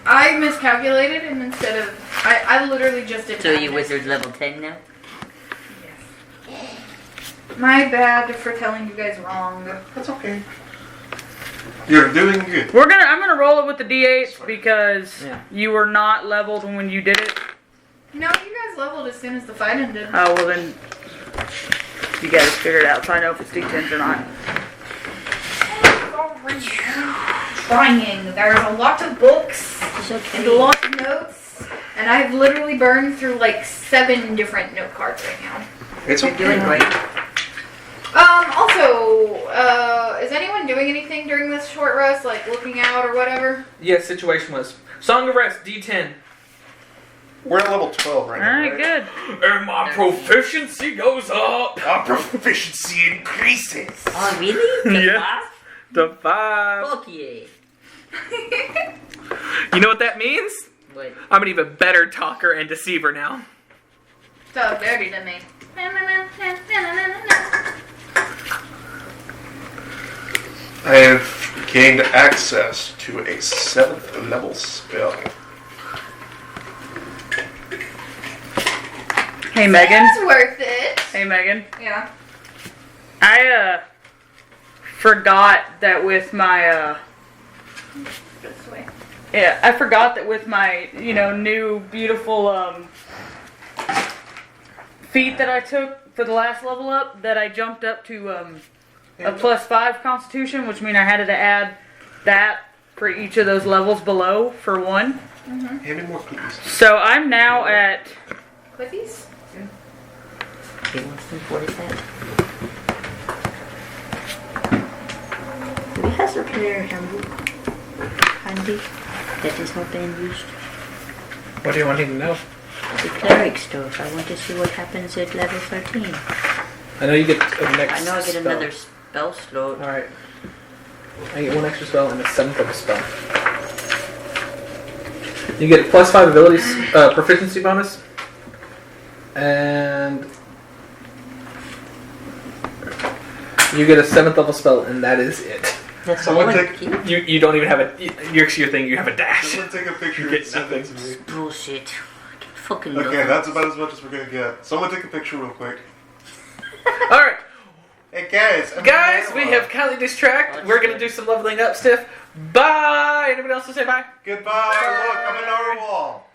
I miscalculated and instead of... I literally just did So you madness. wizard's level 10 now? Yes. My bad for telling you guys wrong. That's okay. You're doing good. I'm gonna roll it with the D8s because Yeah. you were not leveled when you did it. No, you guys leveled as soon as the fight ended. Oh, well then, you guys figure it out so I know if it's D10s or not. Trying. There's a lot of books It's okay. and a lot of notes, and I've literally burned through like 7 different note cards right now. It's You're okay. doing great. Also, is anyone doing anything during this short rest, like looking out or whatever? Yes, situation was Song of Rest, D10. We're at level 12 right now. Alright, good. And my proficiency goes up. Our proficiency increases. Oh, really? The Yeah. class? To 5. Fuck yeah. You know what that means? What? I'm an even better talker and deceiver now. So dirty to me. I have gained access to a 7th level spell. Hey Megan. It's worth it. Hey Megan. Yeah. I forgot that with my This way. yeah, I forgot that with my, new beautiful feat that I took for the last level up, that I jumped up to a +5 constitution, which means I had to add that for each of those levels below for 1. Hand me more cookies. So I'm now at Cliffies? Okay, what is that? Do we have a player handbook handy that is not being used? What do you want to know? The cleric stuff. I want to see what happens at level 13. I know you get a next I know I get spell. another spell slot. Alright. I get 1 extra spell and a 7th of a spell. You get a +5 abilities proficiency bonus. And you get a 7th level spell, and that is it. That's all Someone I take- keep. You don't even have a your thing. You have a dash. Someone take a picture You and get send it to nothing. me. Bullshit. I can fucking look. Okay, that's about as much as we're gonna get. Someone take a picture real quick. All right, Hey guys! guys, we have kindly distracted. We're gonna do some leveling up stuff. Bye. Anybody else to say bye? Goodbye! Look, I'm in our wall.